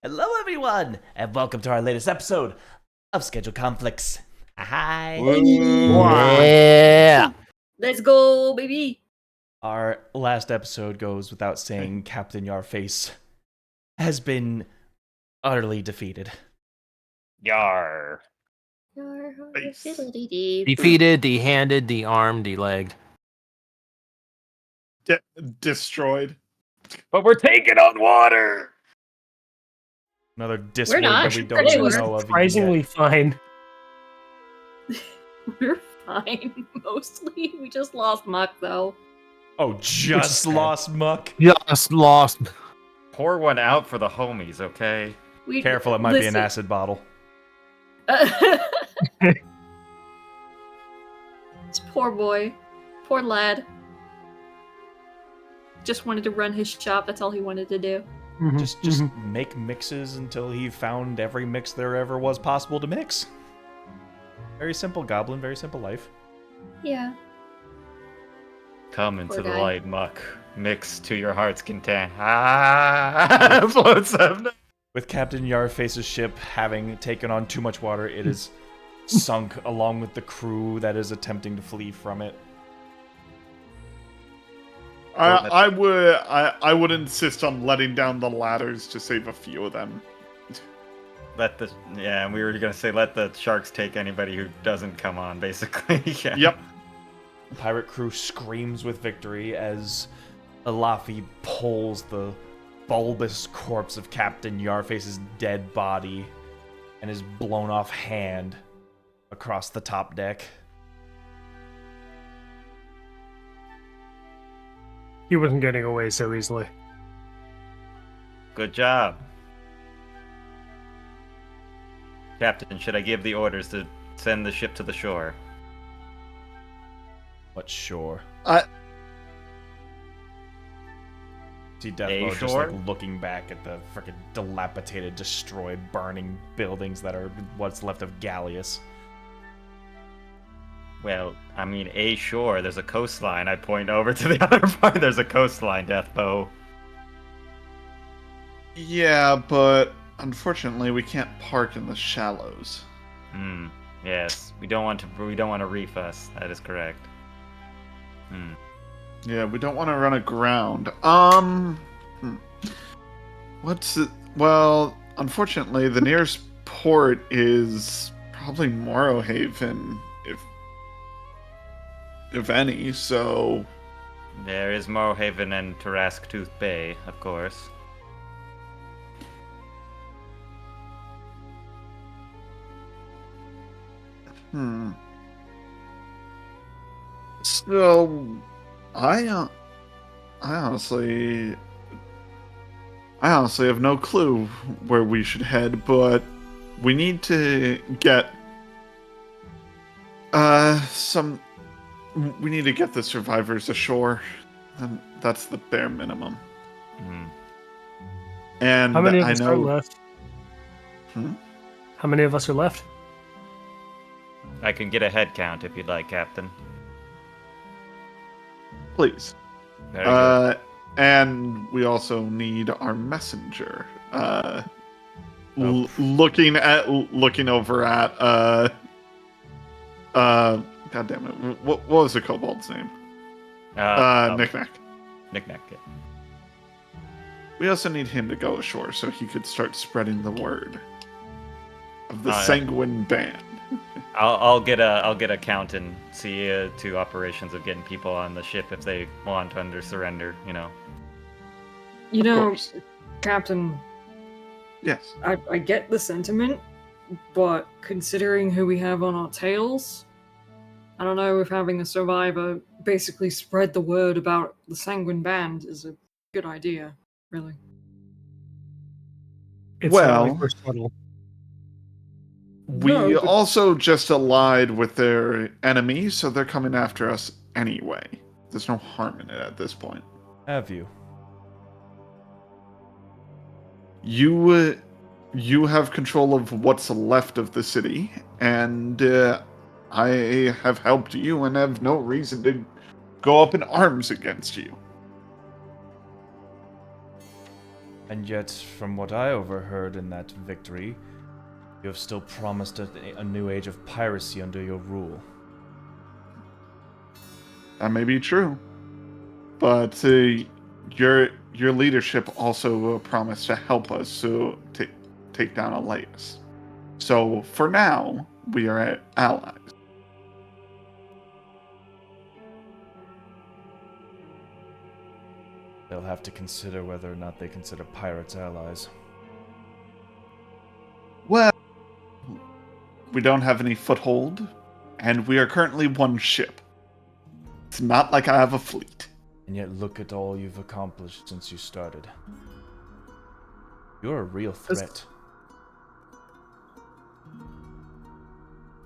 Hello, everyone, and welcome to our latest episode of Schedule Conflicts. Hi. Yeah. Let's go, baby. Our last episode goes without saying Captain Yarface has been utterly defeated. Yar. Defeated. Defeated, dehanded, de-armed, de-legged. Destroyed. But we're taking on water! Another Discord not. that we don't They even were know of Surprisingly yet. fine. We're fine, mostly. We just lost Muck, though. Oh, just lost Muck? Just lost. Pour one out for the homies, okay? Careful, it might be an acid bottle. This poor boy. Poor lad. Just wanted to run his shop, that's all he wanted to do. Just make mixes until he found every mix there ever was possible to mix. Very simple goblin, very simple life. Yeah. Come into Poor the guy. light, Muck. Mix to your heart's content. Ah! Floats up. With Captain Yarface's ship having taken on too much water, it is sunk along with the crew that is attempting to flee from it. I would insist on letting down the ladders to save a few of them. And we were gonna say let the sharks take anybody who doesn't come on, basically. Yeah. Yep. The pirate crew screams with victory as Alafi pulls the bulbous corpse of Captain Yarface's dead body and his blown off hand across the top deck. He wasn't getting away so easily. Good job. Captain, should I give the orders to send the ship to the shore? But sure. I- See Deathbow just shore? like looking back at the freaking dilapidated, destroyed, burning buildings that are what's left of Gallius. Well, I mean, a shore. There's a coastline. I point over to the other part. There's a coastline, Deathbow. Yeah, but unfortunately, we can't park in the shallows. Yes, we don't want to reef us. That is correct. Yeah, we don't want to run aground. What's it? Well, unfortunately, the nearest port is probably Morrowhaven, if any. So There is Morrowhaven and Tarask Tooth Bay, of course. So, I honestly have no clue where we should head, but we need to get we need to get the survivors ashore, and that's the bare minimum. And How many of I us know are left? How many of us are left? I can get a head count if you'd like, Captain. please. Very good. And we also need our messenger. Looking over at God damn it! What was the kobold's name? Knick-Knack. Knick-Knack, yeah. We also need him to go ashore so he could start spreading the word of the Yeah. Sanguine Band. I'll get a count and see to operations of getting people on the ship if they want under surrender. You know. You Of know, course. Captain, Yes. I get the sentiment, but considering who we have on our tails, I don't know if having a survivor basically spread the word about the Sanguine Band is a good idea, really. It's Well- not like we're subtle. We No, but- also just allied with their enemy, so they're coming after us anyway. There's no harm in it at this point. Have you? You have control of what's left of the city, and I have helped you and have no reason to go up in arms against you. And yet, from what I overheard in that victory, you have still promised a new age of piracy under your rule. That may be true, but your leadership also promised to help us to take down Elias. So for now, we are allies. They'll have to consider whether or not they consider pirates allies. Well, we don't have any foothold, and we are currently one ship. It's not like I have a fleet. And yet look at all you've accomplished since you started. You're a real threat.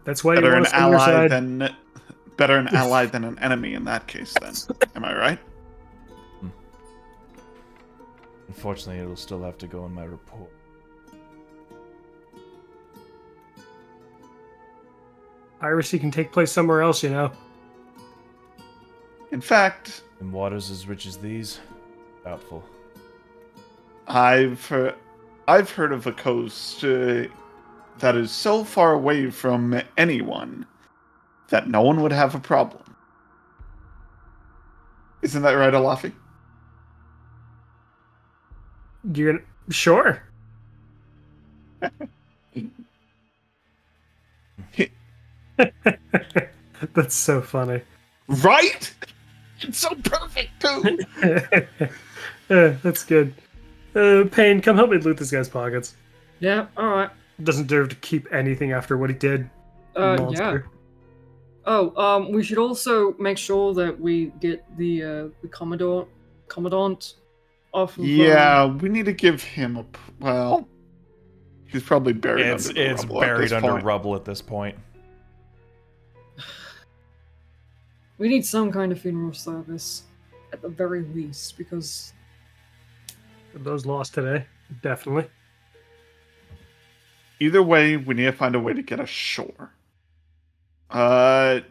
That's why you Better want an us on your ally side. better an ally than an enemy in that case. Then, am I right? Unfortunately, it'll still have to go in my report. Piracy can take place somewhere else, you know. In fact, In waters as rich as these? Doubtful. I've heard of a coast that is so far away from anyone that no one would have a problem. Isn't that right, Alafi? You're gonna... Sure. That's so funny. Right? It's so perfect too. That's good. Payne, come help me loot this guy's pockets. Yeah, alright. Doesn't deserve to keep anything after what he did. Yeah. Monster. Oh, we should also make sure that we get the commandant off of... Yeah, we need to give him a... Well, he's probably buried under the It's rubble buried at this under point. rubble at this point. We need some kind of funeral service, at the very least, because... For those lost today, definitely. Either way, we need to find a way to get ashore. Are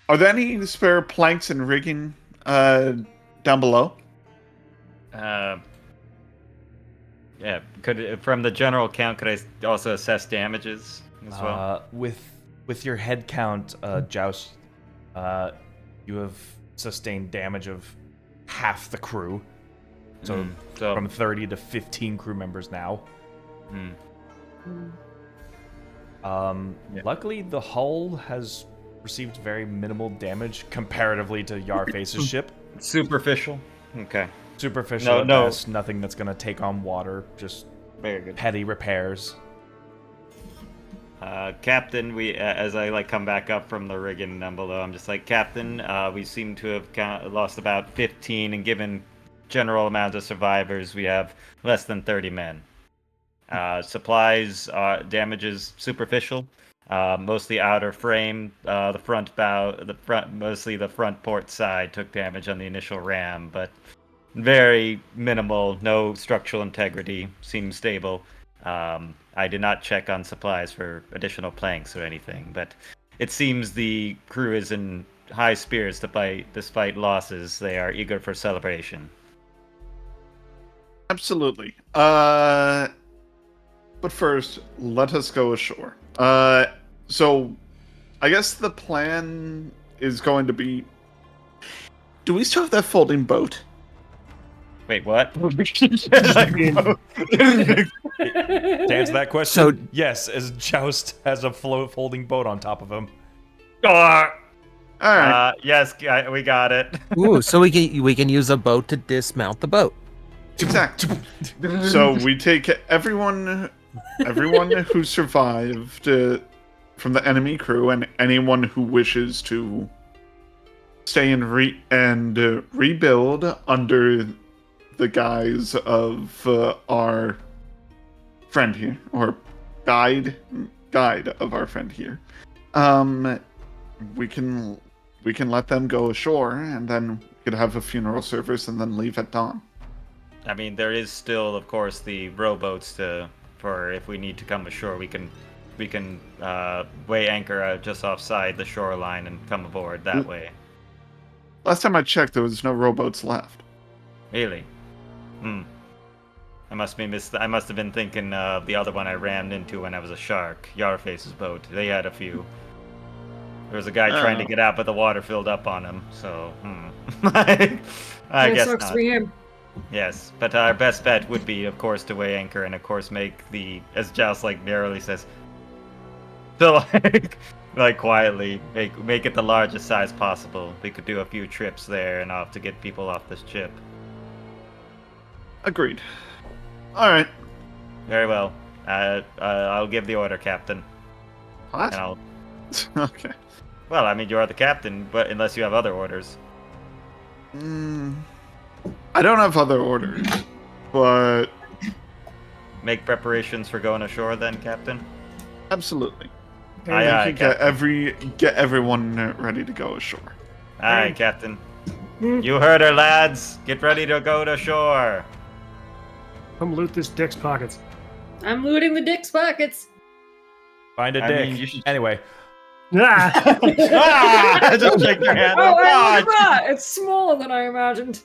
there any spare planks and rigging down below? Yeah. From the general count, could I also assess damages as well? With your head count, Joust, you have sustained damage of half the crew. So from 30 to 15 crew members now. Luckily, the hull has received very minimal damage comparatively to Yarface's ship. Superficial. Okay. Superficial No. at best, nothing that's going to take on water, just Very good. petty repairs. Captain, as I come back up from the rigging down below, I'm just like, Captain, we seem to have lost about 15, and given general amount of survivors, we have less than 30 men. Supplies damages superficial, mostly outer frame. The front bow, mostly the front port side took damage on the initial ram, but very minimal. No structural integrity. Seems stable. I did not check on supplies for additional planks or anything, but it seems the crew is in high spirits despite losses. They are eager for celebration. Absolutely. But first, let us go ashore. So, I guess the plan is going to be... Do we still have that folding boat? Wait, what? To answer that question, So- yes, as Joust has a folding boat on top of him. All right. Yes, we got it. Ooh, so we can use a boat to dismount the boat. Exactly. So we take everyone who survived from the enemy crew, and anyone who wishes to stay and rebuild under the guise of our friend here, or guide of our friend here. We can let them go ashore, and then we could have a funeral service, and then leave at dawn. I mean, there is still, of course, the rowboats for if we need to come ashore. We can weigh anchor just offside the shoreline and come aboard that way. Last time I checked, there was no rowboats left. Really? I must have been thinking of the other one I ran into when I was a shark. Yarface's boat. They had a few. There was a guy trying to get out, but the water filled up on him. So, I guess sucks not. to be him. Yes, but our best bet would be, of course, to weigh anchor and, of course, make as Joust narrowly says, so quietly make it the largest size possible. We could do a few trips there and off to get people off this ship. Agreed. All right. Very well. I'll give the order, Captain. What? And I'll. Okay. Well, I mean, you are the captain, but unless you have other orders. I don't have other orders, but Make preparations for going ashore, then, Captain. absolutely. Aye, We can Captain. get everyone ready to go ashore. Aye, Captain. You heard her, lads. Get ready to go to shore. Come loot this dick's pockets. I'm looting the dick's pockets. Find a I dick. mean, you should- Anyway, Ah! Just shake your hand. Oh, I Ah, love that! It's smaller than I imagined.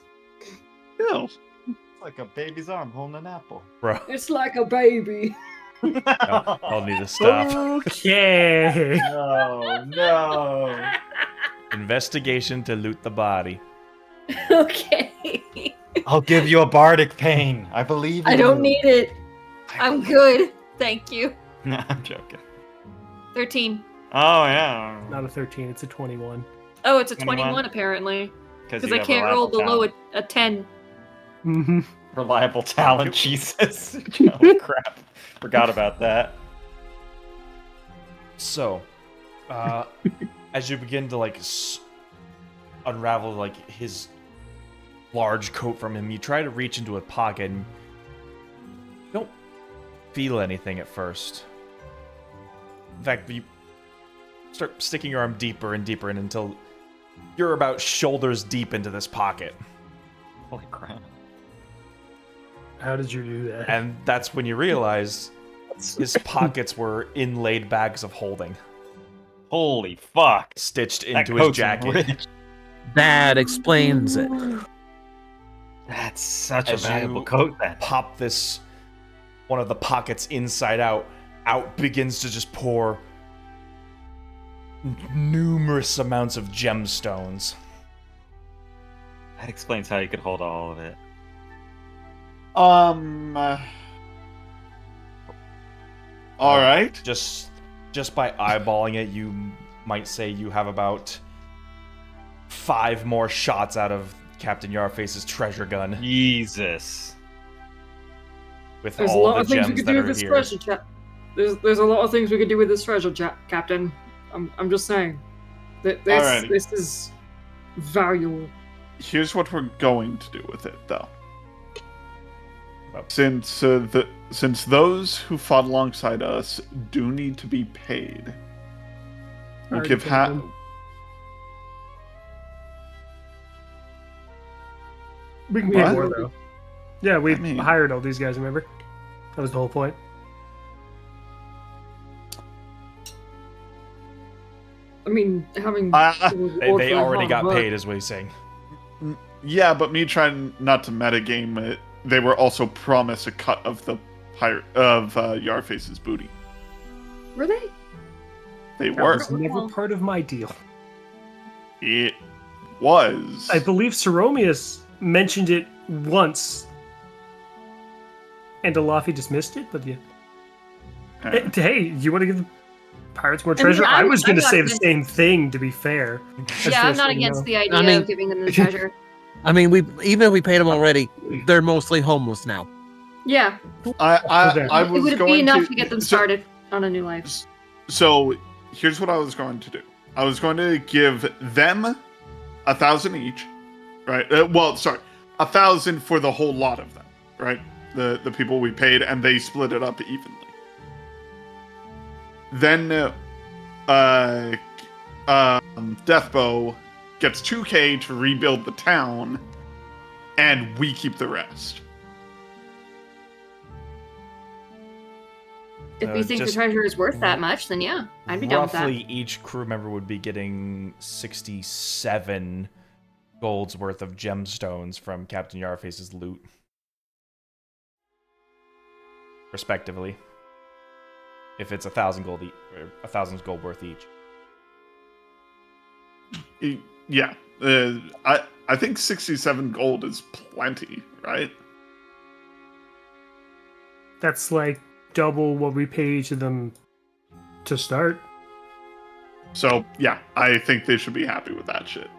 Ew. it's like a baby's arm holding an apple. bro, It's like a baby. I'll need to stop. Okay. No. Investigation to loot the body. Okay. I'll give you a bardic pain. I believe in I don't you. need it. I'm good. Thank you. No, I'm joking. 13. Oh, yeah. Not a 13, it's a 21. Oh, it's a 21? 21 apparently. Because you I have can't roll reliable below talent. a 10. Mm-hmm. Reliable talent, Jesus. Oh, crap. Forgot about that. So, as you begin to unravel his large coat from him, you try to reach into a pocket and you don't feel anything at first. In fact, you start sticking your arm deeper and deeper in until you're about shoulders deep into this pocket. Holy crap. How did you do that? And that's when you realize his pockets were inlaid bags of holding, Holy fuck. stitched That into his coat's jacket. rich. That explains it. That's such As a valuable you coat, then. Pop one of the pockets inside out begins to just pour numerous amounts of gemstones. That explains how you could hold all of it. All right. Just by eyeballing it, you might say you have about 5 more shots out of Captain Yarface's treasure gun Jesus. with There's a all lot the of things we gems could that do are with this here. treasure, There's a lot of things we could do with this treasure, Captain. I'm just saying. Alrighty. This is valuable. Here's what we're going to do with it, though. Oh. Since those who fought alongside us do need to be paid, we'll Already give paid half. them. We can pay What? more, though. Yeah, we I mean- hired all these guys, remember? That was the whole point. I mean, having They already got paid, is what he's saying. Yeah, but me trying not to metagame it, they were also promised a cut of the Yarface's booty. Were they? They That were. was never part of my deal. It was. I believe Saromius mentioned it once, and Alafi dismissed it, but yeah. Hey, you want to give the pirates more I mean, treasure? I I'm- was going I'm to not say the against- same thing, to be fair. Yeah, I'm Just not so you against know. the idea mean- of giving them the treasure. I mean, even if we paid them already, they're mostly homeless now. Yeah, I it was would going be enough to get them started on a new life. So here's what I was going to do. I was going to give them 1,000 each, right? 1,000 for the whole lot of them, right? The people we paid, and they split it up evenly. Then Deathbow gets 2K to rebuild the town, and we keep the rest. If we think the just treasure is worth that much, then yeah, I'd be down with that. Roughly each crew member would be getting 67 gold's worth of gemstones from Captain Yarface's loot. respectively. If it's 1,000 gold or 1,000 gold worth each. Yeah. I think 67 gold is plenty, right? That's like double what we pay each of them to start. So, yeah, I think they should be happy with that shit.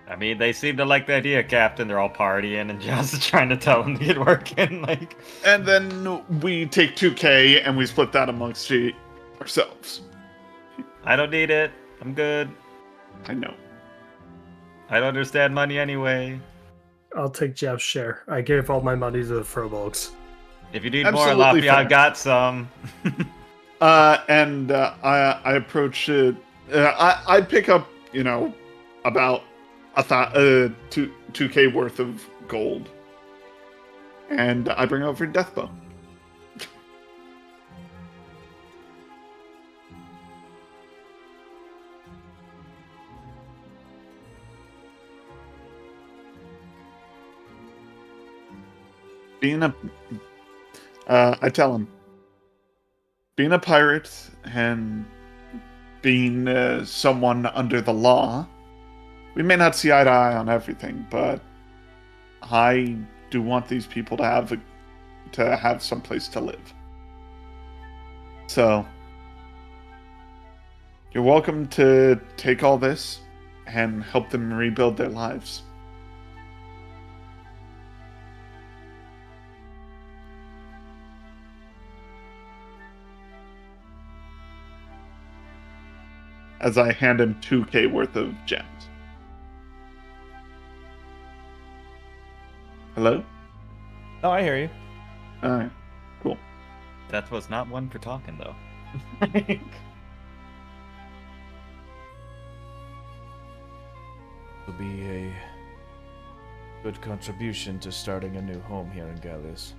I mean, they seem to like the idea, Captain. They're all partying and just trying to tell them to get working. Like, And then we take 2K and we split that amongst ourselves. I don't need it. I'm good. I know. I don't understand money anyway. I'll take Jeff's share. I gave all my money to the Furbolgs. If you need Absolutely more, Laffy, fair. I've got some. I approach it. I pick up, about 2K worth of gold, and I bring over Deathbow. I tell him, being a pirate and being someone under the law, we may not see eye to eye on everything, but I do want these people to have some place to live. So, you're welcome to take all this and help them rebuild their lives. As I hand him 2K worth of gems. Hello? Oh, I hear you. Alright, cool. That was not one for talking, though. Will be a good contribution to starting a new home here in Gallius.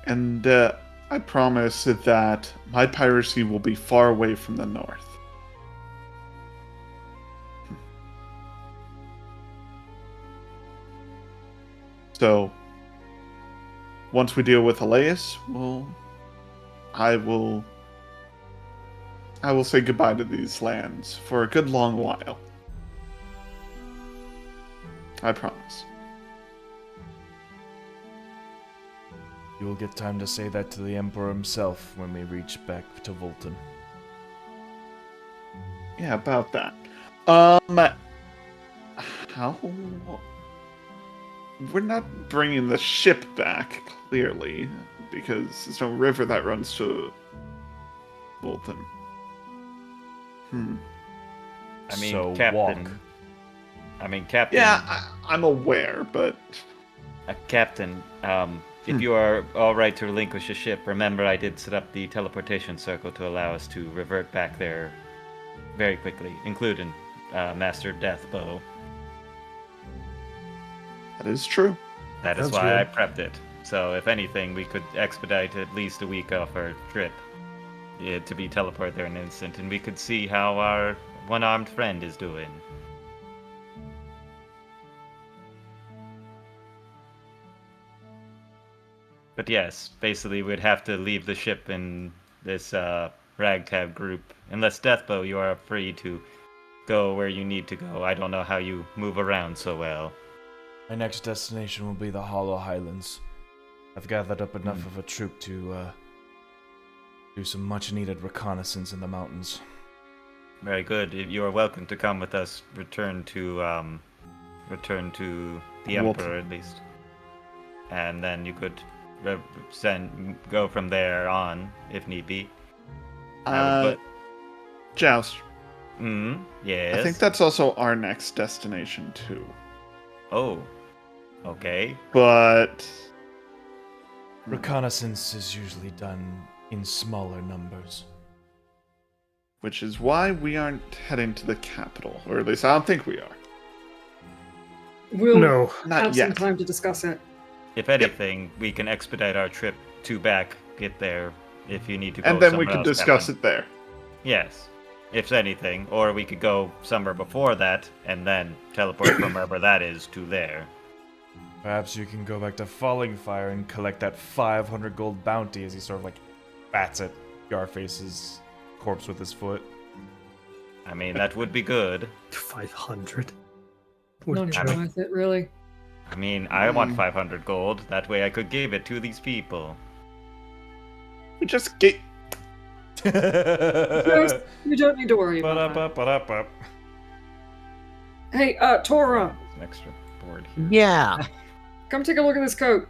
And I promise that my piracy will be far away from the north. So, once we deal with Elias, I will say goodbye to these lands for a good long while. I promise. You will get time to say that to the Emperor himself when we reach back to Volton. Yeah, about that. How? We're not bringing the ship back, clearly, because there's no river that runs to Volton. I mean, So Captain. walk. I mean, Captain. Yeah, I'm aware, but... Captain, if you are all right to relinquish the ship, remember I did set up the teleportation circle to allow us to revert back there very quickly, including Master Deathbow. That is true. That is Sounds why good. I prepped it. So if anything, we could expedite at least a week off our trip to be teleported there in an instant, and we could see how our one-armed friend is doing. But yes, basically we'd have to leave the ship in this ragtag group. Unless Deathbow, you are free to go where you need to go. I don't know how you move around so well. My next destination will be the Hollow Highlands. I've gathered up enough of a troop to do some much-needed reconnaissance in the mountains. Very good. You are welcome to come with us. Return to the Emperor at least, and then you could go from there on if need be. Joust. Yes. I think that's also our next destination, too. Oh. Okay. But... Reconnaissance is usually done in smaller numbers. Which is why we aren't heading to the capital. Or at least I don't think we are. We'll No. Not have some yet. time to discuss it. If anything, we can expedite our trip to back, get there if you need to go And then we somewhere can else, discuss Captain. it there. Yes. if anything, or we could go somewhere before that and then teleport from wherever that is to there. Perhaps you can go back to Falling Fire and collect that 500 gold bounty as he sort of like bats at Yarface's corpse with his foot. I mean, that would be good. 500. Not even worth it, really. I mean, I want 500 gold. That way I could give it to these people. We just get. You don't need to worry about that. Ba-da-ba-ba-da-ba. Hey, Tora, There's an extra board here. Yeah. come take a look at this coat.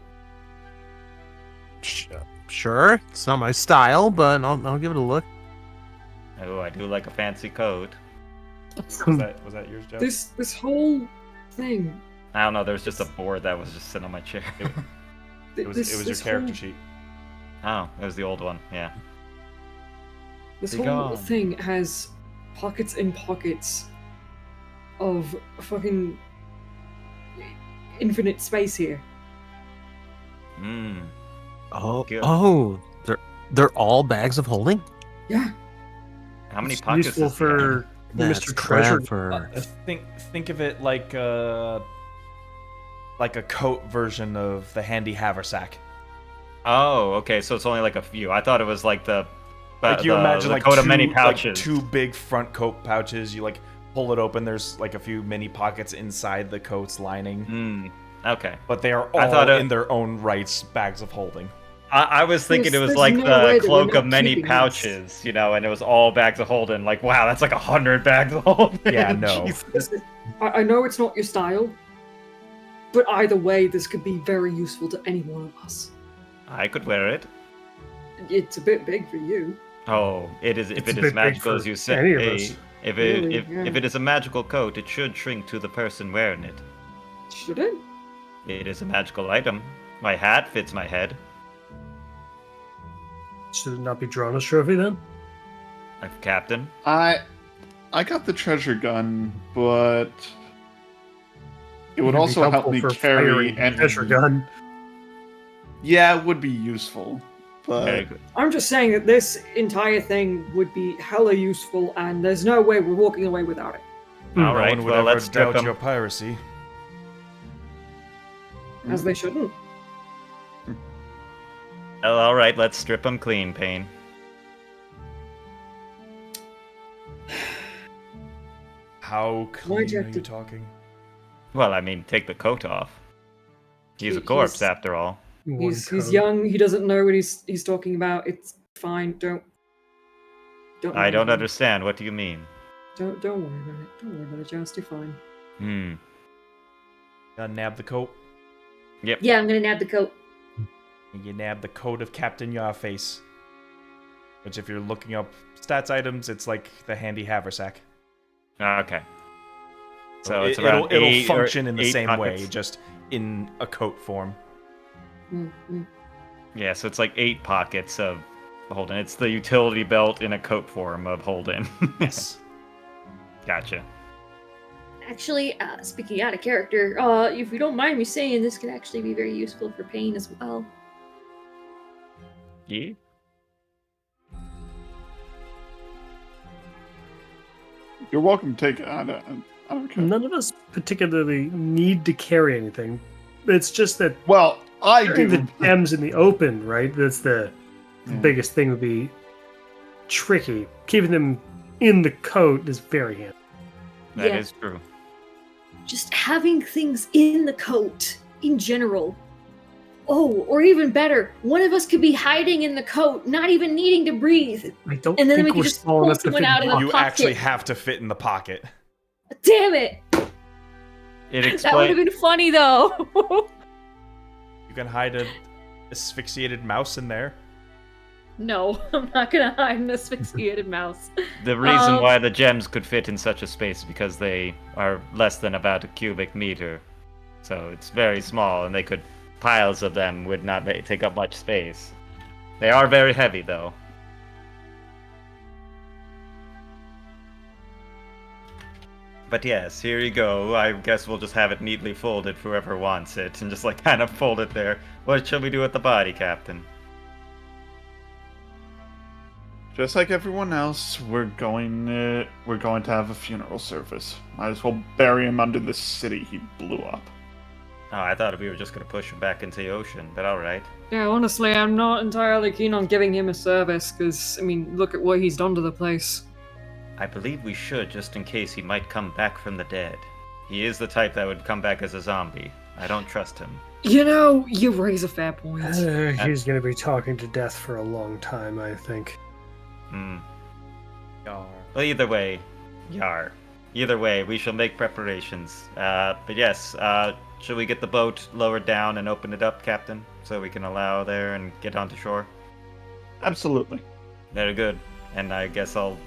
Sure. It's not my style, but I'll give it a look. Oh, I do like a fancy coat. Was that yours, Jeff? This whole thing. I don't know, there's just a board that was just sitting on my chair. It was your character sheet. Oh, it was the old one, yeah. This Be whole gone. thing has pockets and pockets of fucking infinite space here. Hmm. Good. Oh, they're all bags of holding. Yeah. How many It's pockets useful is for That's Mr. Treasure. clever. Think of it like a coat version of the handy haversack. Oh, okay, so it's only like a few. I thought it was like the Like you imagine the like coat two, of many like pouches. two big front coat pouches. You like pull it open. There's like a few mini pockets inside the coat's lining, Hmm. Okay. but they are I all thought in their own rights bags of holding. I was thinking it was There's like no way the that cloak we're of not many keeping this. pouches, you know, and it was all bags of holding. Like, wow, that's like 100 bags of holding. Yeah, no. Jesus. I know it's not your style, but either way, this could be very useful to any one of us. I could wear it. It's a bit big for you. Oh, it is. If It's it a is bit big magical for as you say, any of us. if Really, if yeah. it is a magical coat, it should shrink to the person wearing it. Should it? It is a magical item. My hat fits my head. Should it not be Drawnaw trophy then? I'm captain. I got the treasure gun, but it would It'd be also help helpful me for carry firing and treasure gun. Yeah, it would be useful, Very but good. I'm just saying that this entire thing would be hella useful, and there's no way we're walking away without it. All No right, one would well, ever let's strip doubt them. your piracy. As they shouldn't. Well, all right, let's strip them clean, Payne. How clean you are have you to- talking? Well, I mean, take the coat off. He's a He- corpse, he's- after all. He's One young. He doesn't know what he's talking about. It's fine. Don't. I worry don't about it. understand. What do you mean? Don't worry about it. Don't worry about it, Joust. You're fine. Hmm. Gotta nab the coat. Yeah, I'm gonna nab the coat. And you nab the coat of Captain Yarface. Which, if you're looking up stats items, it's like the handy haversack. Okay. So it's it'll around eight or function in the eight same pockets. way, just in a coat form. Mm-hmm. Yeah, so it's like 8 pockets of Holden. It's the utility belt in a coat form of Holden. Yes. Gotcha. Actually, speaking out of character, if you don't mind me saying, this could actually be very useful for Pain as well. Yeah. you're welcome to take it. I don't care. None of us particularly need to carry anything. It's just that Well, I carrying do. the gems in the open, right? That's the Yeah. biggest thing would be tricky. Keeping them in the coat is very handy. That Yeah. is true. Just having things in the coat in general. Oh, or even better, one of us could be hiding in the coat, not even needing to breathe. I don't And then think we could we're just small pull enough to someone fit out in of the the You pocket. actually have to fit in the pocket. Damn it! It That would have explains. been funny though. You can hide an asphyxiated mouse in there. No, I'm not gonna hide an asphyxiated mouse. The reason Um, why the gems could fit in such a space is because they are less than about a cubic meter. So it's very small, and piles of them would not take up much space. They are very heavy, though. But yes, here you go. I guess we'll just have it neatly folded for whoever wants it, and just like kind of fold it there. What shall we do with the body, Captain? just like everyone else, we're going to have a funeral service. Might as well bury him under the city he blew up. Oh, I thought we were just gonna push him back into the ocean, but alright. Yeah, honestly, I'm not entirely keen on giving him a service, because, I mean, look at what he's done to the place. I believe we should, just in case he might come back from the dead. He is the type that would come back as a zombie. I don't trust him. You know, you raise a fair point. He's going to be talking to death for a long time, I think. Yar. Well, either way, Yar. Either way, we shall make preparations. But yes, should we get the boat lowered down and open it up, Captain? So we can allow there and get onto shore? Absolutely. Very good. And I guess I'll,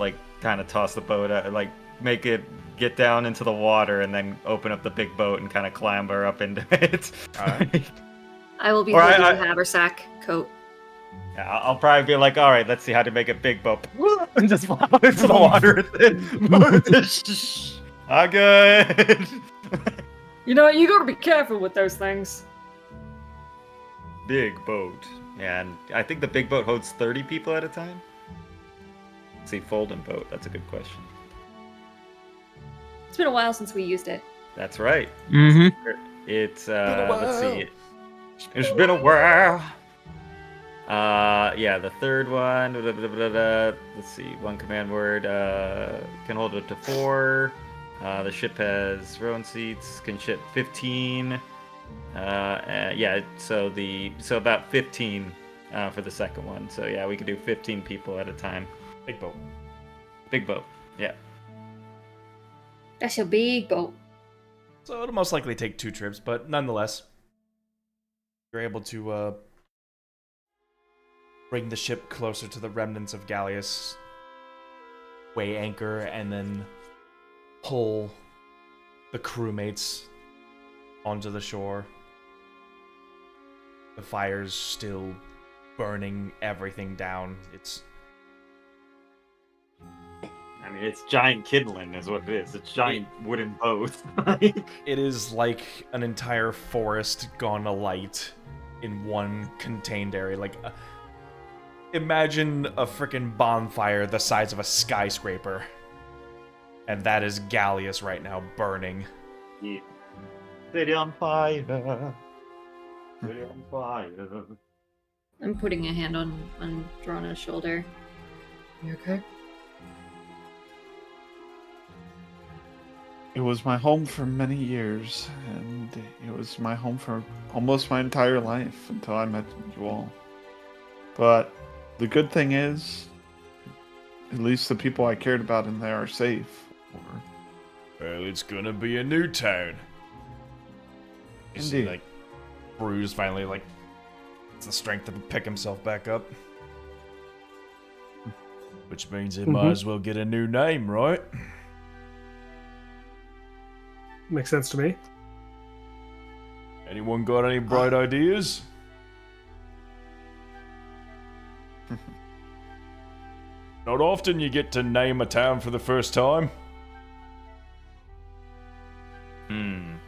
kind of toss the boat out, make it get down into the water and then open up the big boat and kind of clamber up into it. Alright. I will be Or holding I- the haversack coat. Yeah, I'll probably be like, all right, let's see how to make a big boat. And just fall into the water. I'm good. You know, you gotta be careful with those things. Big boat. Yeah, and I think the big boat holds 30 people at a time. Let's see, folding boat. That's a good question. It's been a while since we used it. That's right. Mm-hmm. It's let's see. It's been a while. Yeah, the third one. Let's see. One command word can hold up to 4. The ship has rowing seats. Can ship 15. Yeah. So about 15 for the second one. So yeah, we could do 15 people at a time. Big boat. Big boat. Yeah. That's a big boat. So it'll most likely take 2 trips, but nonetheless, you're able to bring the ship closer to the remnants of Gallius, weigh anchor, and then pull the crewmates onto the shore. The fire's still burning everything down. I mean, it's giant kindling is what it is. It's giant wooden boat. It is like an entire forest gone alight in one contained area. Imagine a freaking bonfire the size of a skyscraper. And that is Gallius right now, burning. Yeah. City on fire. City on fire. I'm putting a hand on Drawnaw's shoulder. You okay? It was my home for many years, and it was my home for almost my entire life until I met you all. But the good thing is, at least the people I cared about in there are safe. Well, it's gonna be a new town. You see, Indeed. Bruce finally, gets the strength to pick himself back up. Which means he might as well get a new name, right? Makes sense to me. Anyone got any bright ideas? Not often you get to name a town for the first time. Come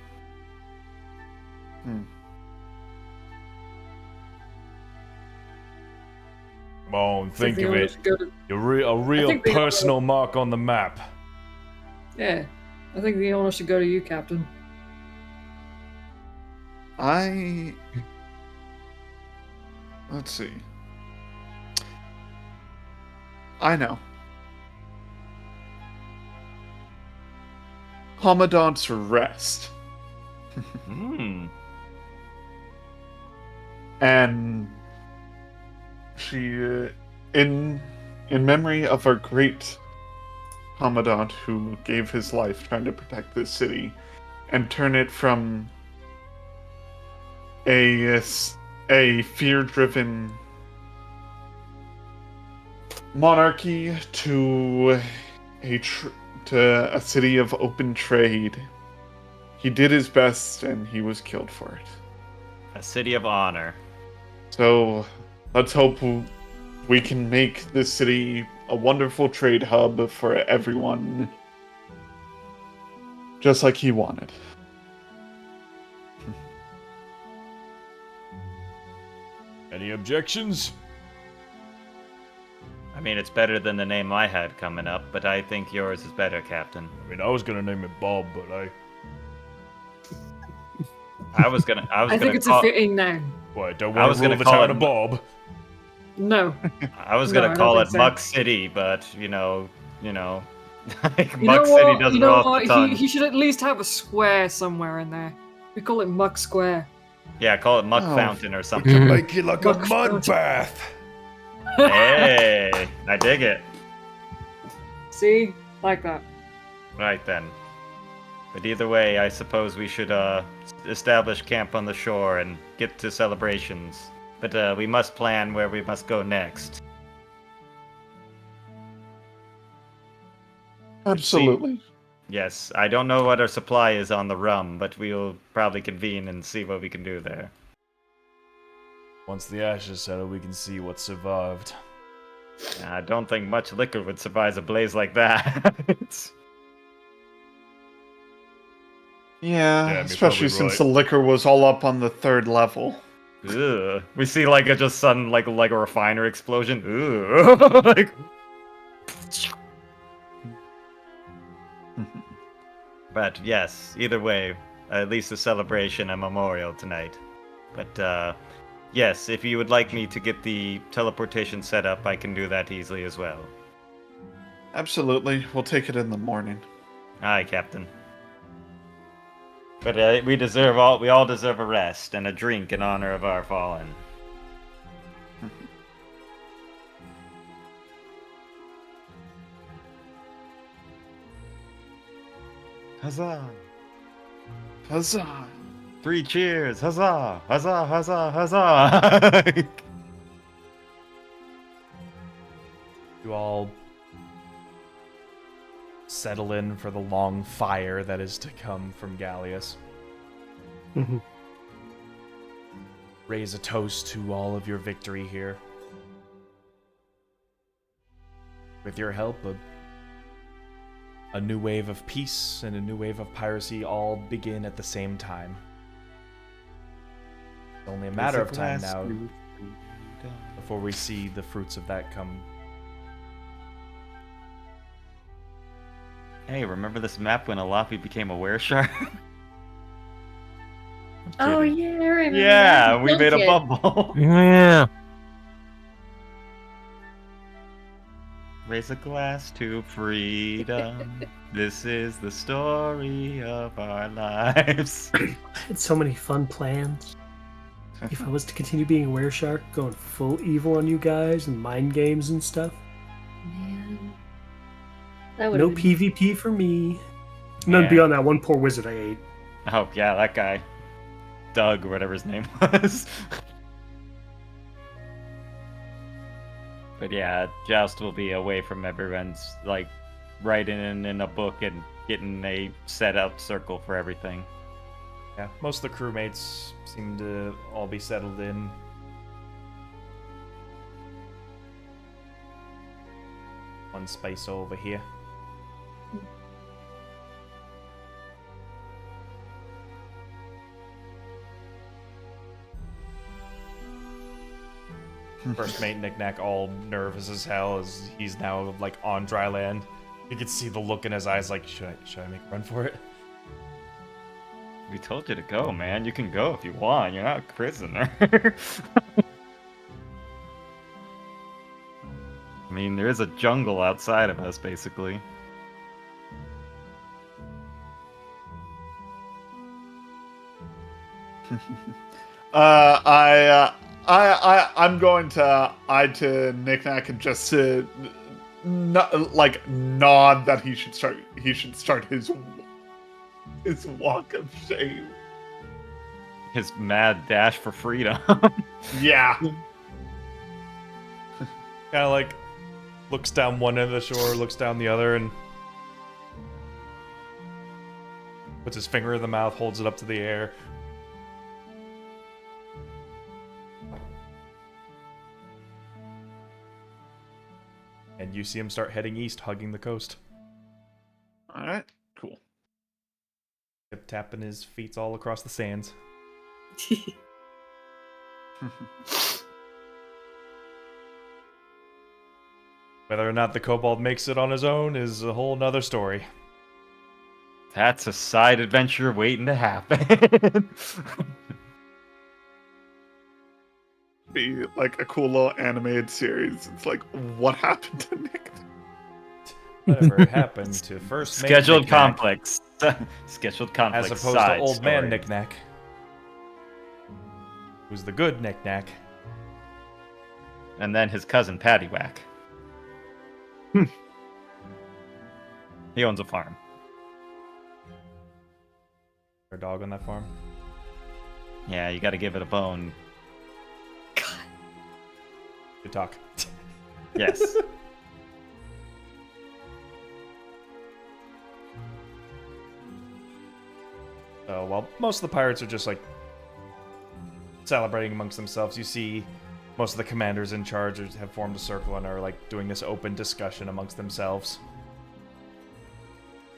on, think of it. A real personal mark on the map. Yeah, I think the honor should go to you, Captain. Let's see. I know. Commandant's Rest. And she, in memory of our great commandant who gave his life trying to protect this city and turn it from a fear-driven monarchy to a city of open trade. He did his best and he was killed for it. A city of honor. So let's hope we can make this city a wonderful trade hub for everyone, just like he wanted. Any objections? I mean, it's better than the name I had coming up, but I think yours is better, Captain. I mean, I was gonna name it Bob, but I was gonna I think it's call, a fitting name. don't I want was to rule gonna the call town it of Bob. No. I was No, gonna I call don't it think so. Muck City, but like You know Muck City what? doesn't You know roll off what? the tongue. He should at least have a square somewhere in there. We call it Muck Square. Yeah, call it Muck Oh. Fountain or something. Make it like a Muck mud fountain. bath. Hey, I dig it. See? Like that. Right then. But either way, I suppose we should establish camp on the shore and get to celebrations. But we must plan where we must go next. Absolutely. Yes, I don't know what our supply is on the rum, but we'll probably convene and see what we can do there. Once the ashes settle, we can see what survived. I don't think much liquor would survive a blaze like that. Yeah, Damn, you're especially probably since right. the liquor was all up on the 3rd level. Ugh. We see like a just sudden like a refiner explosion. Ugh. Like, but yes, either way, at least a celebration, a memorial tonight. But yes, if you would like me to get the teleportation set up, I can do that easily as well. Absolutely. We'll take it in the morning. Aye, Captain. But we all deserve a rest and a drink in honor of our fallen. Huzzah! Huzzah! 3 cheers! Huzzah! Huzzah! Huzzah! Huzzah! You all settle in for the long fire that is to come from Gallius. Mhm. Raise a toast to all of your victory here. With your help, a new wave of peace and a new wave of piracy all begin at the same time. It's only a matter of time now before we see the fruits of that come. Hey, remember this map when Alafi became a wereshark? Oh yeah, I remember Yeah, that. we made a Milk it. bubble. Yeah. Raise a glass to freedom. This is the story of our lives. I had so many fun plans. If I was to continue being a wereshark, going full evil on you guys and mind games and stuff. Man. That would No have been... PvP for me. None Yeah. beyond that one poor wizard I ate. Oh, yeah, that guy. Doug, or whatever his name was. But yeah, Joust will be away from everyone's, like, writing in a book and getting a set up circle for everything. Yeah, most of the crewmates seem to all be settled in. One space over here. First mate Knick-Knack all nervous as hell as he's now like on dry land. You can see the look in his eyes like, should I make a run for it? We told you to go, man. You can go if you want. You're not a prisoner. I mean, there is a jungle outside of us, basically. I'm going to Knick-Knack and just nod that he should start his walk of shame. His mad dash for freedom. Yeah. Kind of like looks down one end of the shore, looks down the other, and puts his finger in the mouth, holds it up to the air. And you see him start heading east, hugging the coast. All right. Cool. Tapping his feet all across the sands. Whether or not the kobold makes it on his own is a whole nother story. That's a side adventure waiting to happen. Be like a cool little animated series. It's like, what happened to Nick? Whatever happened to first mate Scheduled Knick-Knack, conflicts. Scheduled conflicts. as opposed to side old story. man Knick-Knack, who's the good Knick-Knack. And then his cousin Paddywhack. He owns a farm. Our dog on that farm. Yeah, you got to give it a bone. Good talk. Yes. So while most of the pirates are just like celebrating amongst themselves, you see most of the commanders in charge have formed a circle and are like doing this open discussion amongst themselves.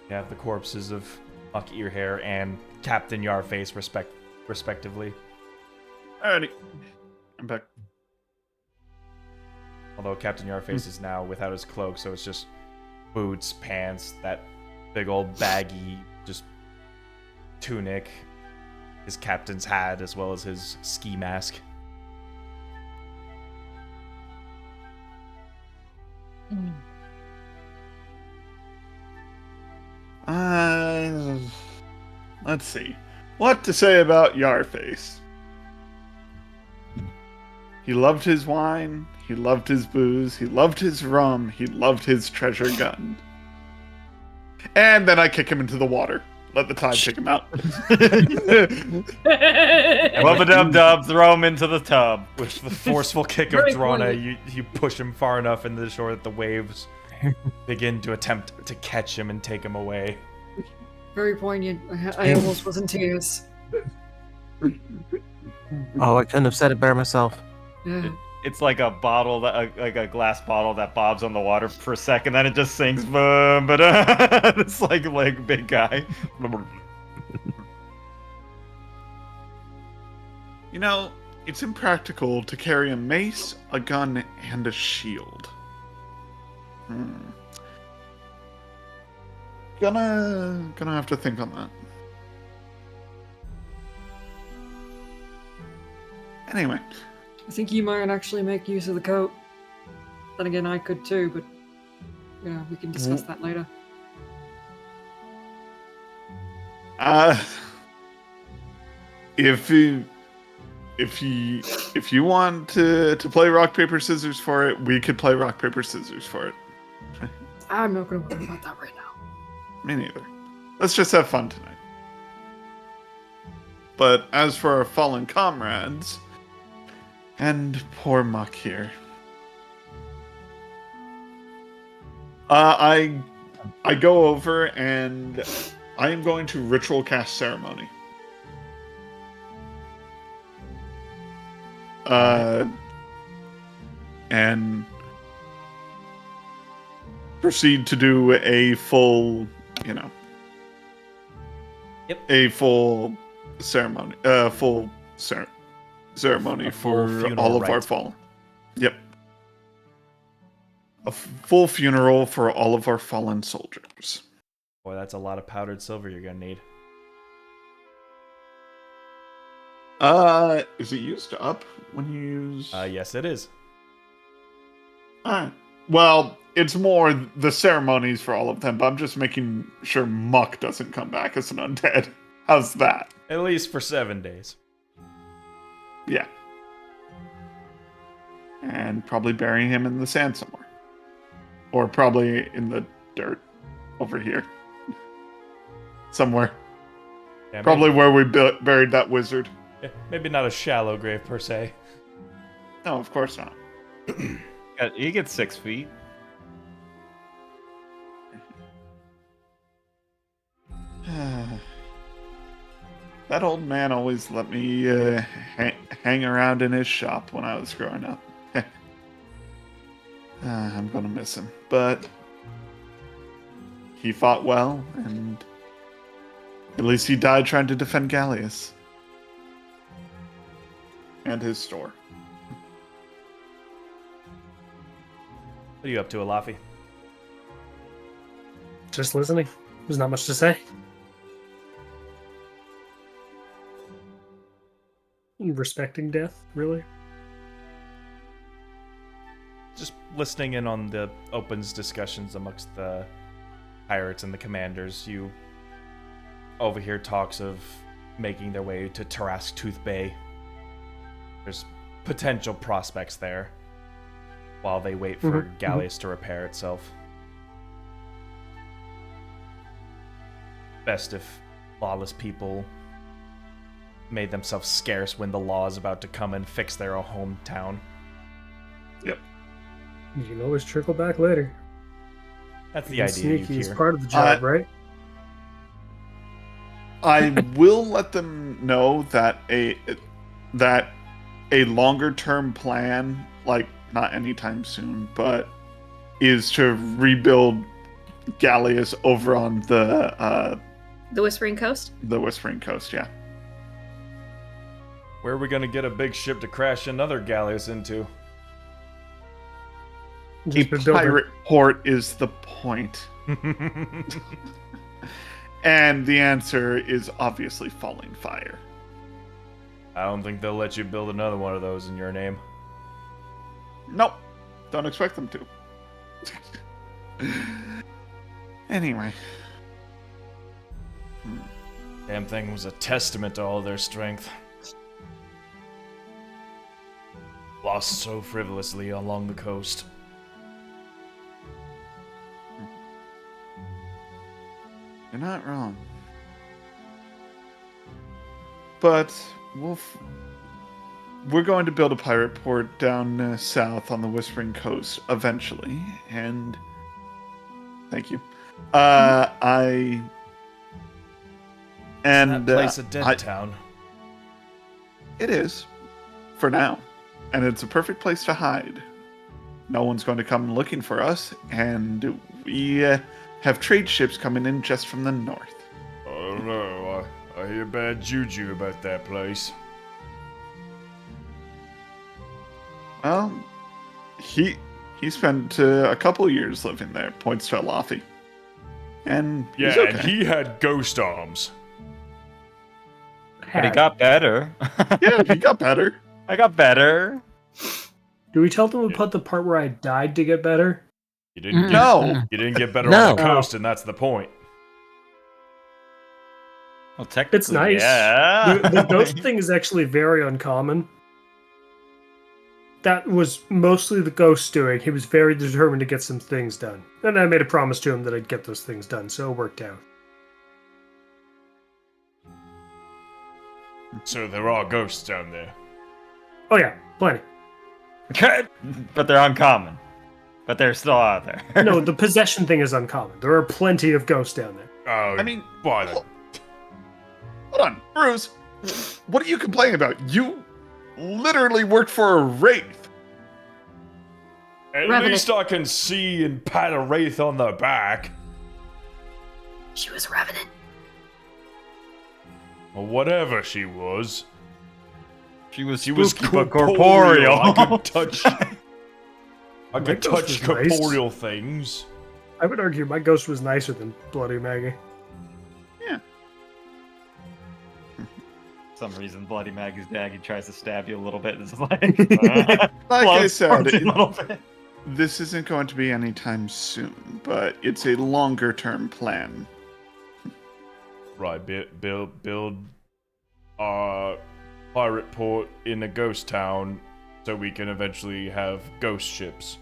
You have the corpses of Muck Earhair and Captain Yarface respectively. Alrighty. I'm back. Although Captain Yarface is now without his cloak, so it's just boots, pants, that big old baggy just tunic, his captain's hat, as well as his ski mask. Let's see. What to say about Yarface? He loved his wine, he loved his booze, he loved his rum, he loved his treasure gun. And then I kick him into the water. Let the tide take him out. Wubba-dub-dub, throw him into the tub. With the forceful kick of Very Drawnaw, poignant. you push him far enough into the shore that the waves begin to attempt to catch him and take him away. Very poignant. I almost was in tears. Oh, I couldn't have said it better myself. Yeah. It's like a bottle, like a glass bottle that bobs on the water for a second, then it just sinks. Boom, but it's like big guy. You know, it's impractical to carry a mace, a gun, and a shield. Gonna have to think on that. Anyway, I think you might actually make use of the coat. Then again, I could too, but we can discuss that later. If you want to play rock paper scissors for it, we could play rock paper scissors for it. I'm not going to worry about that right now. Me neither. Let's just have fun tonight. But as for our fallen comrades, and poor Muck here, I go over and I am going to ritual cast ceremony. And proceed to do a full, a full ceremony, ceremony A full for funeral all of our rite. fallen. Yep. A full funeral for all of our fallen soldiers. Boy, that's a lot of powdered silver you're gonna need. Is it used up when you use? Yes, it is. Well, it's more the ceremonies for all of them, but I'm just making sure Muck doesn't come back as an undead. How's that? At least for 7 days. Yeah. And probably burying him in the sand somewhere. Or probably in the dirt over here. Somewhere. Yeah, Probably where we buried that wizard. maybe not a shallow grave per se. No, of course not. He gets 6 feet. That old man always let me hang around in his shop when I was growing up. I'm gonna miss him, but he fought well, and at least he died trying to defend Gallius and his store. What are you up to, Alafi? Just listening. There's not much to say. Respecting death, really? Just listening in on the Open's discussions amongst the pirates and the commanders. You overhear talks of making their way to Tarask Tooth Bay. There's potential prospects there while they wait for Gallius to repair itself. Best if lawless people made themselves scarce when the law is about to come and fix their hometown. Yep. You can always trickle back later. That's the Being idea you sneaky is hear. part of the job, right? I will let them know that a longer term plan, like not anytime soon, but is to rebuild Gallius over on the Whispering Coast? The Whispering Coast, yeah. Where are we gonna get a big ship to crash another Gallius into? Just A been building- pirate port is the point. And the answer is obviously Falling Fire. I don't think they'll let you build another one of those in your name. Nope. Don't expect them to. Anyway. Damn thing was a testament to all their strength. Lost so frivolously along the coast. You're not wrong. But we're going to build a pirate port down south on the Whispering Coast eventually, and thank you. That place a dead town. It is, for now, and it's a perfect place to hide. No one's going to come looking for us, and we have trade ships coming in just from the north. I don't know. I hear bad juju about that place. Well, he spent a couple years living there. Points to Alafi, and Yeah, he's okay. and he had ghost arms. But he got better. Yeah, he got better. I got better. Do we tell them about the part where I died to get better? You didn't get, No. you didn't get better No. on the coast, and that's the point. Well, technically, It's nice. Yeah. The ghost thing is actually very uncommon. That was mostly the ghost doing. He was very determined to get some things done. And I made a promise to him that I'd get those things done, so it worked out. So there are ghosts down there. Oh yeah, plenty. But they're uncommon. But they're still out there. No, the possession thing is uncommon. There are plenty of ghosts down there. Oh, I mean, why then? Hold on, Bruce. What are you complaining about? You literally worked for a wraith. At Revenant. least I can see and pat a wraith on the back. She was a revenant. Or whatever she was. She was Corporeal. but corporeal. I could touch. I could ghost touch was nice. corporeal things. I would argue my ghost was nicer than Bloody Maggie. For some reason, Bloody Maggie's Daggy tries to stab you a little bit. It's like, Like I blood said, spurts a little bit. this isn't going to be anytime soon, but it's a longer term plan. Right, build our pirate port in a ghost town so we can eventually have ghost ships.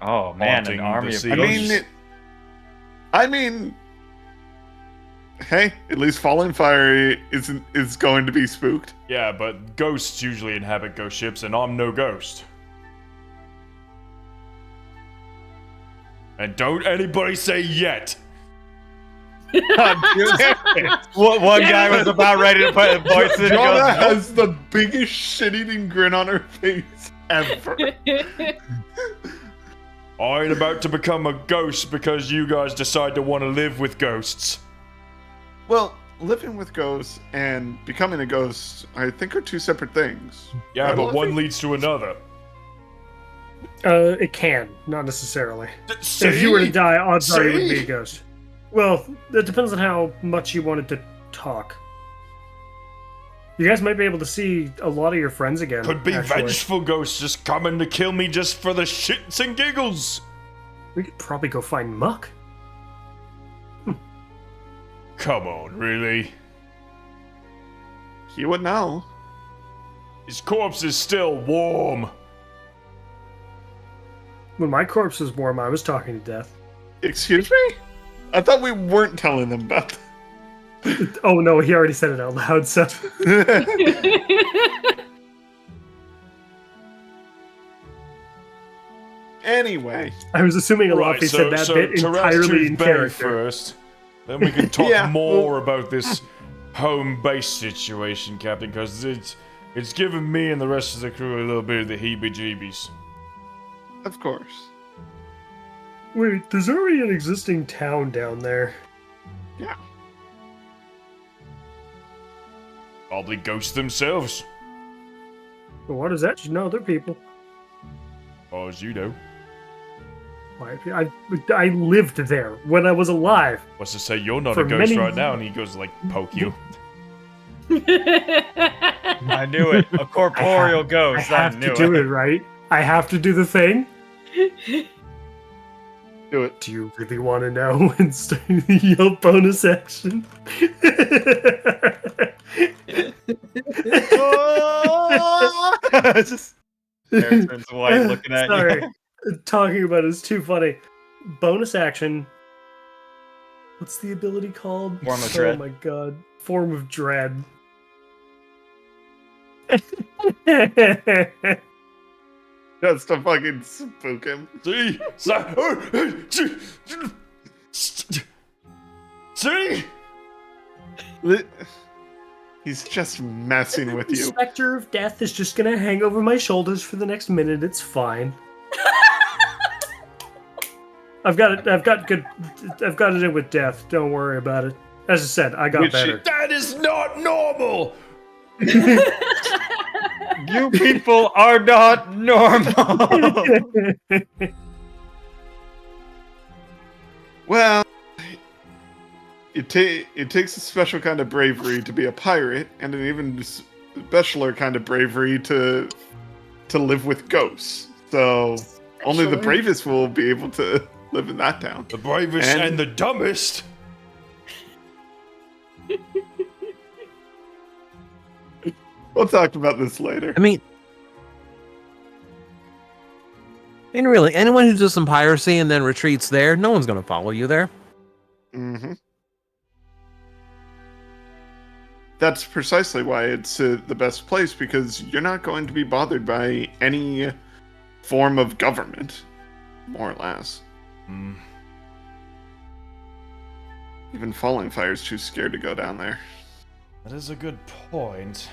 Oh man, Haunting an army the of sea. ghosts. I mean, hey, at least Falling Fire is going to be spooked. Yeah, but ghosts usually inhabit ghost ships, and I'm no ghost. And don't anybody say yet. One guy was about ready to put a voice in. He Drawnaw goes, has the biggest shit-eating grin on her face ever. I ain't about to become a ghost because you guys decide to want to live with ghosts. Well, living with ghosts and becoming a ghost, I think, are two separate things. Yeah, Right, but one Luffy? leads to another. It can, not necessarily. If you were to die, odds are you would be a ghost. Well, it depends on how much you wanted to talk. You guys might be able to see a lot of your friends again. Could be actually. vengeful ghosts just coming to kill me just for the shits and giggles. We could probably go find Muck. Come on, really? He would know. His corpse is still warm. When my corpse was warm, I was talking to death. Excuse me? I thought we weren't telling them about that. Oh no, he already said it out loud, so... Anyway. I was assuming Alafi said that bit entirely in character. First. Then we can talk more about this home base situation, Captain, because it's given me and the rest of the crew a little bit of the heebie-jeebies. Of course. Wait, there's already an existing town down there. Yeah. Probably ghosts themselves. But what is that? You know, they're people. Oh, as you know. I lived there when I was alive. What's to say you're not For a ghost many right now? And he goes like, poke you. I knew it. A corporeal ghost. I have to do it, right? I have to do the thing. Do it. Do you really want to know and start your bonus action? Just Harrison's wife looking at Sorry. you. Talking about it is too funny. Bonus action. What's the ability called? Form of Dread. Oh my god. Form of Dread. Just to fucking spook him. See? He's just messing with The you. specter of death is just gonna hang over my shoulders for the next minute. It's fine. I've got it in with death. Don't worry about it. As I said, I got better. That is not normal! You people are not normal. Well, it takes a special kind of bravery to be a pirate, and an even specialer kind of bravery to live with ghosts. So only the bravest will be able to live in that town. The bravest and the dumbest. We'll talk about this later. I mean, really, anyone who does some piracy and then retreats there, no one's going to follow you there. Mm-hmm. That's precisely why it's the best place, because you're not going to be bothered by any form of government, more or less. Mm. Even Falling Fire's too scared to go down there. That is a good point.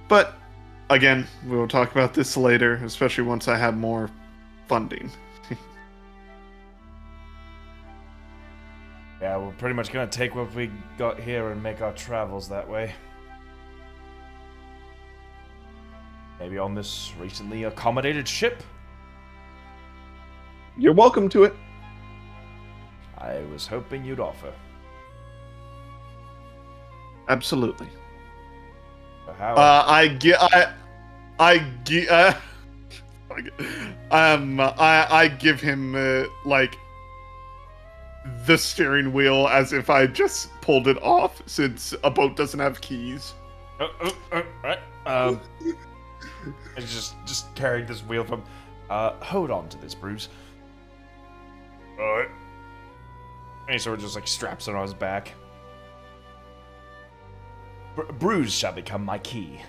But, again, we will talk about this later, especially once I have more funding. Yeah, we're pretty much gonna take what we got here and make our travels that way. Maybe on this recently accommodated ship? You're welcome to it. I was hoping you'd offer. Absolutely. So how? I give him like the steering wheel as if I just pulled it off, since a boat doesn't have keys. Right. I just carried this wheel from. Hold on to this, Bruce. Alright. And he sort of just like straps it on his back. Bruce shall become my key.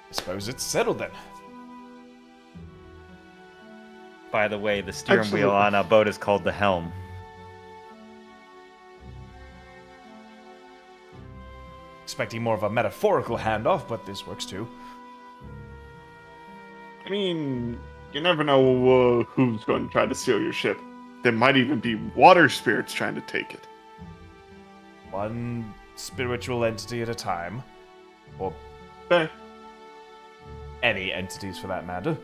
I suppose it's settled then. By the way, the steering wheel on a boat is called the helm. Expecting more of a metaphorical handoff, but this works too. I mean, you never know who's going to try to steal your ship. there might even be water spirits trying to take it. One spiritual entity at a time. Or Okay. any entities for that matter.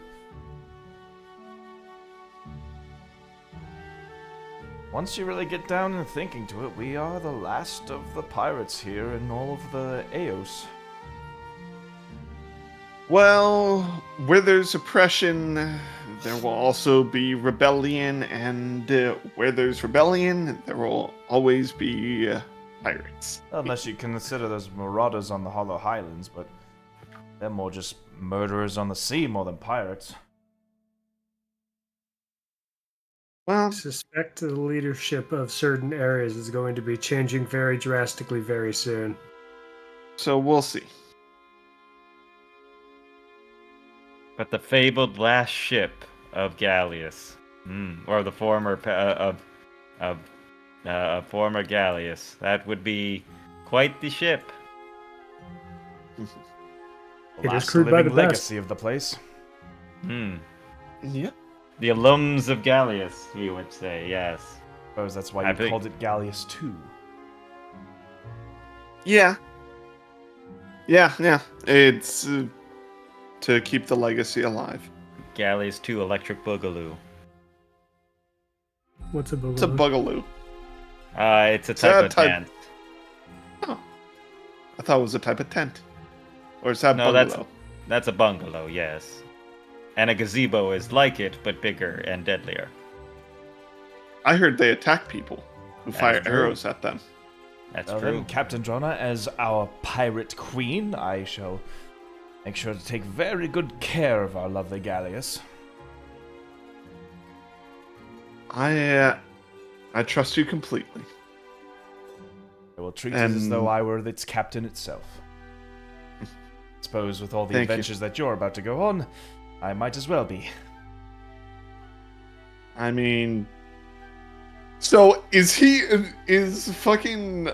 Once you really get down and thinking to it, we are the last of the pirates here in all of the Eos. Well, where there's oppression, there will also be rebellion, and where there's rebellion, there will always be pirates. Unless you consider those marauders on the Hollow Highlands, but they're more just murderers on the sea more than pirates. Well, I suspect the leadership of certain areas is going to be changing very drastically very soon. so we'll see. But the fabled last ship of Gallius, or the former former Gallius, that would be quite the ship. The It is last crewed by living the best. legacy of the place. Yeah. The alums of Gallius, we would say, yes. Suppose that's why I you think- called it Gallius 2. Yeah. Yeah. It's to keep the legacy alive. Gallius 2 Electric Boogaloo. What's a boogaloo? It's a bugaloo. It's a type that of type- dance. Oh. I thought it was a type of tent. Or is that No, bungalow? that's a bungalow, yes. And a gazebo is like it, but bigger and deadlier. I heard they attack people who That's fire true. arrows at them. That's Well true. then, Captain Drawnaw, as our pirate queen, I shall make sure to take very good care of our lovely Gallius. I trust you completely. I will treat it as And- though I were its captain itself. Suppose with all the Thank you. adventures that you're about to go on, I might as well be. I mean, so is fucking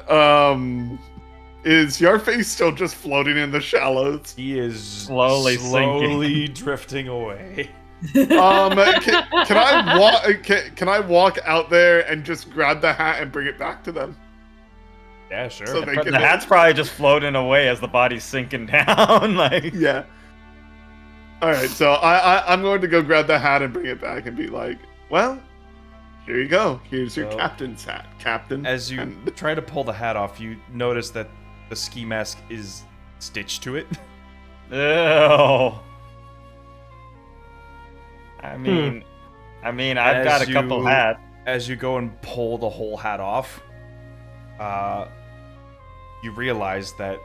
is your face still just floating in the shallows? He is Slowly slowly drifting away. Can I walk? Can I walk out there and just grab the hat and bring it back to them? Yeah, sure. So they But can the hat's probably just floating away as the body's sinking down. Like, Yeah. All right, so I'm going to go grab the hat and bring it back and be like, well, here you go. Here's your So- captain's hat, Captain. As you And- try to pull the hat off, you notice that the ski mask is stitched to it. ew. I mean, I've got a As couple you- hats. As you go and pull the whole hat off, you realize that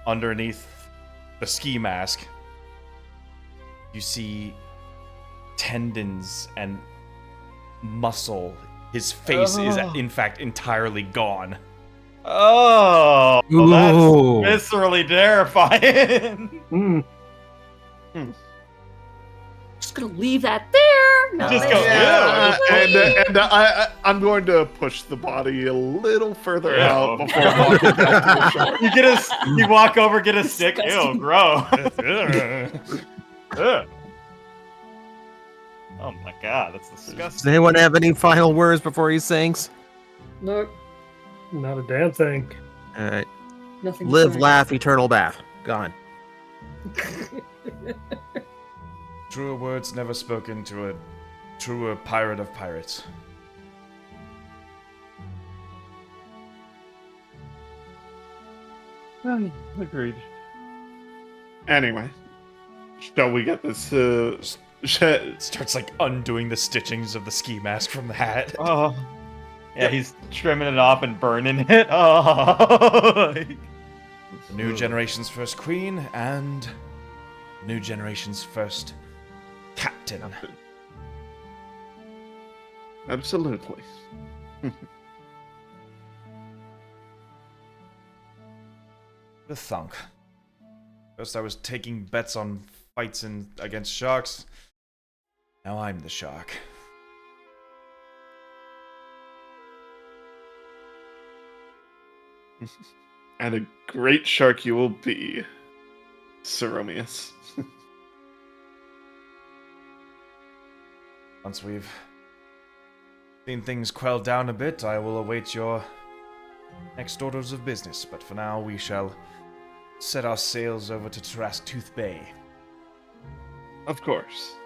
underneath the ski mask, you see tendons and muscle. His face is, Oh. in fact, entirely gone. Oh, Ooh. that's viscerally terrifying. Hmm. Just gonna leave that there. No, Just thank go, you. ew. and I'm going to push the body a little further Ew. out before walking back to the shore. You walk over, get a stick. Ew, Disgusting. gross. Ugh. Oh my god, that's Does disgusting. anyone have any final words before he sings? Nope, Not a damn thing. All right. nothing. Live, to laugh, eternal bath. Gone. Truer words never spoken to a truer pirate of pirates. Agreed. Anyway, shall we get this? Starts like undoing the stitchings of the ski mask from the hat. Oh. Yeah, he's trimming it off and burning it. Oh. The new generation's first queen and new generation's first captain. Absolutely. The thunk. First I was taking bets on fights against sharks. Now I'm the shark. And a great shark you will be, Ceromius. Once we've Seen things quell down a bit, I will await your next orders of business, but for now we shall set our sails over to Tooth Bay. Of course.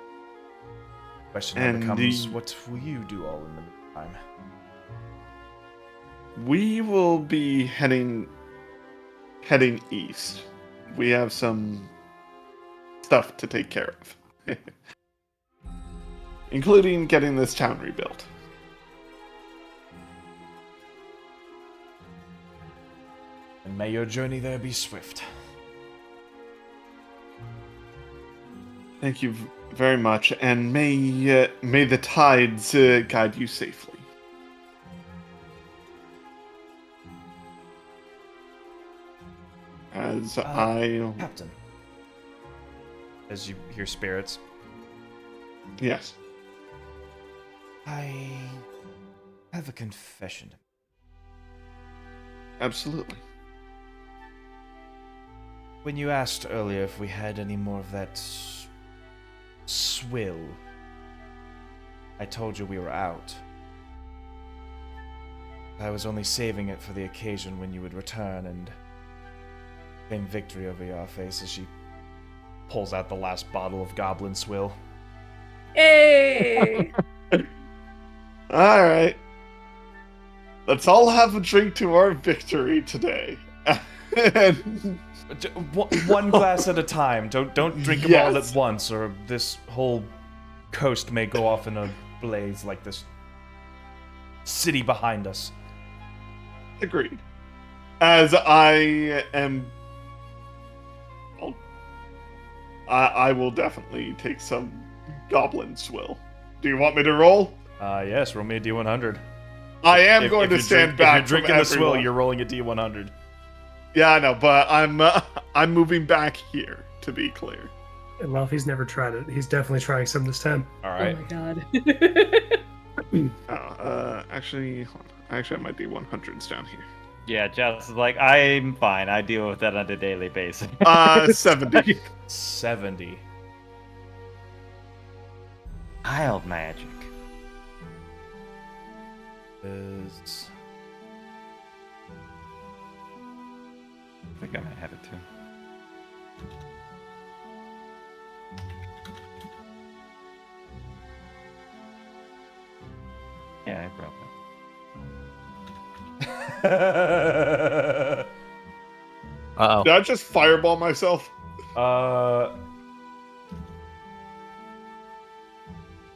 Question now And becomes, what will you do all in the meantime? We will be heading east. We have some stuff to take care of. Including getting this town rebuilt. And may your journey there be swift. Thank you very much, and may the tides guide you safely. As Captain. As you hear spirits. Yes. I have a confession. Absolutely. When you asked earlier if we had any more of that swill, I told you we were out. I was only saving it for the occasion when you would return and claim victory over your face as she pulls out the last bottle of goblin swill. Hey! Alright. Let's all have a drink to our victory today. One glass at a time. Don't drink them all at once, or this whole coast may go off in a blaze like this city behind us. Agreed. As I am... I will definitely take some goblin swill. Do you want me to roll? Yes, roll me a D100. I am going to stand back if you're drinking from the swill, everyone. you're rolling a D100. Yeah, I know, but I'm moving back here, to be clear. And Luffy's never tried it. He's definitely trying some this time. All right. Oh my god. Actually, hold on. I have my D100s down here. Yeah, Joust is like, I'm fine. I deal with that on a daily basis. 70. 70. Wild magic. Is... I think I might have it too. Yeah, I brought that. Uh-oh. Did I just fireball myself?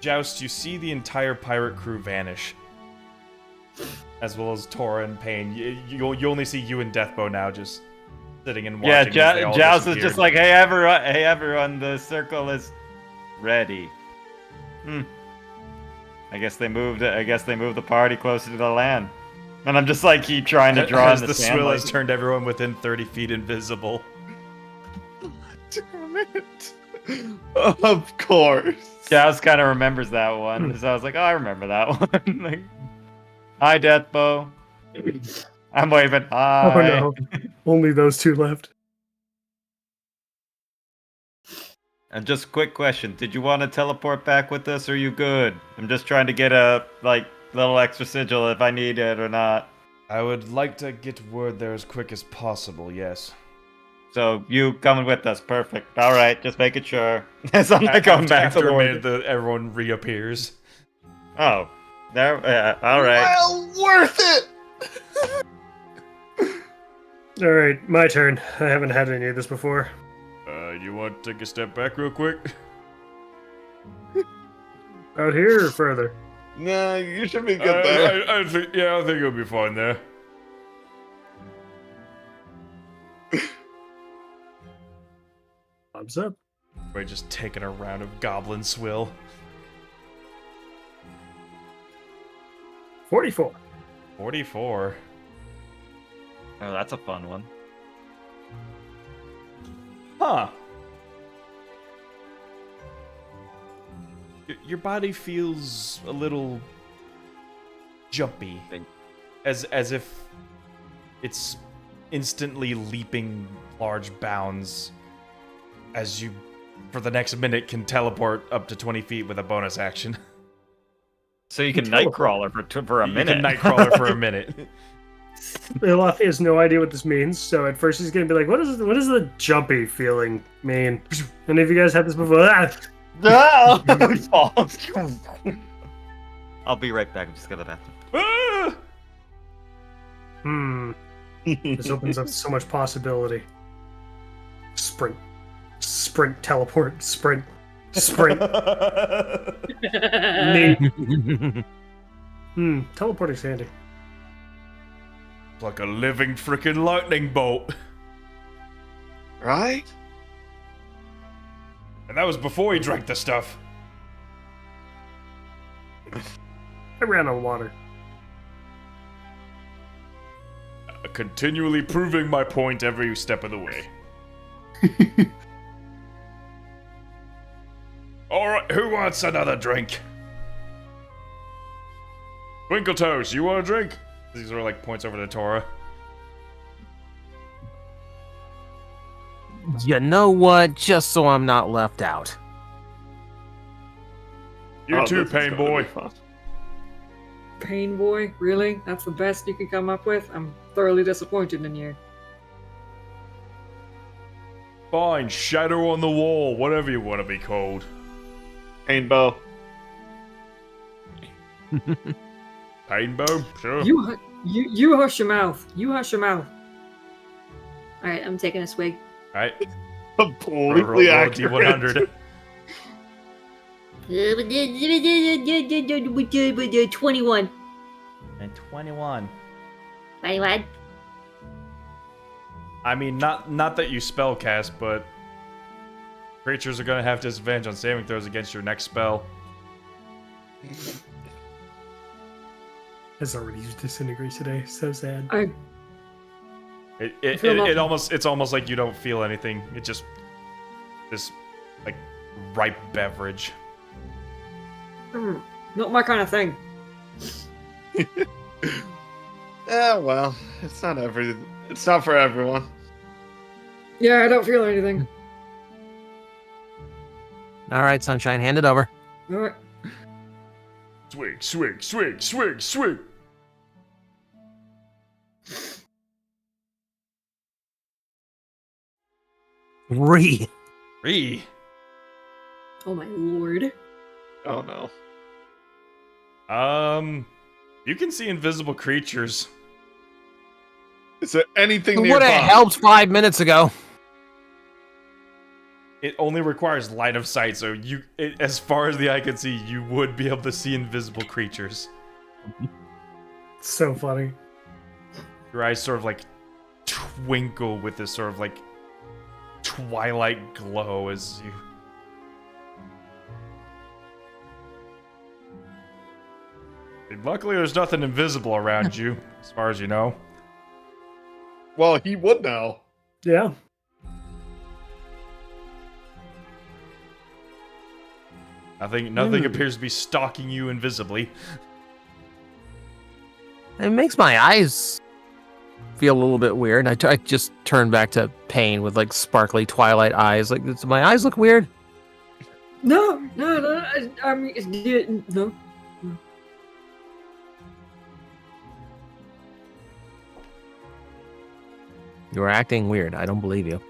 Joust, you see the entire pirate crew vanish. As well as Tora and Payne. You only see you and Deathbow now just sitting and watching. Yeah, Joust is just like, hey everyone, the circle is ready. I guess they moved the party closer to the land. And I'm just like, keep trying to draw as in the sand, swill like- has turned everyone within 30 feet invisible. Damn it. Of course. Joust kind of remembers that one. So I was like, oh, I remember that one. Like, hi, Deathbow. I'm waving. Hi. Oh no. Only those two left. And just quick question: did you want to teleport back with us, or are you good? I'm just trying to get a little extra sigil if I need it or not. I would like to get word there as quick as possible, yes. So you coming with us? Perfect. All right, just making sure. So I'm not going back to After a Lord. minute, everyone reappears. Oh, there. All right. Well, worth it. All right, my turn. I haven't had any of this before. You want to take a step back real quick? Out here or further? Nah, you should be good there. I think it'll be fine there. Thumbs up. We're just taking a round of goblin swill. 44. 44. Oh, that's a fun one. Huh. Your body feels a little jumpy. As if it's instantly leaping large bounds as you, for the next minute, can teleport up to 20 feet with a bonus action. So you can Teleport. Nightcrawler for a minute. You can Nightcrawler for a minute. Laffy has no idea what this means, so at first he's gonna be like, what does the jumpy feeling mean? Any of you guys had this before? Falls. I'll be right back. I'm just gonna bathroom. Ah! This opens up so much possibility. Sprint, teleport, sprint. Teleporting's handy. Like a living freaking lightning bolt. Right? And that was before he drank the stuff. I ran on water. Continually proving my point every step of the way. Alright, who wants another drink? Twinkle Toes, you want a drink? These are like points over to Tora. You know what? Just so I'm not left out. You too, this is Pain gonna Boy. be fun. Pain boy, really? That's the best you could come up with? I'm thoroughly disappointed in you. Fine, shadow on the wall, whatever you want to be called. Painbow. Painbow, sure. You hush your mouth. You hush your mouth. Alright, I'm taking a swig. Alright, Completely accurate. D100. 21. And 21. 21. I mean, not that you spellcast, but creatures are gonna have disadvantage on saving throws against your next spell. Has already used disintegrate today. So sad. It's almost like you don't feel anything. It just this like ripe beverage. Not my kind of thing. Yeah, well, it's not for everyone. Yeah, I don't feel anything. All right, Sunshine, hand it over. Alright. Swig, swig, swig, swig, swig. Re. Oh my lord. Oh no. You can see invisible creatures. Is there anything It nearby? would have helped 5 minutes ago. It only requires line of sight, so as far as the eye can see, you would be able to see invisible creatures. So funny. Your eyes sort of like twinkle with this sort of like twilight glow as you. And luckily, there's nothing invisible around you, as far as you know. Well, he would know. Yeah. Nothing appears to be stalking you invisibly. It makes my eyes feel a little bit weird. I just turn back to Pain with like sparkly twilight eyes. Like, does my eyes look weird? No. I mean, no. You are acting weird. I don't believe you.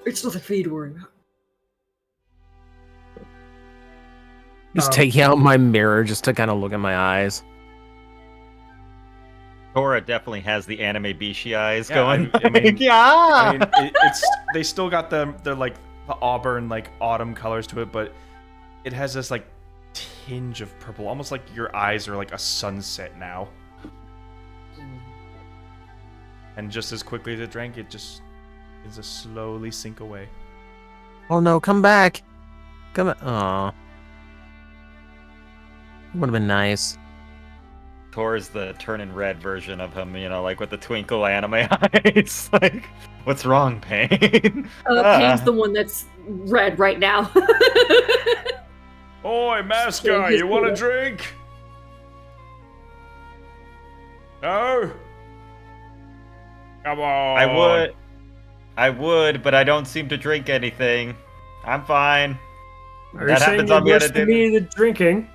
It's nothing for you to worry about. Just taking out my mirror just to kind of look at my eyes. Tora definitely has the anime Bishi eyes Yeah, going. I mean, yeah. I mean, it's they still got the like the auburn like autumn colors to it, but it has this like tinge of purple, almost like your eyes are like a sunset now. And just as quickly as it drank, it just is to slowly sink away. Oh no, come back. Come on. Aw. Would have been nice. Tora's the turning red version of him, you know, like with the twinkle anime eyes. Like, what's wrong, Pain? Pain's the one that's red right now. Oi, mask guy, you want a drink? No? Come on. I would, but I don't seem to drink anything. I'm fine. Are That you saying happens you're on the worse edit than me than drinking?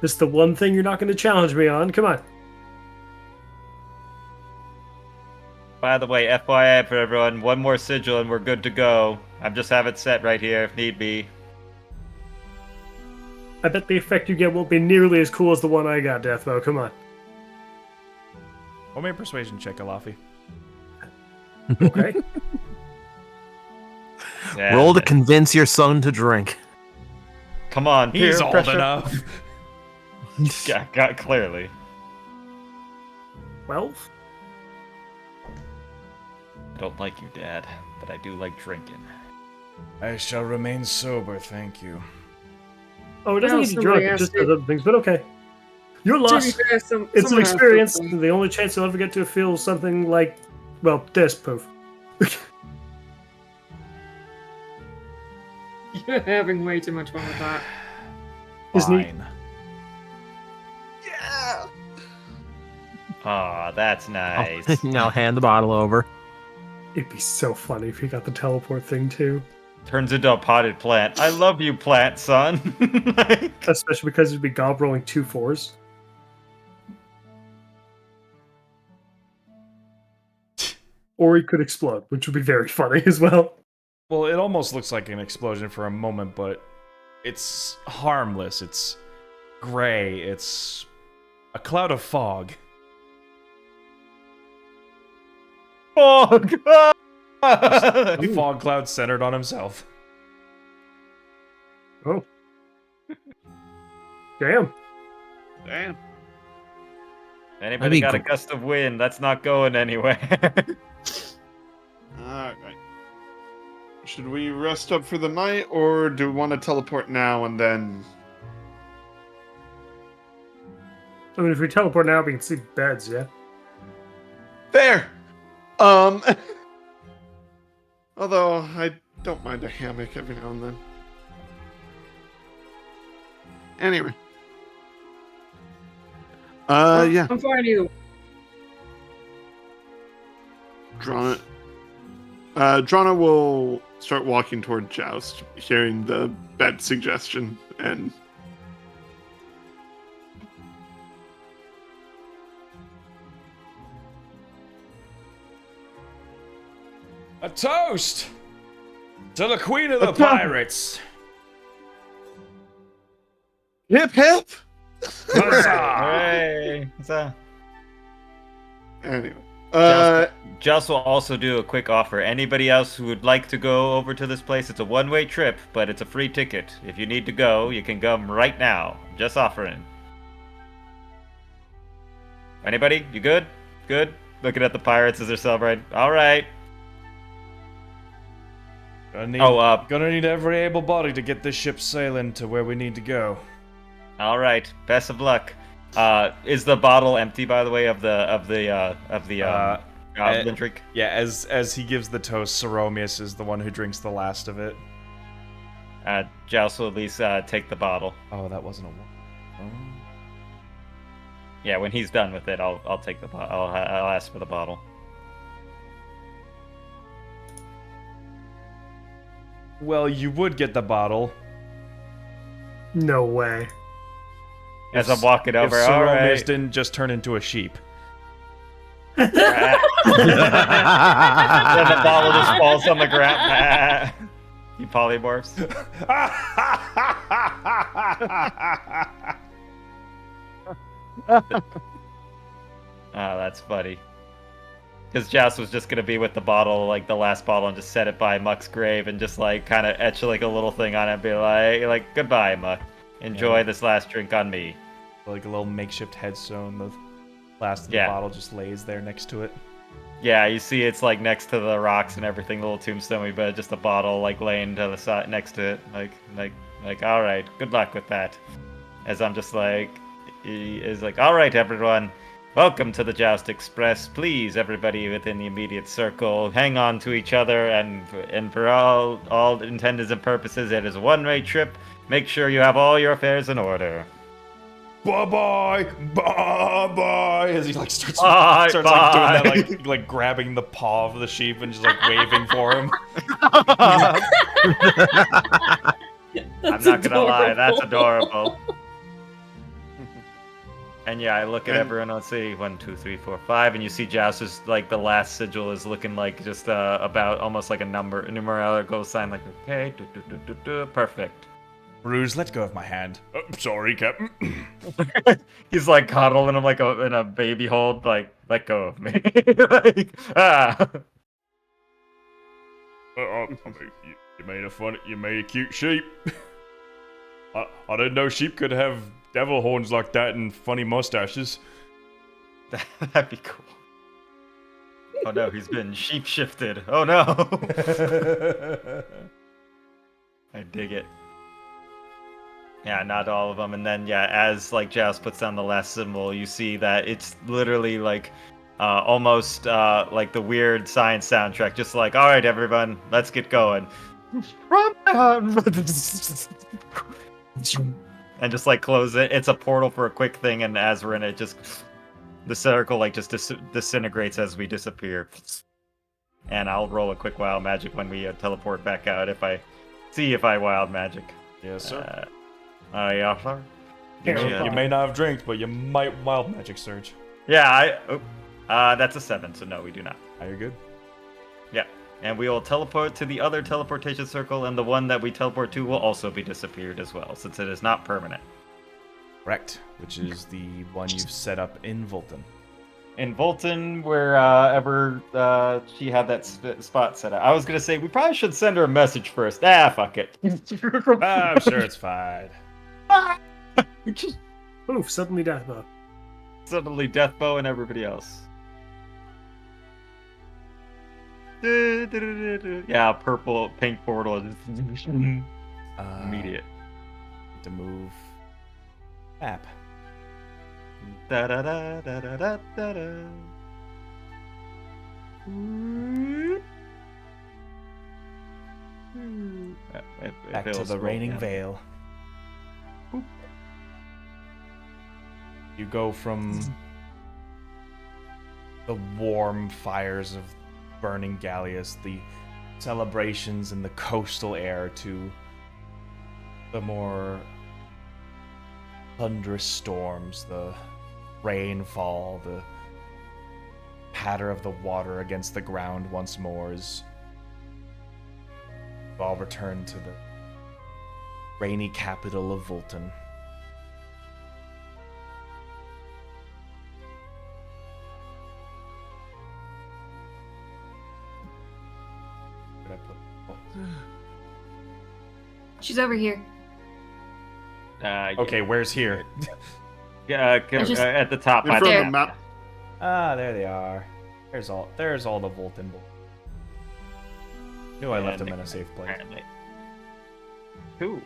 This is the one thing you're not going to challenge me on. Come on. By the way, FYI for everyone, one more sigil and we're good to go. I just have it set right here if need be. I bet the effect you get won't be nearly as cool as the one I got, Deathbow. Come on. Roll me a persuasion check, Alafi. Okay. Yeah, Roll to convince your son to drink. Come on, He's peer old pressure. enough. Got clearly. 12? I don't like you, Dad, but I do like drinking. I shall remain sober, thank you. Oh, it doesn't Well, get you somebody drunk. It has just to. does other things, but okay. Your To be loss. fair, It's an someone has to experience. play. The only chance you'll ever get to feel something like, well, this, poof. You're having way too much fun with that. Isn't he? Fine. Aw, that's nice. Now hand the bottle over. It'd be so funny if he got the teleport thing too. Turns into a potted plant. I love you, plant son. Especially because it'd be Gob rolling 2 4s. Or he could explode, which would be very funny as well. Well, it almost looks like an explosion for a moment, but it's harmless. It's gray. It's a cloud of fog. Fog! A fog cloud centered on himself. Oh. Damn. Damn. Anybody be got a gr- gust of wind? That's not going anywhere. Alright. Should we rest up for the night, or do we want to teleport now and then? I mean, if we teleport now, we can see beds, yeah? Fair! Although, I don't mind a hammock every now and then. Anyway. Yeah. I'm fine either. Drawnaw will start walking toward Joust, hearing the bed suggestion, and A toast to the queen of the A toast. pirates. hip hip! Hooray! So, Anyway. Joust will also do a quick offer. Anybody else who would like to go over to this place, it's a one-way trip, but it's a free ticket. If you need to go, you can go right now. Just offering. Anybody? You good? Good? Looking at the pirates as they're celebrating. All right. Gonna need every able body to get this ship sailing to where we need to go. All right. Best of luck. Is the bottle empty, by the way, of the goblin drink? Yeah, as he gives the toast, Saromius is the one who drinks the last of it. Joust will at least take the bottle. Oh, that wasn't a one. Yeah, when he's done with it, I'll take the bottle. I'll ask for the bottle. Well, you would get the bottle. No way. As I'm walking over, if all Saromius right. didn't just turn into a sheep. Then the bottle just falls on the ground. He polymorphs. Oh, that's funny. Because Joust was just gonna be with the bottle, like the last bottle, and just set it by Muck's grave, and just like kind of etch like a little thing on it, and be like goodbye, Muck. Enjoy Yeah. this last drink on me. Like a little makeshift headstone. The last of the Yeah. bottle just lays there next to it. Yeah, you see it's like next to the rocks and everything, the little tombstone, but just a bottle like laying to the side next to it, like all right, good luck with that. As I'm just like, he is like, all right, everyone, welcome to the Joust Express. Please, everybody within the immediate circle, hang on to each other, and for all intended and purposes, it is a one-way trip. Make sure you have all your affairs in order. bye bye, as he like starts Bye, like doing bye. that, like grabbing the paw of the sheep and just like waving for him. I'm not gonna lie, that's adorable. And yeah, I look at And- everyone. Let's see, 1, 2, 3, 4, 5, and you see Jous's like the last sigil is looking like just about almost like a numerical sign. Like okay, perfect. Rouge, let go of my hand. Sorry, Captain. He's like coddling him like in a baby hold. Like let go of me. Like, ah. You made a cute sheep. I didn't know sheep could have devil horns like that and funny mustaches. That'd be cool. Oh no, he's been sheep shifted. Oh no. I dig it. Yeah, not all of them. And then yeah, as like Joust puts down the last symbol, you see that it's literally like almost like the weird science soundtrack. Just like, all right, everyone, let's get going. And just like close it. It's a portal for a quick thing, and as we're in it, just the circle like just disintegrates as we disappear. And I'll roll a quick wild magic when we teleport back out if I wild magic. Yes, sir. Yeah, sir. You may not have drank, but you might wild magic surge. Yeah, that's a 7, so no, we do not. Oh, you're good. Yeah, and we will teleport to the other teleportation circle, and the one that we teleport to will also be disappeared as well, since it is not permanent. Correct, which is the one you've set up in Volton. In Volton, wherever she had that spot set up. I was gonna say we probably should send her a message first. Fuck it. I'm sure it's fine. Oof, suddenly death mode. Suddenly Deathbow and everybody else. Yeah, purple, pink portal. Immediate. To move. Map. Da da da da da da da da. Back to the Raining Vale. You go from the warm fires of burning Gallius, the celebrations in the coastal air, to the more thunderous storms, the rainfall, the patter of the water against the ground once more as you all return to the rainy capital of Volton. Where did I put? She's over here. Okay, where's here? Yeah, at the top. In by front the of the map. Ah, there they are. There's all the Volton boys. Knew I left them in a safe place. Apparently. Who?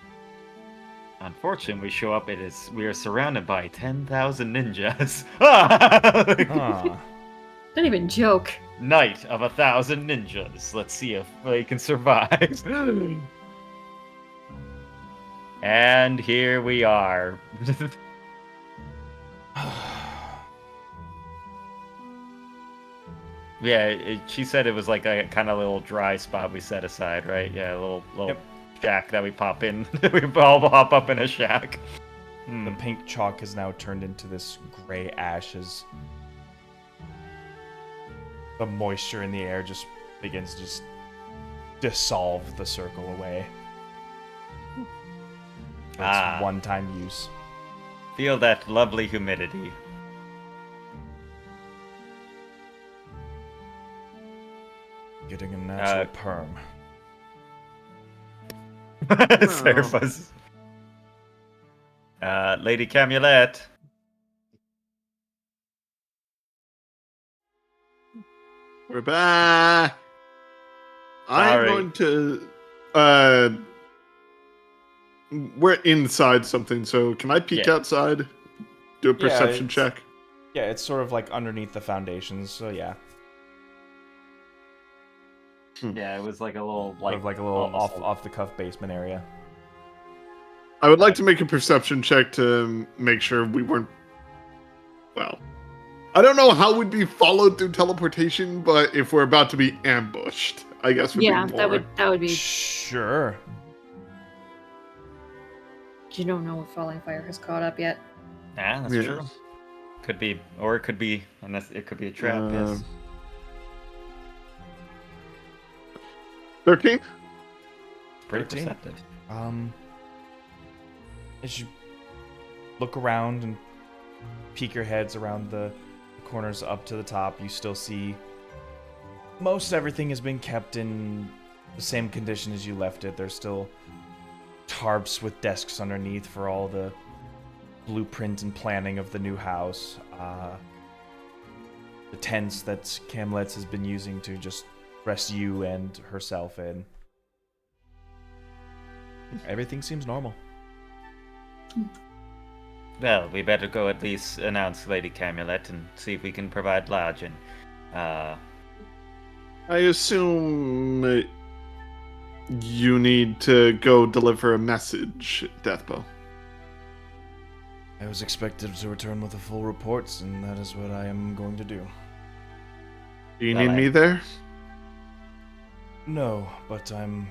Unfortunately, we show up. We are surrounded by 10,000 ninjas. Ah. Don't even joke. Night of 1,000 ninjas. Let's see if they can survive. And here we are. Yeah, she said it was like a kind of little dry spot we set aside, right? Yeah, a little Yep. shack that we pop in. We all hop up in a shack. The pink chalk has now turned into this gray ash as the moisture in the air just begins to just dissolve the circle away. It's one-time use. Feel that lovely humidity. Getting a natural perm. Servus. Lady Camulet. We're back. I'm Sorry. going to. We're inside something, so can I peek Yeah. outside? Do a perception it's- check. Yeah, it's sort of like underneath the foundations, so yeah. Yeah, it was like a little Sort of like a little almost off the cuff basement area. I would like to make a perception check to make sure we weren't. Well, I don't know how we'd be followed through teleportation, but if we're about to be ambushed, I guess would Yeah, be more. that would be. Sure. You don't know if falling fire has caught up yet. Yeah, that's Yes. true. Could be, or it could be, unless it could be a trap. Yes. 13? Pretty 13. perceptive. As you look around and peek your heads around the corners up to the top, you still see most everything has been kept in the same condition as you left it. There's still tarps with desks underneath for all the blueprint and planning of the new house. The tents that Camlet's has been using to just rest you and herself in. Everything seems normal. Well, we better go at least announce Lady Camulet and see if we can provide lodging. I assume you need to go deliver a message, Deathbow. I was expected to return with the full reports, and that is what I am going to do. Do you Well, need me there? No, but I'm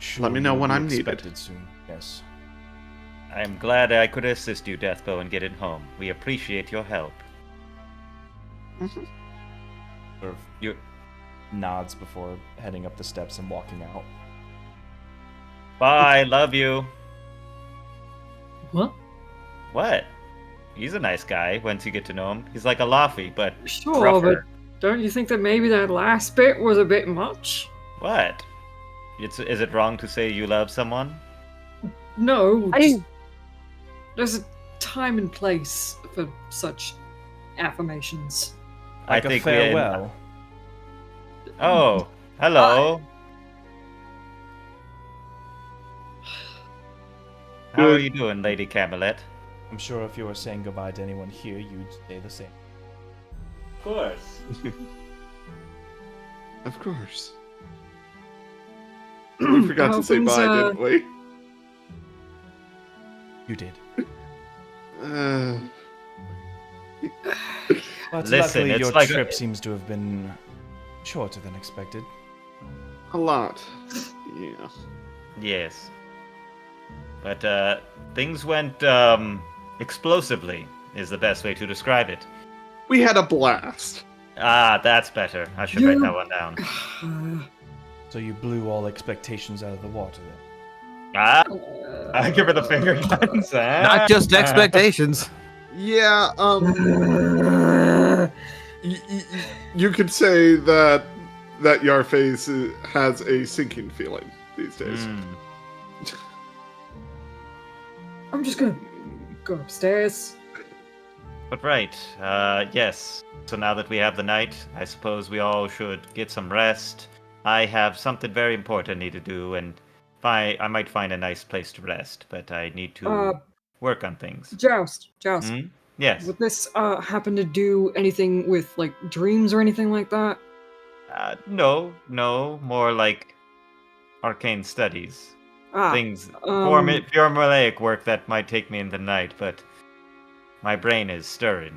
sure Let me know you'll when be I'm needed. expected soon. Yes. I am glad I could assist you, Deathbow, in getting home. We appreciate your help. Sort of You, nods before heading up the steps and walking out. bye, love you. What? What? He's a nice guy once you get to know him. He's like a Laffy, but Sure, rougher. but don't you think that maybe that last bit was a bit much? What? Is it wrong to say you love someone? No, I just- there's a time and place for such affirmations. Like a we- farewell. Oh, hello. How are Good. you doing, Lady Camulet? I'm sure if you were saying goodbye to anyone here, you'd say the same. Of course. Of course. We forgot to say How things, bye, didn't we? You did. But Listen, luckily, it's your like trip seems to have been shorter than expected. A lot. Yeah. Yes. But things went explosively is the best way to describe it. We had a blast. Ah, that's better. I should write that one down. So you blew all expectations out of the water then. Ah, I give her the finger guns. Not just expectations. Yeah, you could say that Yarface has a sinking feeling these days. I'm just gonna go upstairs. But right, yes. So now that we have the night, I suppose we all should get some rest. I have something very important I need to do, and I might find a nice place to rest, but I need to work on things. Joust. Hmm? Yes. Would this happen to do anything with like dreams or anything like that? No, more like arcane studies. Things, formulaic work that might take me in the night, but my brain is stirring.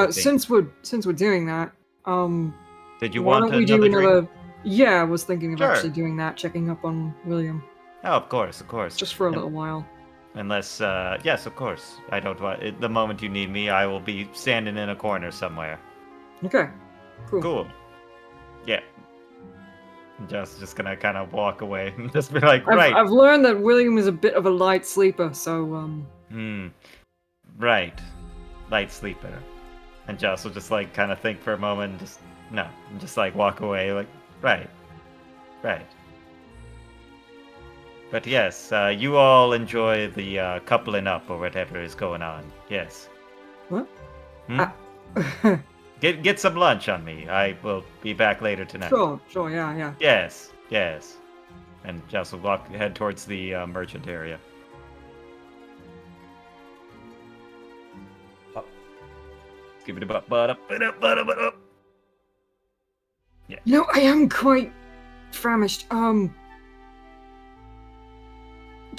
Since we're doing that, Did you why want don't we do another drink? another? Yeah, I was thinking of Sure. actually doing that, checking up on William, Oh, of course. just for a And- little while. Unless, yes, of course. I don't want. The moment you need me, I will be standing in a corner somewhere. Okay, cool. Cool. Yeah. Just gonna kind of walk away and just be like, right. I've learned that William is a bit of a light sleeper, so Right. Light sleeper. And Joss will just like kind of think for a moment and just like walk away like, right. But yes, you all enjoy the coupling up or whatever is going on. Yes. What? Hmm? Get some lunch on me. I will be back later tonight. Sure, yeah. Yes. And Joss will head towards the merchant area. Give it a butt up. You know, I am quite famished.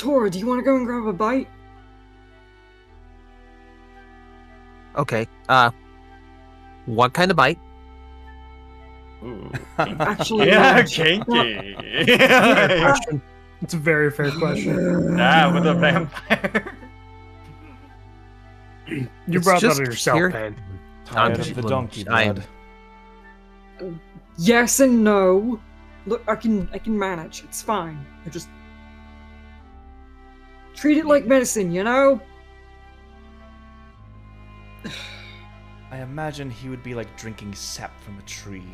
Tora, do you want to go and grab a bite? Okay. What kind of bite? Ooh, Actually, yeah, no. kinky. Fair question. It's a very fair question. With a vampire. You It's brought that just on yourself, here- Pain. Tired just- of the donkey I am- blood. Yes and no. Look, I can manage. It's fine. I just treat it like medicine, you know? I imagine he would be like drinking sap from a tree.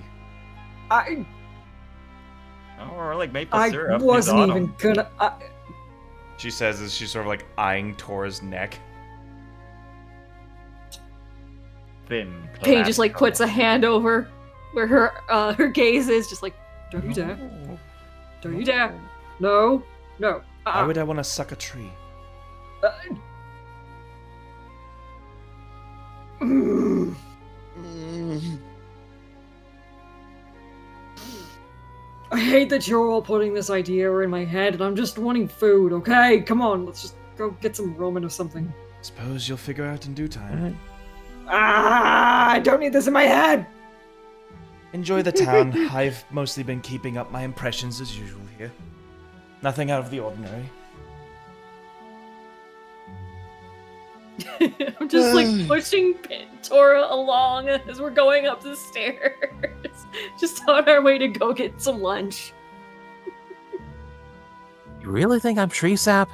I Or like maple syrup. He's wasn't on even 'em. gonna. She says as she's sort of like eyeing Tora's neck. Thin. Paige just like clavicle. puts a hand over where her gaze is, just like, Don't you dare! Don't you dare! No, no. Why would I want to suck a tree? I hate that you're all putting this idea in my head, and I'm just wanting food. Okay, come on, let's just go get some ramen or something. Suppose you'll figure out in due time. I don't need this in my head. Enjoy the town. I've mostly been keeping up my impressions as usual here. Nothing out of the ordinary. I'm just like pushing Tora along as we're going up the stairs, just on our way to go get some lunch. You really think I'm tree sap?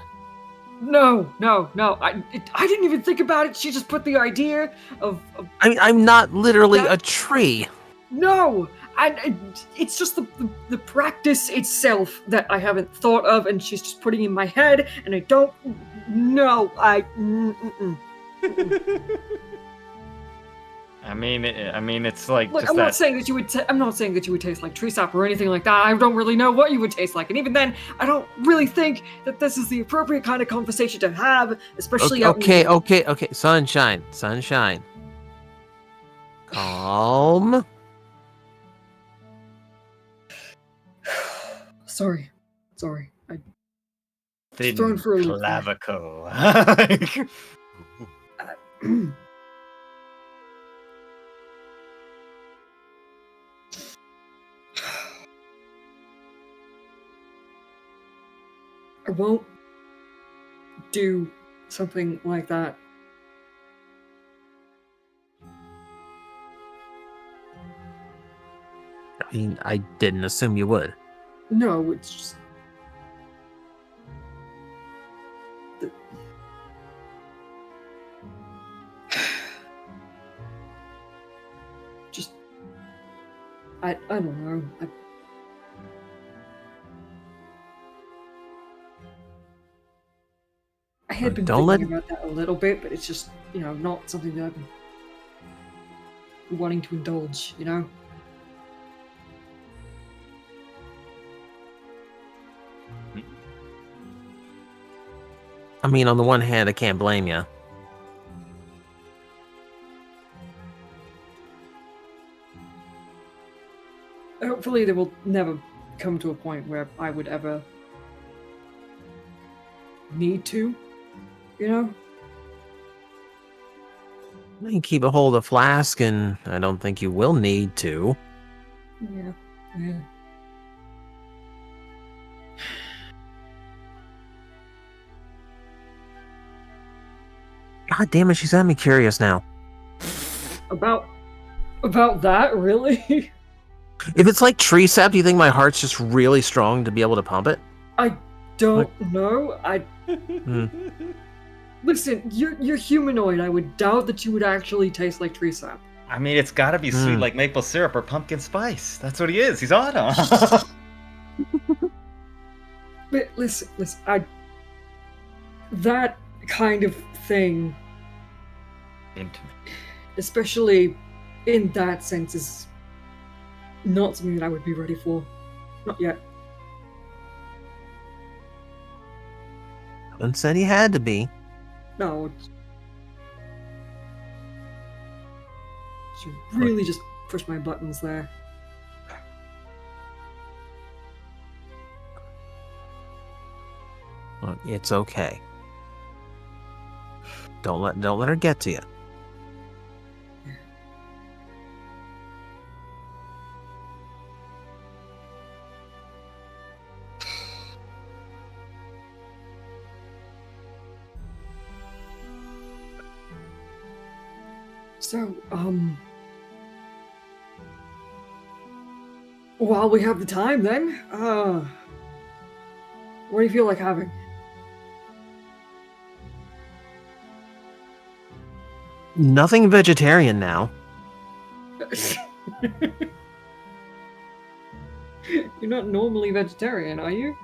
No. I didn't even think about it. She just put the idea of I mean, I'm not literally That- a tree. no. It's just the practice itself that I haven't thought of, and she's just putting in my head, and I don't. No, I mean, it's like Look, just I'm that. not saying that you would. I'm not saying that you would taste like tree sap or anything like that. I don't really know what you would taste like, and even then, I don't really think that this is the appropriate kind of conversation to have, especially out in- Okay. Sunshine. Calm. Sorry. I Thin thrown for a loop. clavicle. I won't do something like that. I mean, I didn't assume you would. No, it's just. Just. I don't know. I had been Don't thinking about that a little bit, but it's just, not something that I've been wanting to indulge, I mean, on the one hand, I can't blame you. Hopefully there will never come to a point where I would ever need to, You can keep a hold of Flask, and I don't think you will need to. Yeah. God damn it, she's got me curious now. About that, really? If it's like tree sap, do you think my heart's just really strong to be able to pump it? I don't know. Hmm. Listen, you're humanoid. I would doubt that you would actually taste like tree sap. I mean, it's gotta be sweet Mm. like maple syrup or pumpkin spice. That's what he is. He's autumn. But listen, that kind of thing, Intimate. especially in that sense, is not something that I would be ready for. Not yet. Haven't said he had to be. No. Should really just push my buttons there. down. It's okay. Don't let her get to you. So, while we have the time then, what do you feel like having? Nothing vegetarian now. You're not normally vegetarian, are you?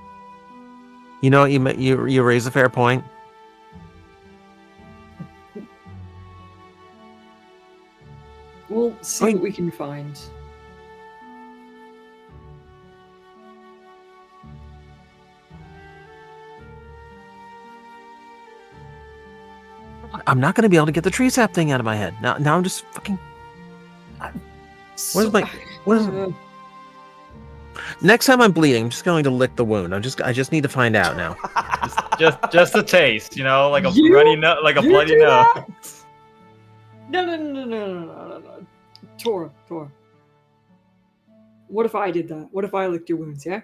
You know, you raise a fair point. We'll see what we can find. I'm not going to be able to get the tree sap thing out of my head. Now I'm just fucking... What is it? Next time I'm bleeding, I'm just going to lick the wound. I just need to find out now. just a taste, you know, like a You- runny nose, like a you bloody do that? nose. No. Tora. What if I did that? What if I licked your wounds, yeah?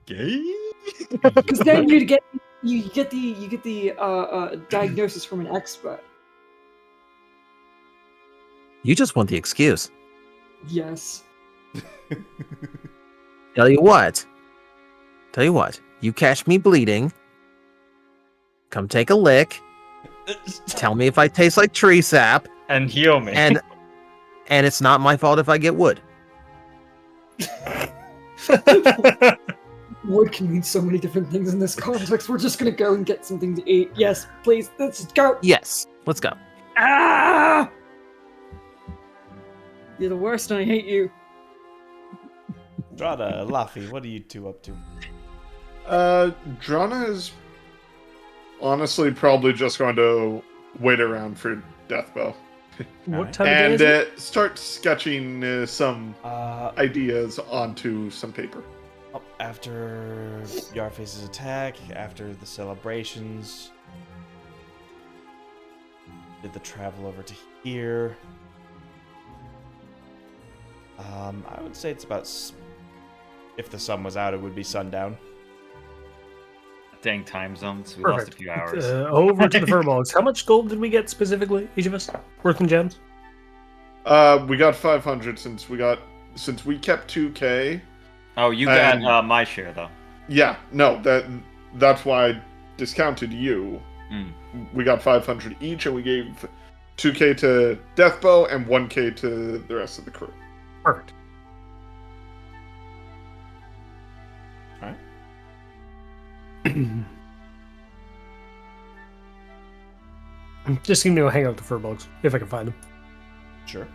Gay? Because then you get the diagnosis from an expert. You just want the excuse. Yes. Tell you what. You catch me bleeding. Come take a lick. Tell me if I taste like tree sap. And heal me. And it's not my fault if I get wood. Wood can mean so many different things in this context. We're just gonna go and get something to eat. Yes, please, let's go. Yes, let's go. Ah! You're the worst, and I hate you. Drawnaw, Laffy, what are you two up to? Drawnaw is honestly probably just going to wait around for Deathbow What time of day is and it? start sketching some ideas onto some paper. After Yarface's attack, after the celebrations, did the travel over to here. I would say it's about... If the sun was out, it would be sundown. Dang time zones. We lost a Perfect. few hours. Over to the furbolgs. How much gold did we get specifically, each of us? Worth in gems? We got 500 since we kept 2K. Oh, you got my share though. Yeah, no, that's why I discounted you. We got 500 each, and we gave 2K to Deathbow and 1K to the rest of the crew. Perfect. Alright. I'm just going to go hang out with the furbolgs, if I can find them. Sure.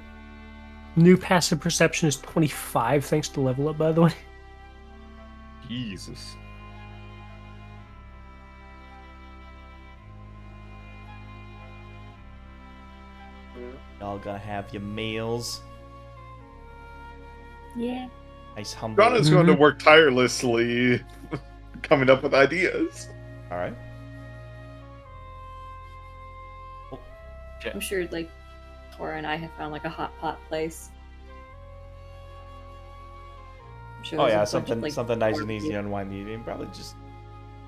New passive perception is 25, thanks to level up, by the way. Jesus. Y'all gonna have your meals. Yeah. Nice humble. Drawnaw going to work tirelessly, coming up with ideas. Alright. I'm sure, like, Tora and I have found, like, a hot pot place. I'm sure Oh there's a yeah, bunch something of, like, something nice and barbecue. easy to unwind the evening. Probably just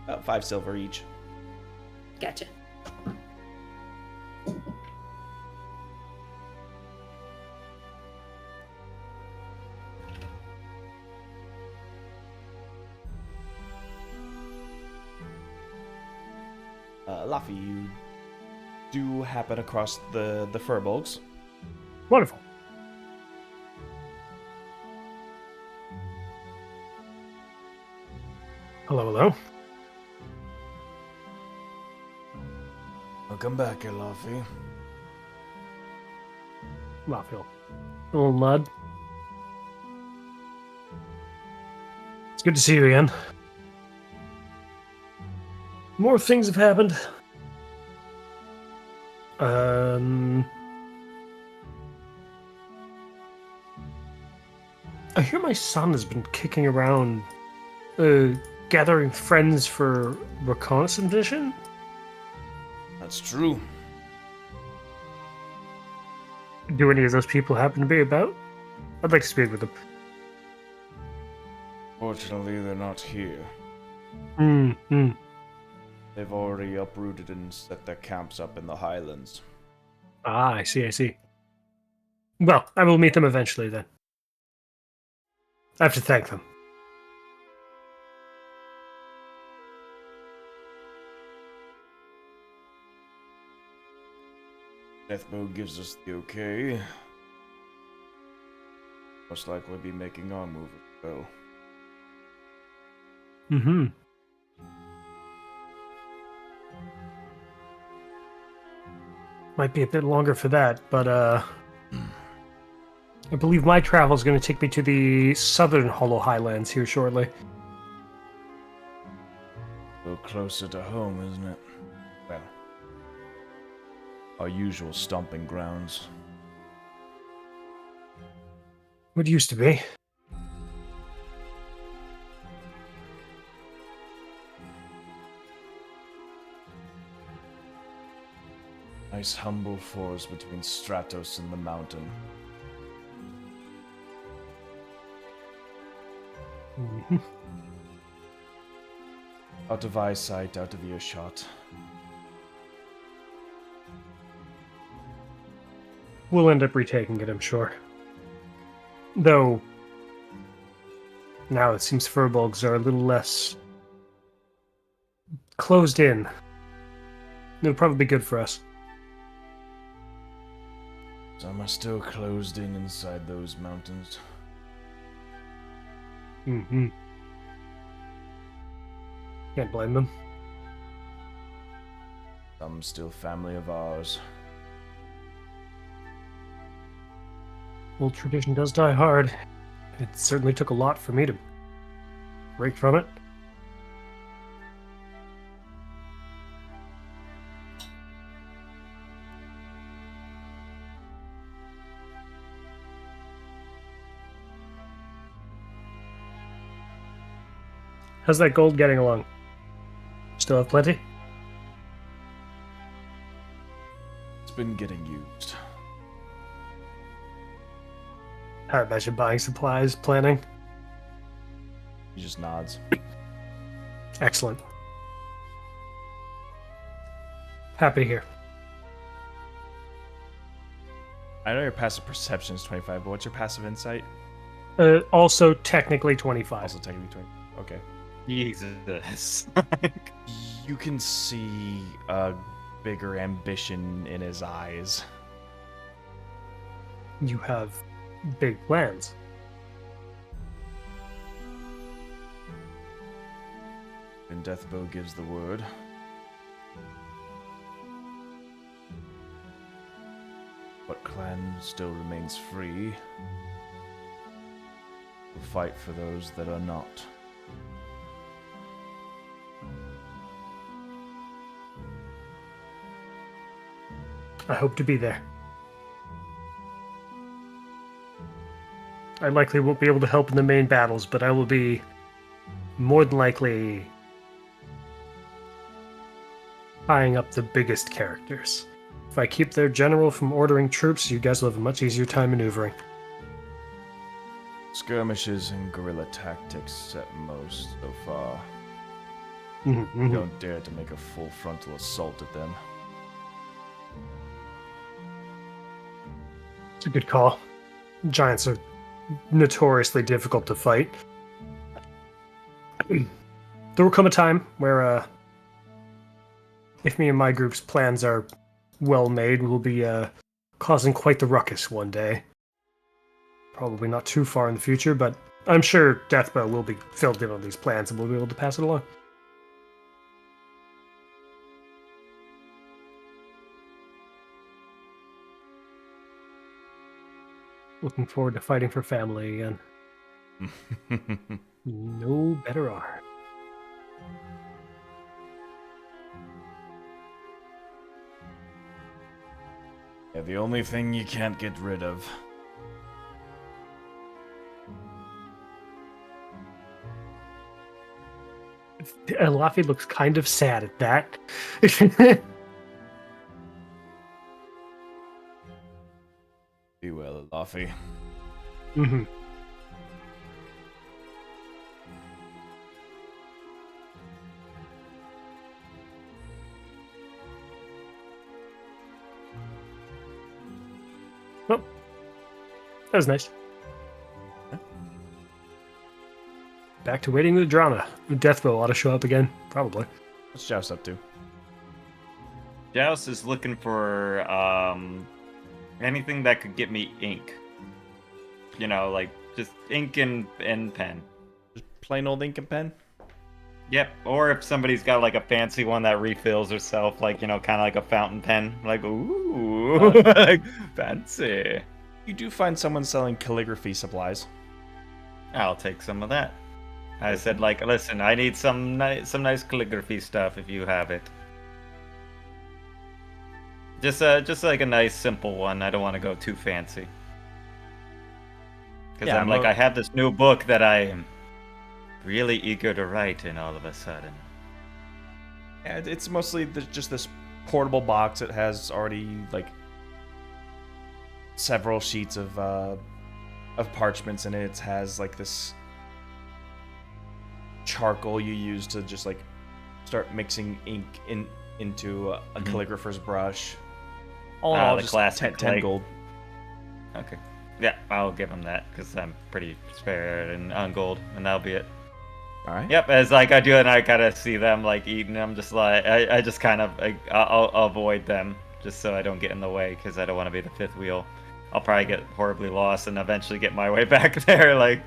about 5 silver each. Gotcha. Laffy, you do happen across the furbolgs. Wonderful. Hello. Welcome back, Laffy. Laughill. Little nod. It's good to see you again. More things have happened. I hear my son has been kicking around gathering friends for reconnaissance mission? That's true. Do any of those people happen to be about? I'd like to speak with them. Fortunately, they're not here. Hmm. They've already uprooted and set their camps up in the highlands. Ah, I see. Well, I will meet them eventually then. I have to thank them. Deathbow gives us the okay. Most likely be making our move as well. Mm-hmm. Might be a bit longer for that, but I believe my travel is going to take me to the southern Hollow Highlands here shortly. A little closer to home, isn't it? Well, our usual stomping grounds. What used to be. Nice humble forest between Stratos and the mountain. Mm-hmm. Out of eyesight, out of earshot. We'll end up retaking it, I'm sure. Though, now it seems Furbolgs are a little less closed in. It'll probably be good for us. Some are still closed in inside those mountains. Mm-hmm. Can't blame them. Some still family of ours. Old tradition does die hard. It certainly took a lot for me to break from it. How's that gold getting along? Still have plenty? It's been getting used. I imagine buying supplies, planning. He just nods. Excellent. Happy to hear. I know your passive perception is 25, but what's your passive insight? Also technically 25. Also technically 20. Okay. Jesus. You can see a bigger ambition in his eyes. You have big plans. And Deathbow gives the word. But clan still remains free. We'll fight for those that are not. I hope to be there. I likely won't be able to help in the main battles, but I will be more than likely eyeing up the biggest characters. If I keep their general from ordering troops, you guys will have a much easier time maneuvering. Skirmishes and guerrilla tactics at most so far. Mm-hmm. Don't dare to make a full frontal assault at them. It's a good call. Giants are notoriously difficult to fight. There will come a time where, if me and my group's plans are well made, we'll be causing quite the ruckus one day. Probably not too far in the future, but I'm sure Deathbow will be filled in on these plans and we'll be able to pass it along. Looking forward to fighting for family again. No better art. Yeah, the only thing you can't get rid of. Laffy looks kind of sad at that. Be well, Luffy. hmm Well, that was nice. Back to waiting with Drawnaw. Deathbow ought to show up again, probably. What's Joust up to? Joust is looking for anything that could get me ink. You know, like just ink and pen. Just plain old ink and pen? Yep. Or if somebody's got like a fancy one that refills herself, like, you know, kind of like a fountain pen. Like, ooh, like, fancy. You do find someone selling calligraphy supplies. I'll take some of that. I said, like, listen, I need some nice calligraphy stuff if you have it. Just like a nice simple one. I don't want to go too fancy. Because Yeah, I have this new book that I am really eager to write in all of a sudden. Yeah, it's mostly just this portable box. It has already like several sheets of parchments in it. It has like this charcoal you use to just like start mixing ink into a calligrapher's brush. All in all, the just classic 10 like- gold. Okay. Yeah, I'll give him that because I'm pretty spare and on gold, and that'll be it. All right. Yep, as like I do, and I gotta see them like eating. I'm just like I just kind of I'll avoid them just so I don't get in the way because I don't want to be the fifth wheel. I'll probably get horribly lost and eventually get my way back there. Like,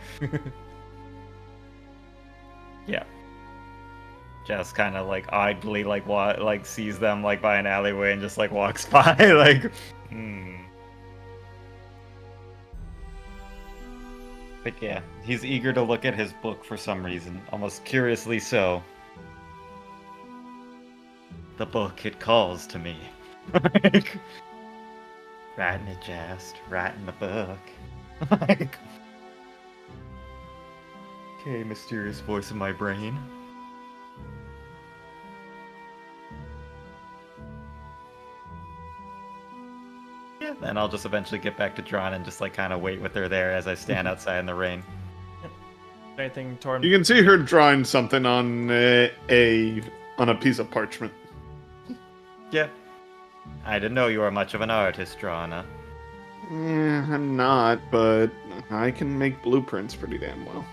yeah, just kind of like idly like sees them like by an alleyway and just like walks by like. But yeah, he's eager to look at his book for some reason, almost curiously so. The book, it calls to me. Like, writing it, just writing the book. Like, okay, mysterious voice in my brain. Yeah, then I'll just eventually get back to Drawnaw and just like kind of wait with her there as I stand outside in the rain. Anything, Torn? You can see her drawing something on a piece of parchment. Yeah. I didn't know you were much of an artist, Drawnaw. I'm not, but I can make blueprints pretty damn well.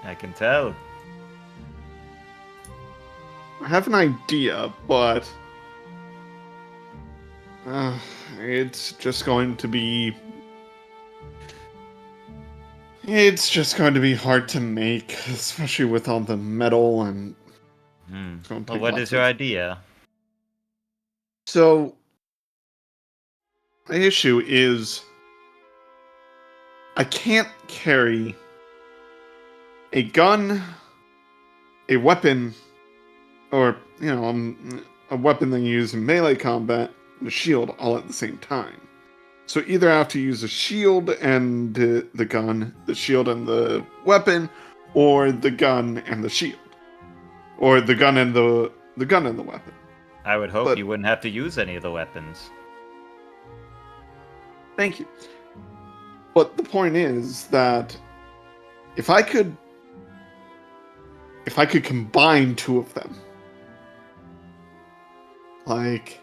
I can tell. I have an idea, but it's just going to be hard to make, especially with all the metal and. It's gonna Well, take what lots is your of- idea? So, my issue is I can't carry a gun, a weapon, or, a weapon that you use in melee combat, and a shield all at the same time. So either I have to use a shield and the gun, the shield and the weapon, or the gun and the shield. Or the gun and the weapon. I would hope But- you wouldn't have to use any of the weapons. Thank you. But the point is that if I could combine two of them, like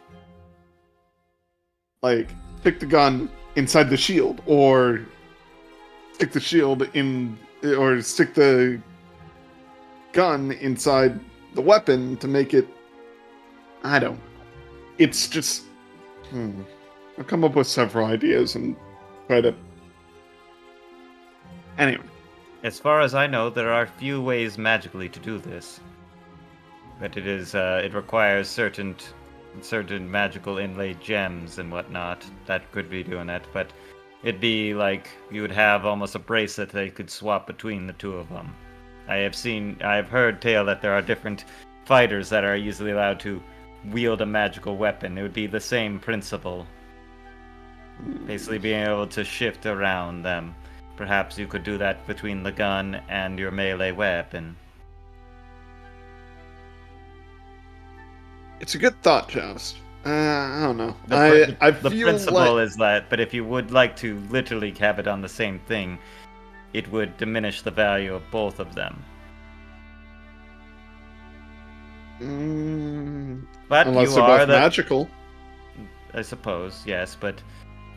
stick the gun inside the shield, or stick the shield in, or stick the gun inside the weapon to make it. I don't. It's just. I'll come up with several ideas and try to. Anyway. As far as I know, there are few ways magically to do this. But it requires certain magical inlaid gems and whatnot that could be doing it. But it'd be like you would have almost a bracelet they could swap between the two of them. I have heard tale that there are different fighters that are easily allowed to wield a magical weapon. It would be the same principle. Basically being able to shift around them. Perhaps you could do that between the gun and your melee weapon. It's a good thought, Joust. I don't know. The I feel principle like is that, but if you would like to literally have it on the same thing, it would diminish the value of both of them. But unless you they're are both the, magical. I suppose, yes, but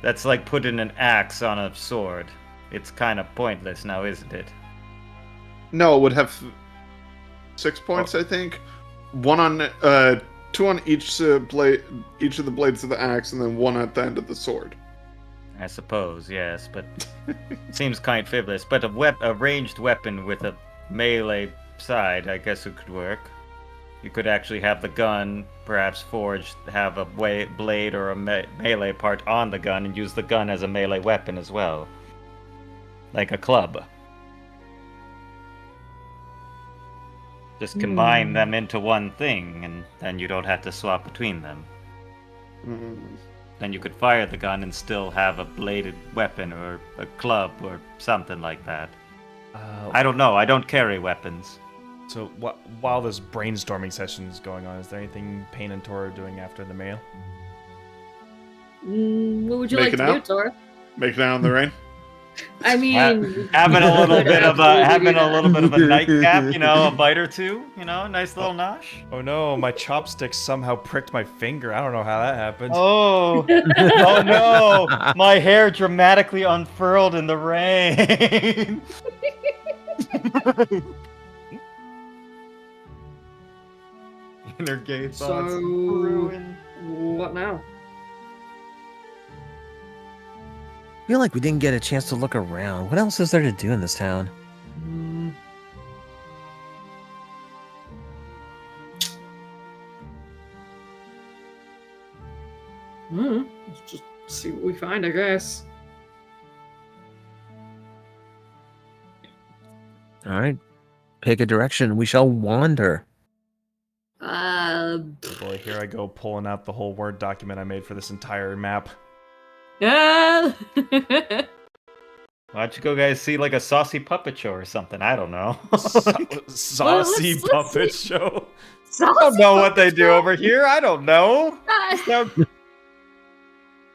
that's like putting an axe on a sword. It's kind of pointless now, isn't it? No, it would have 6 points, I think. 2 on each blade, each of the blades of the axe, and then 1 at the end of the sword. I suppose, yes, but seems kind of frivolous. But a ranged weapon with a melee side, I guess it could work. You could actually have the gun, perhaps forged, have a blade or a melee part on the gun, and use the gun as a melee weapon as well. Like a club. Just combine them into one thing, and then you don't have to swap between them. Then you could fire the gun and still have a bladed weapon or a club or something like that. I don't know. I don't carry weapons. So while this brainstorming session is going on, is there anything Payne and Tor are doing after the mail? What would you Making like to out? do, Tor? Making out in the rain. I mean, Having a little bit of a a nightcap, a bite or two, nice little nosh. Oh no, my chopstick somehow pricked my finger. I don't know how that happened. Oh, oh no! My hair dramatically unfurled in the rain. Inner gay thoughts So, ruined. what now? I feel like we didn't get a chance to look around. What else is there to do in this town? Let's just see what we find, I guess. All right. Pick a direction. We shall wander. Boy, here I go pulling out the whole Word document I made for this entire map. Yeah. Why don't you go guys see like a saucy puppet show or something? I don't know. Saucy let's puppet see. show. I don't know what they do over here. I don't know.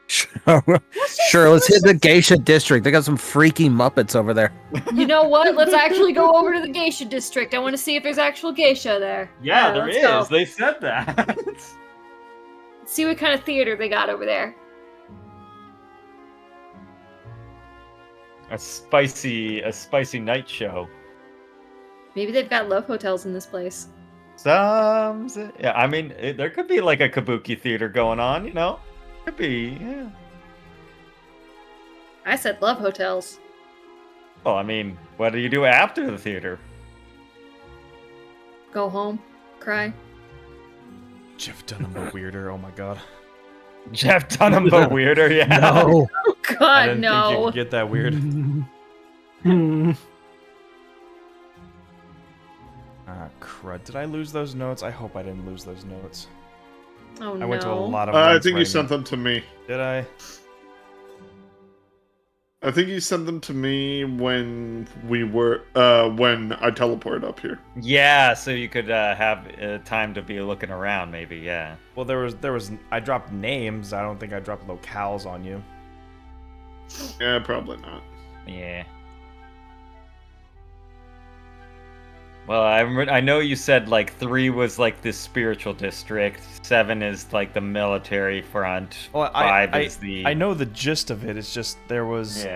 Sure, let's hit the Geisha district. They got some freaky Muppets over there. You know what? Let's actually go over to the geisha district. I want to see if there's actual geisha there. Yeah, there let's is. go. They said that. Let's see what kind of theater they got over there. A spicy night show. Maybe they've got love hotels in this place. Yeah, I mean, there could be like a kabuki theater going on, Could be, yeah. I said love hotels. Well, I mean, what do you do after the theater? Go home, cry. Jeff Dunham a weirder, oh my god. Jeff Dunham, but weirder, yeah. No. Oh I God, didn't think you no! could get that weird. Ah, crud. Did I lose those notes? I hope I didn't lose those notes. Oh I went to a no! lot of I ones think you writing. sent them to me. Did I? I think you sent them to me when when I teleported up here. Yeah, so you could have time to be looking around, maybe, yeah. Well, there was. I dropped names. I don't think I dropped locales on you. Yeah, probably not. Yeah. Well, I know you said like 3 was like the spiritual district, 7 is like the military front, Well, 5 is the... I know the gist of it. It's just there was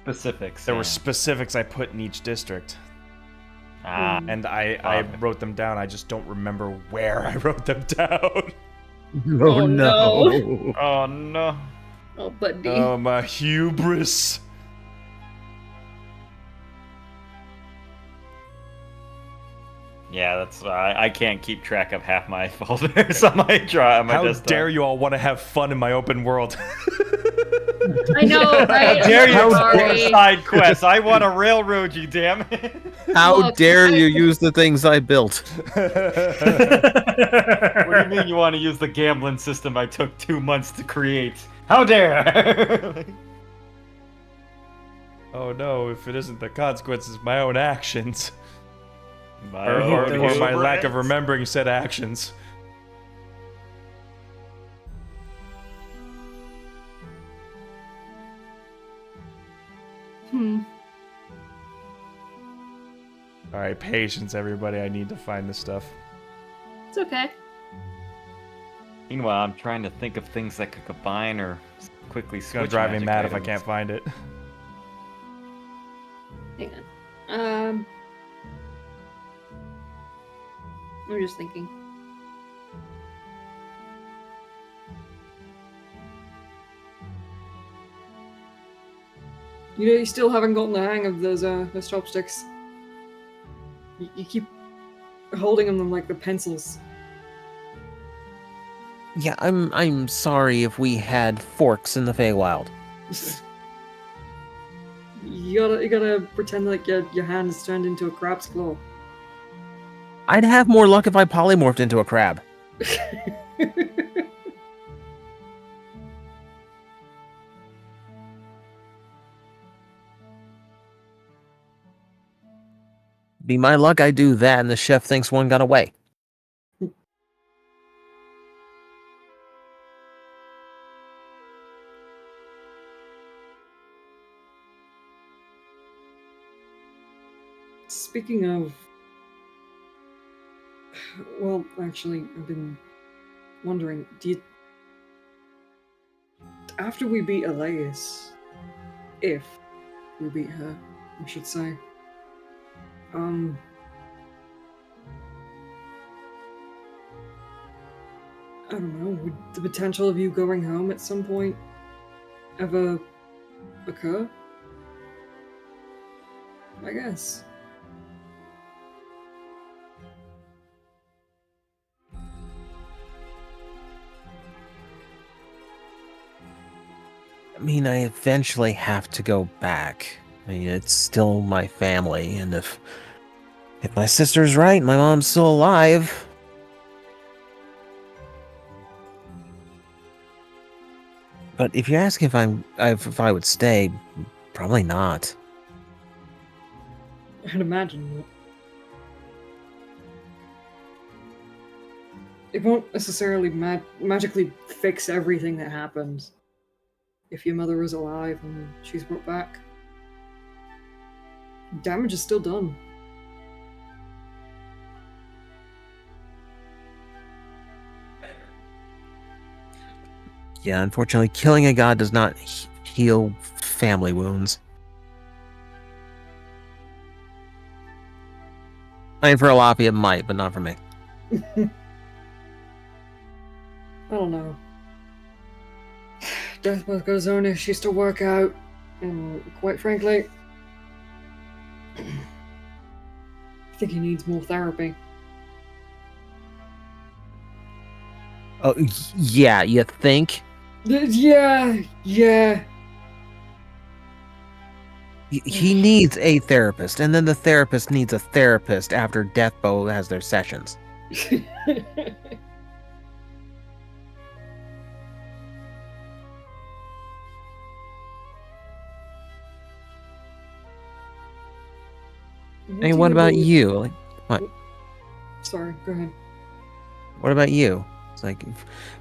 specifics. there were specifics I put in each district, and I wrote them down. I just don't remember where I wrote them down. Oh, no. Oh no. Oh, buddy. Oh, my hubris. Yeah, that's I can't keep track of half my folders on my desktop. How dare you all want to have fun in my open world? I know, right? How dare you I'm explore sorry. side quests? I want to railroad you, damn it. How Look, dare you use the things I built? What do you mean you want to use the gambling system I took 2 months to create? How dare! Oh no, if it isn't the consequences of my own actions. My Or own my lack of hubris. remembering said actions. All right, patience, everybody. I need to find this stuff. It's okay. Meanwhile, I'm trying to think of things that could combine or quickly It's gonna switch drive me magic mad if I items. can't find it. Hang on. I'm just thinking. You know, you still haven't gotten the hang of those chopsticks. You keep holding them like the pencils. Yeah, I'm sorry if we had forks in the Feywild. You gotta pretend like your hand is turned into a crab's claw. I'd have more luck if I polymorphed into a crab. Be my luck I do that and the chef thinks one got away. Speaking of... Well, actually, I've been wondering, do you... After we beat Elias, if we beat her, I should say, I don't know, would the potential of you going home at some point ever occur? I guess. I mean, I eventually have to go back. I mean, it's still my family, and if my sister's right, my mom's still alive. But if you ask if I would stay, probably not. I'd imagine that. It won't necessarily magically fix everything that happened if your mother was alive and she's brought back. Damage is still done. Yeah, unfortunately, killing a god does not heal family wounds. I mean, for Alafi it might, but not for me. I don't know. Death must goes on if she's to work out, and quite frankly, I think he needs more therapy. Oh, yeah, you think? Yeah. He needs a therapist, and then the therapist needs a therapist after Deathbow has their sessions. I mean, what about you? Like, what? Sorry, go ahead. What about you? It's like,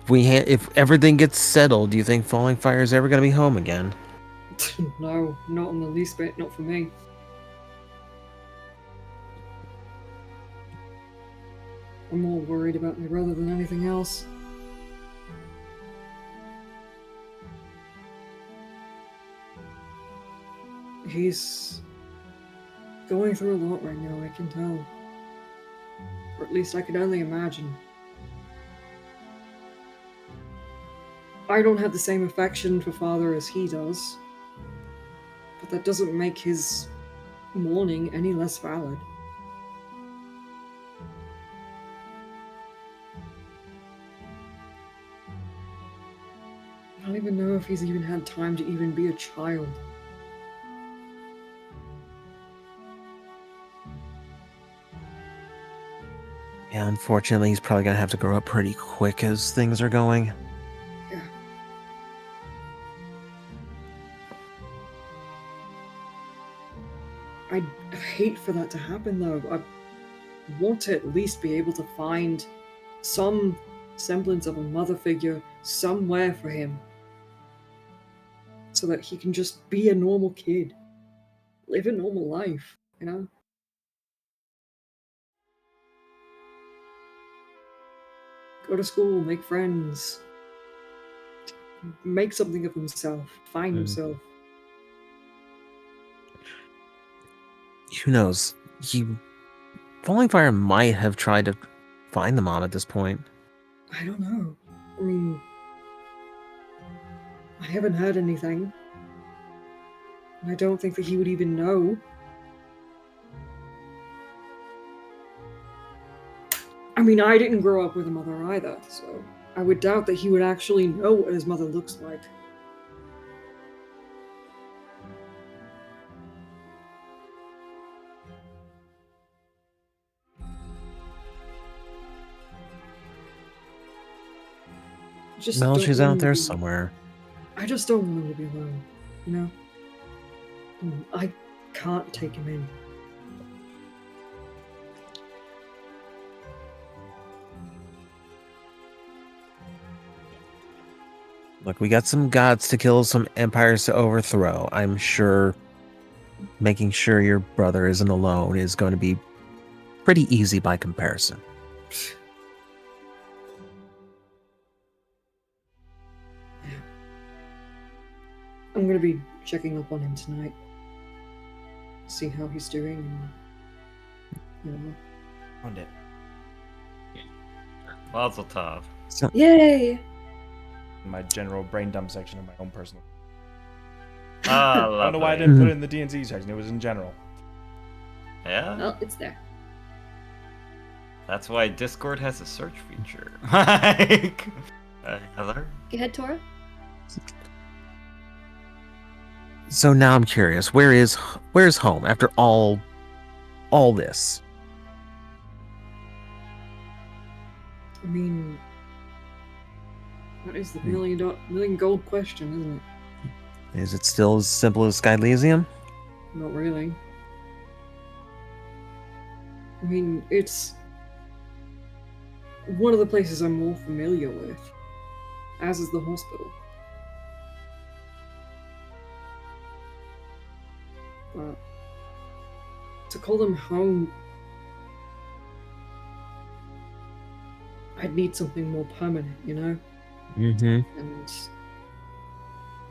if everything gets settled, do you think Falling Fire is ever going to be home again? No, not in the least bit, not for me. I'm more worried about my brother than anything else. He's going through a lot right now, I can tell. Or at least I could only imagine. I don't have the same affection for father as he does, but that doesn't make his mourning any less valid. I don't even know if he's even had time to even be a child. Yeah, unfortunately, he's probably going to have to grow up pretty quick as things are going. Yeah. I'd hate for that to happen, though. I want to at least be able to find some semblance of a mother figure somewhere for him, so that he can just be a normal kid, live a normal life, you know? go to school, make friends, make something of himself, find himself. Who knows? Falling Fire might have tried to find the mom at this point. I don't know. I mean, I haven't heard anything. I don't think that he would even know. I mean, I didn't grow up with a mother either, so I would doubt that he would actually know what his mother looks like. Just Well, don't she's want out him to there be- somewhere. I just don't want him to be alone, you know? I can't take him in. Look, we got some gods to kill, some empires to overthrow. I'm sure making sure your brother isn't alone is going to be pretty easy by comparison. I'm gonna be checking up on him tonight. See how he's doing and, you know. Found it. Mazel tov. Yay! In my general brain dump section of my own personal. Ah, I don't know why I lovely. didn't put it in the D&D section. It was in general. Yeah? Well, it's there. That's why Discord has a search feature. Like, hello? Go ahead, Tora. So now I'm curious, where's home after all this? I mean, that is the million gold question, isn't it? Is it still as simple as Skylysium? Not really. I mean, it's one of the places I'm more familiar with, as is the hospital. But to call them home, I'd need something more permanent, you know? Mm-hmm. And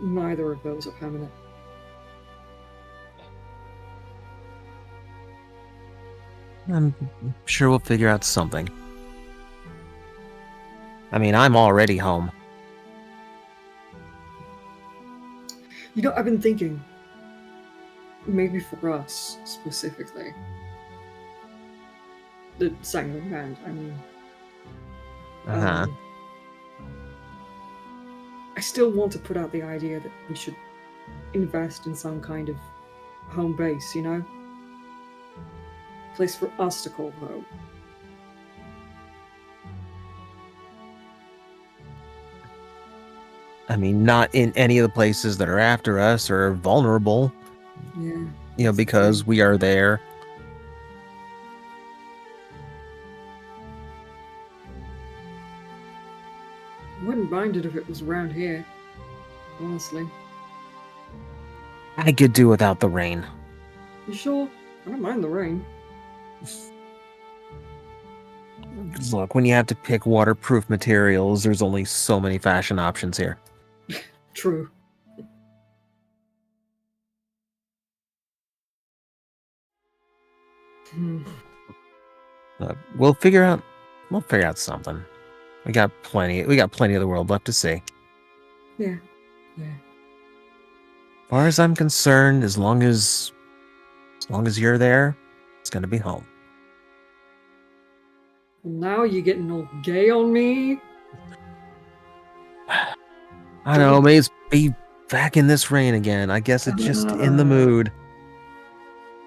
neither of those are permanent. I'm sure we'll figure out something. I mean, I'm already home. You know, I've been thinking, maybe for us specifically, the Sanguine Band, I mean. Uh-huh. I still want to put out the idea that we should invest in some kind of home base, you know? Place for us to call home. I mean, not in any of the places that are after us or vulnerable, Yeah. you know, because we are there. I wouldn't mind it if it was around here. Honestly. I could do without the rain. You sure? I don't mind the rain. Look, when you have to pick waterproof materials, there's only so many fashion options here. True. Look, we'll figure out something. We got plenty of the world left to see. Yeah. As far as I'm concerned, as long as you're there, it's gonna be home. Now you're getting all gay on me. I know, may it's be back in this rain again. I guess it's just in the mood.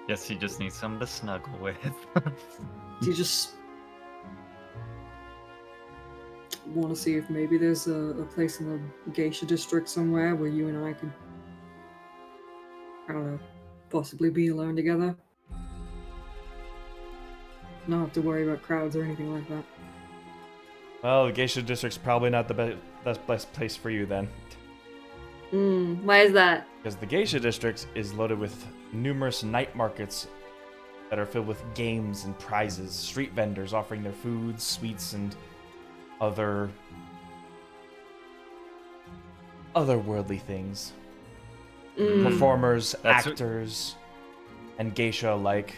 Guess you just need someone to snuggle with. Do you just want to see if maybe there's a place in the geisha district somewhere where you and I could, I don't know, possibly be alone together? Not have to worry about crowds or anything like that. Well, the Geisha District's probably not the best place for you then. Why is that? Because the Geisha District is loaded with numerous night markets that are filled with games and prizes, street vendors offering their foods, sweets, and otherworldly things. Mm. Performers, That's- actors, and geisha alike.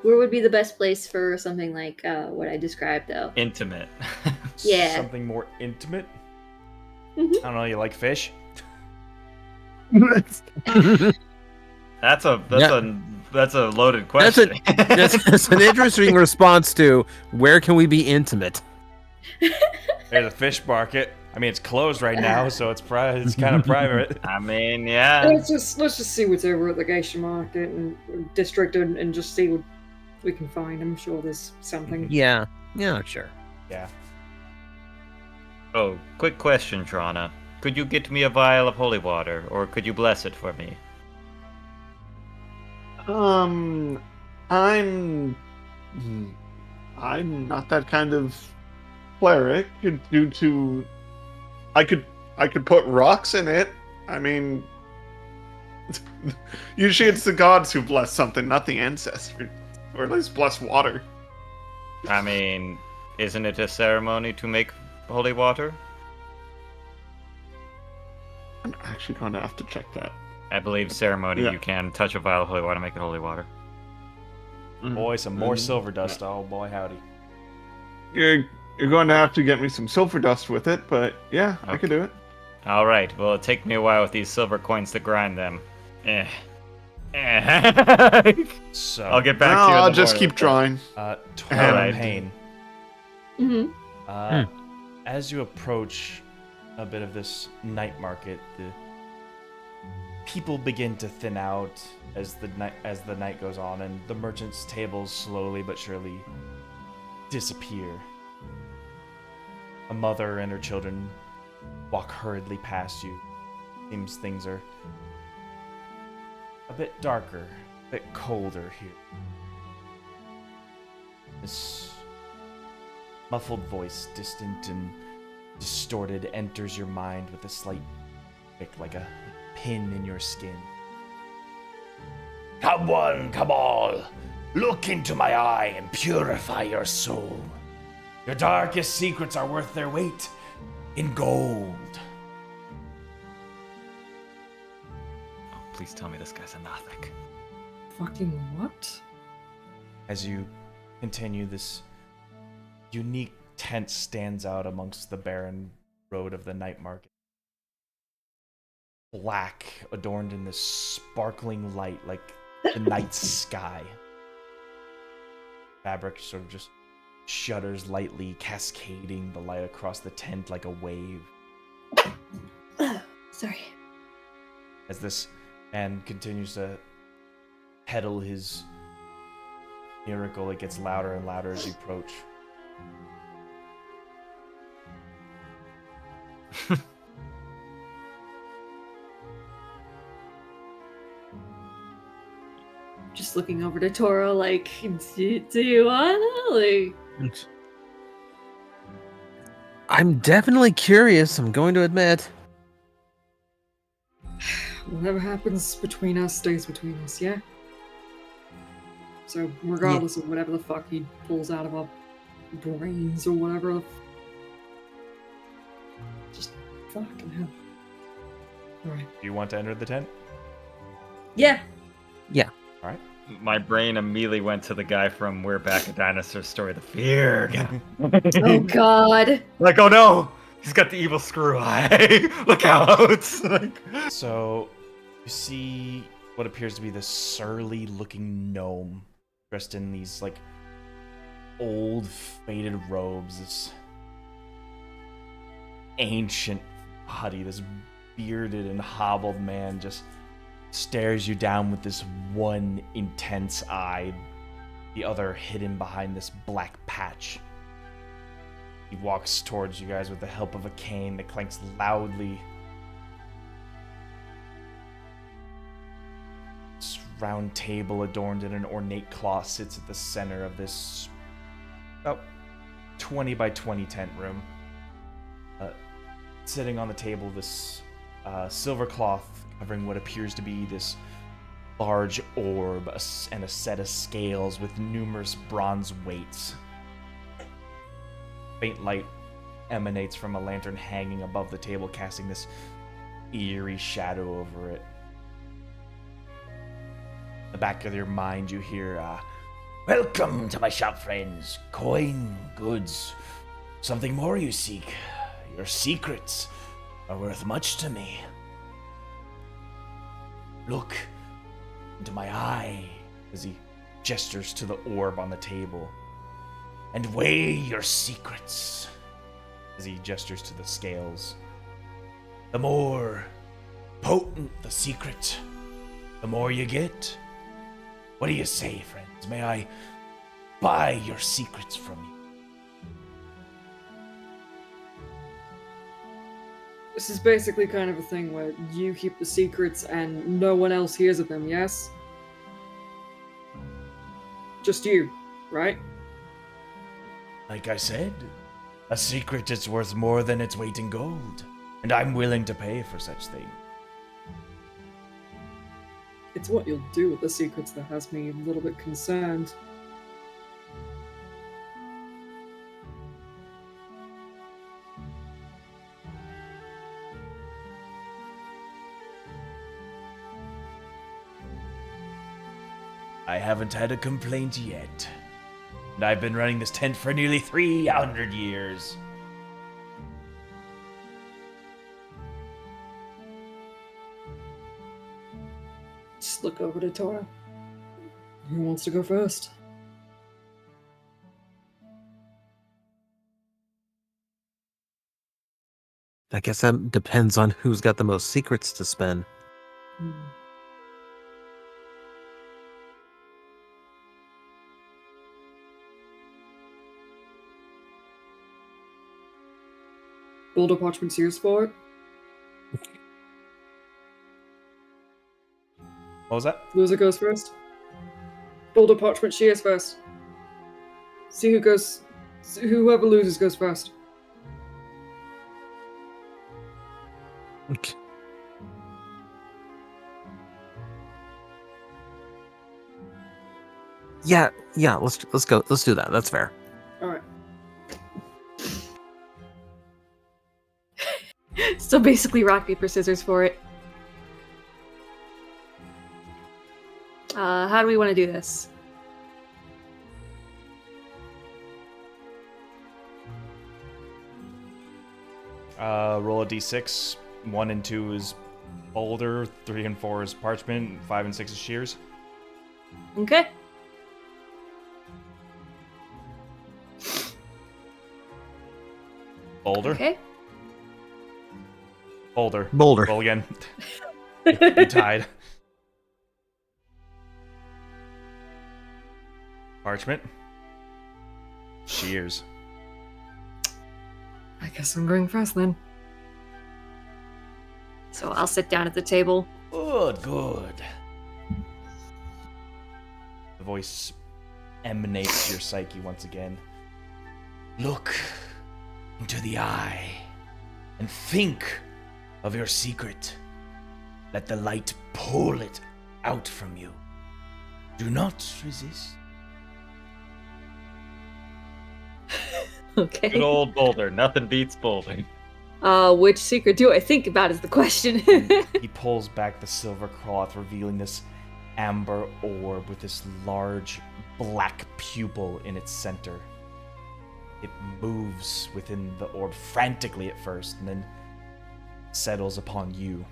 Where would be the best place for something like what I described, though? Intimate. Yeah. Something more intimate. Mhm. I don't know. You like fish? That's a loaded question. That's an interesting response to where can we be intimate? There's a fish market. I mean, it's closed right now, so it's kind of private. I mean, yeah. Let's just see what's over at the geisha market and district and just see what we can find. I'm sure there's something. Yeah, sure. Yeah. Oh, quick question, Drawnaw. Could you get me a vial of holy water, or could you bless it for me? I'm not that kind of cleric. Due to, I could put rocks in it. I mean, usually it's the gods who bless something, not the ancestors, or at least bless water. I mean, isn't it a ceremony to make holy water? I'm actually going to have to check that. I believe ceremony, Yeah. you can touch a vial of holy water, make it holy water. Boy, some more silver dust. Oh boy, howdy. You're going to have to get me some silver dust with it, but yeah, I could do it. Alright, well, it'll take me a while with these silver coins to grind them. So I'll get back No, to you. in I'll the just morning keep with drawing. Torn Alright. Pain. Mm-hmm. As you approach a bit of this night market, the people begin to thin out as the night goes on, and the merchants' tables slowly but surely disappear. A mother and her children walk hurriedly past you. Seems things are a bit darker, a bit colder here. This muffled voice, distant and distorted, enters your mind with a slight prick, like a pin in your skin. Come one, come all, look into my eye and purify your soul. Your darkest secrets are worth their weight in gold. Oh, please tell me this guy's a Nothic. Fucking what? As you continue, this unique tent stands out amongst the barren road of the night market. Black, adorned in this sparkling light like the night sky. Fabric sort of just shudders lightly, cascading the light across the tent like a wave. Sorry. As this man continues to peddle his miracle, it gets louder and louder as you approach. Just looking over to Toro, like, do you wanna? Like, I'm definitely curious, I'm going to admit. Whatever happens between us stays between us, yeah? So, regardless of whatever the fuck he pulls out of our brains or whatever, just fucking hell. Alright. Do you want to enter the tent? yeah. Alright. My brain immediately went to the guy from We're Back, a Dinosaur Story, the fear guy. Oh God. Like, oh no! He's got the evil screw eye. Look out! So, you see what appears to be this surly-looking gnome dressed in these, like, old, faded robes. This ancient body, this bearded and hobbled man just stares you down with this one intense eye, the other hidden behind this black patch. He walks towards you guys with the help of a cane that clanks loudly. This round table adorned in an ornate cloth sits at the center of this about 20 by 20 tent room. Sitting on the table, this silver cloth covering what appears to be this large orb and a set of scales with numerous bronze weights. faint light emanates from a lantern hanging above the table, casting this eerie shadow over it. In the back of your mind, you hear, "Welcome to my shop, friends. Coin, goods, something more you seek. Your secrets are worth much to me. Look into my eye," as he gestures to the orb on the table, "and weigh your secrets," as he gestures to the scales. "The more potent the secret, the more you get. What do you say, friends? May I buy your secrets from you?" This is basically kind of a thing where you keep the secrets and no one else hears of them, yes? Just you, right? Like I said, a secret is worth more than its weight in gold, and I'm willing to pay for such things. It's what you'll do with the secrets that has me a little bit concerned. I haven't had a complaint yet, and I've been running this tent for nearly 300 years. Just look over to Tora. Who wants to go first? I guess that depends on who's got the most secrets to spend. Boulder Parchment Sears for it. What was that? Loser goes first. Boulder Parchment Shears first. See who goes. Whoever loses goes first. Okay. Yeah, let's go. Let's do that. That's fair. All right. So basically rock, paper, scissors for it. How do we want to do this? Roll a d6. 1 and 2 is boulder, 3 and 4 is parchment, 5 and 6 is shears. Okay. Boulder. Okay. Boulder. Boulder. Roll again. You tied. Parchment. Shears. I guess I'm going first then. So I'll sit down at the table. Good, good. The voice emanates your psyche once again. Look into the eye and think of your secret. Let the light pull it out from you. Do not resist. Okay. Good old Boulder. Nothing beats Boulder. Which secret do I think about is the question. He pulls back the silver cloth, revealing this amber orb with this large black pupil in its center. It moves within the orb frantically at first, and then settles upon you.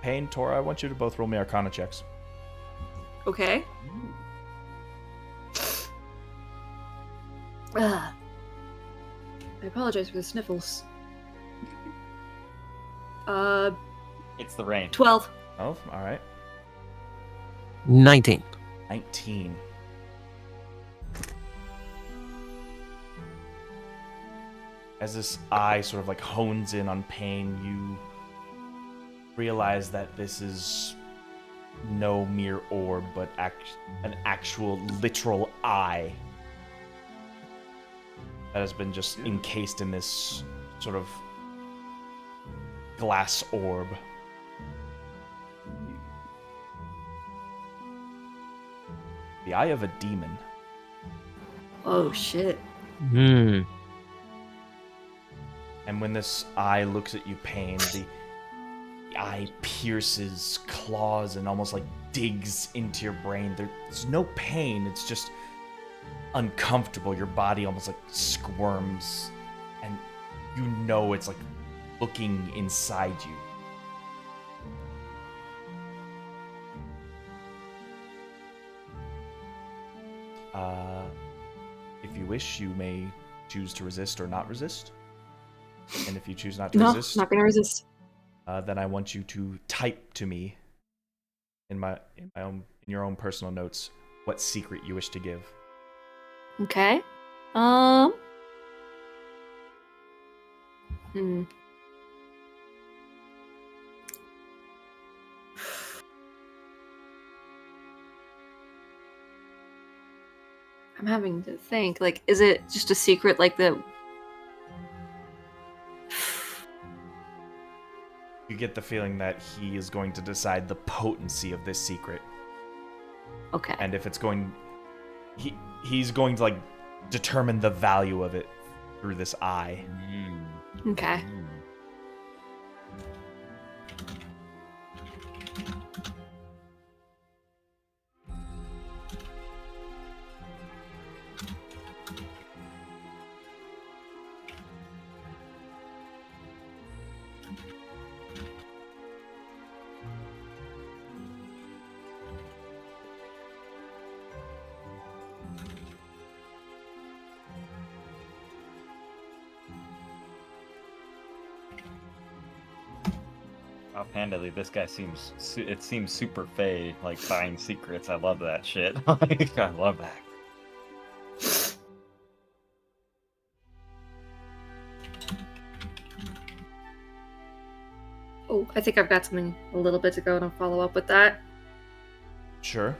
Payne, Tora, I want you to both roll me Arcana checks. Okay. I apologize for the sniffles. It's the rain. 12. Oh, all right. 19. 19. As this eye sort of like hones in on Payne, you realize that this is no mere orb, but an actual literal eye that has been just encased in this sort of glass orb. the eye of a demon. Oh shit. Hmm. And when this eye looks at you, Pain, the eye pierces, claws, and almost like digs into your brain. There's no pain, it's just uncomfortable. Your body almost like squirms, and you know it's like looking inside you. If you wish, you may choose to resist or not resist. And if you choose not to No, resist, not gonna resist. then I want you to type to me in your own personal notes what secret you wish to give. Okay. Hmm. I'm having to think. Like, is it just a secret like the... You get the feeling that he is going to decide the potency of this secret, Okay. and if it's going, he's going to like determine the value of it through this eye. Okay. Offhandedly, this guy seems super fey, like buying secrets. I love that shit. Like, I love that. Oh, I think I've got something a little bit to go to follow up with that. Sure.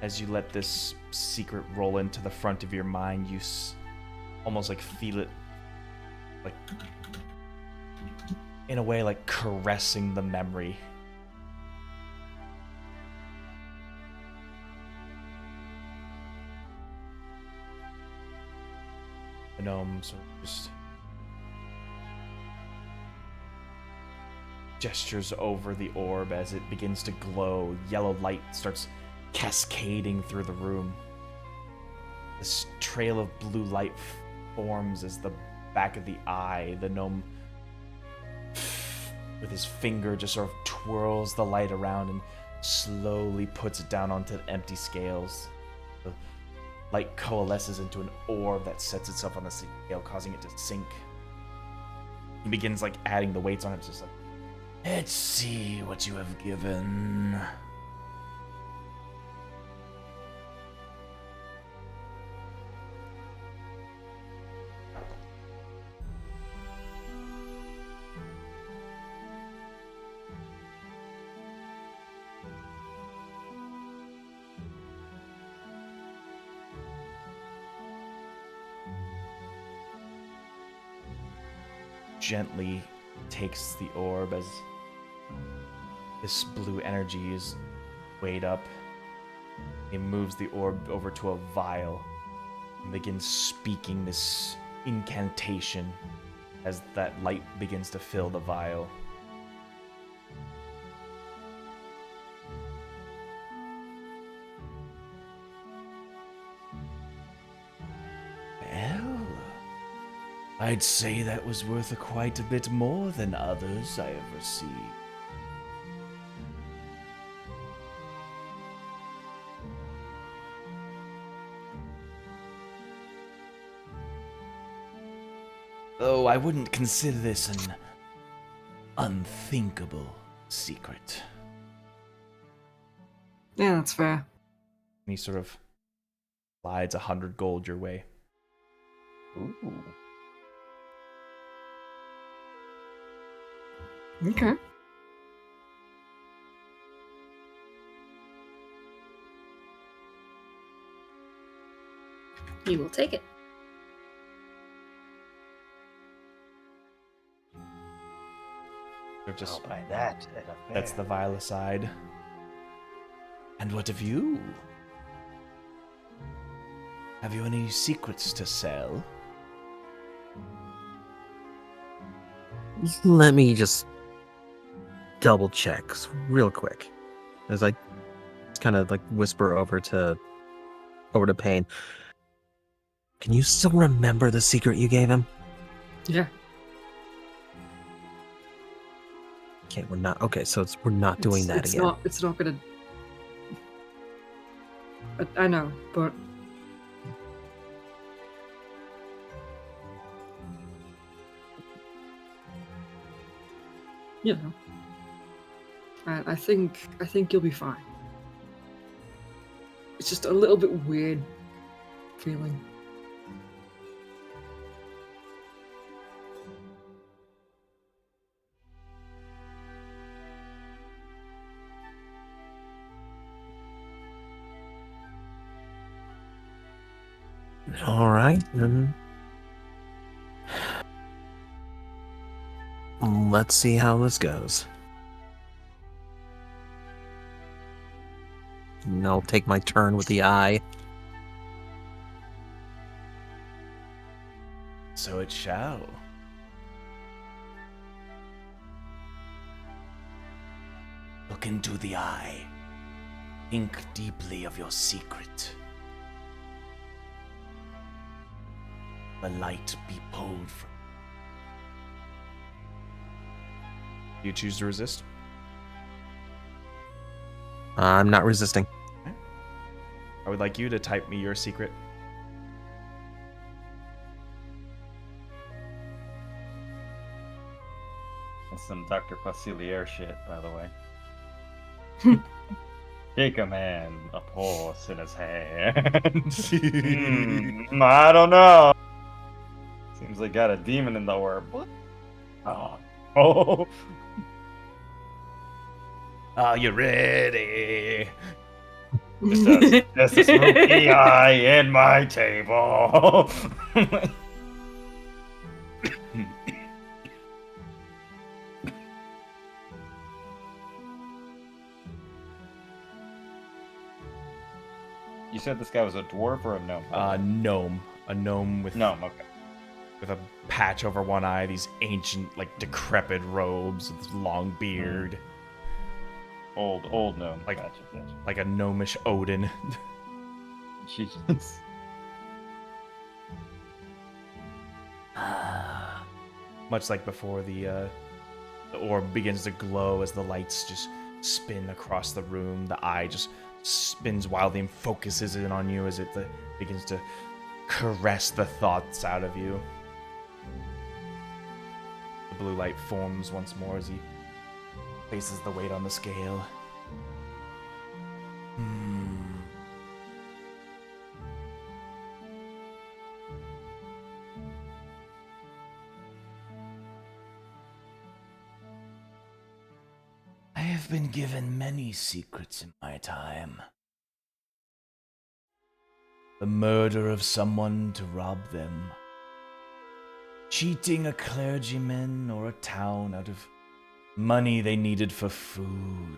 As you let this secret roll into the front of your mind, you almost like feel it, like in a way, like caressing the memory. The gnome sort of just gestures over the orb as it begins to glow. Yellow light starts cascading through the room. This trail of blue light forms as the back of the eye. The gnome, with his finger, just sort of twirls the light around and slowly puts it down onto the empty scales. The light coalesces into an orb that sets itself on the scale, causing it to sink. He begins like adding the weights on it, just like, let's see what you have given. Gently takes the orb as this blue energy is weighed up. He moves the orb over to a vial and begins speaking this incantation as that light begins to fill the vial. Well, I'd say that was worth quite a bit more than others I have received. Though I wouldn't consider this an unthinkable secret. Yeah, that's fair. And he sort of slides 100 gold your way. Ooh. Okay. You will take it. They're just by that. that's the vile aside. And what of you? Have you any secrets to sell? Let me just double check real quick as I kind of like whisper over to Payne. Can you still remember the secret you gave him? Yeah. Okay, we're not. Okay, so we're not doing that again. It's not gonna. I know, but you know, I think you'll be fine. It's just a little bit weird feeling. All right, then. Let's see how this goes. And I'll take my turn with the eye. So it shall. Look into the eye. Think deeply of your secret. The light be pulled from. You choose to resist? I'm not resisting. I would like you to type me your secret. That's some Dr. Facilier shit, by the way. Take a man, a horse in his hand. I don't know. Seems like got a demon in the orb. What? Oh. Are you ready? Just a smoky eye in my table. You said this guy was a dwarf or a gnome? Gnome. A gnome with Gnome, okay. with a patch over one eye, these ancient, like, decrepit robes, with this long beard. Old gnome. Like- Gotcha. Like a gnomish Odin. Jesus. Much like before, the orb begins to glow as the lights just spin across the room. The eye just spins wildly and focuses in on you as it begins to caress the thoughts out of you. The blue light forms once more as he faces the weight on the scale. I have been given many secrets in my time. The murder of someone to rob them. Cheating a clergyman or a town out of money they needed for food.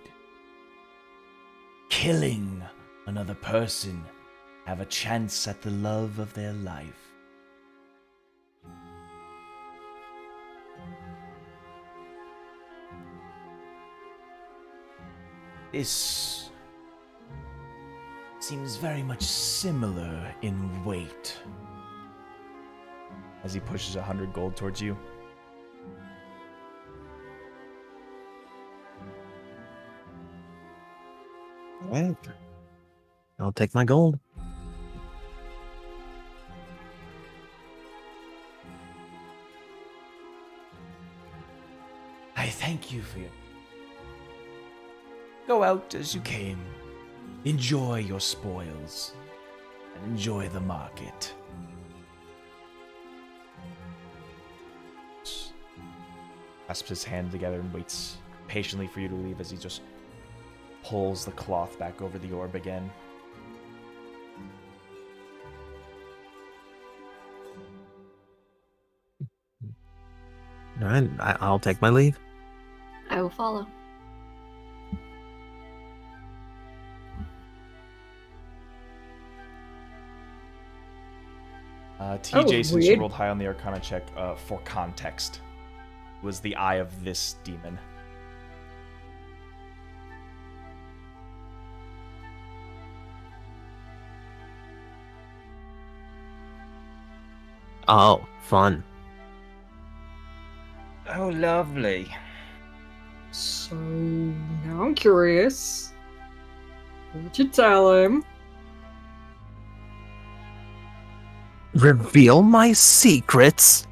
Killing another person, have a chance at the love of their life. This seems very much similar in weight. As he pushes 100 gold towards you. Right. I'll take my gold. I thank you for your... Go out as you came. Enjoy your spoils. And enjoy the market. Clasps his hand together and waits patiently for you to leave as he just pulls the cloth back over the orb again. All right, I'll take my leave. I will follow. TJ, was since you weird. rolled high on the Arcana check, for context, was the eye of this demon. Oh, fun. Oh, lovely. So now I'm curious. What'd you tell him? Reveal my secrets?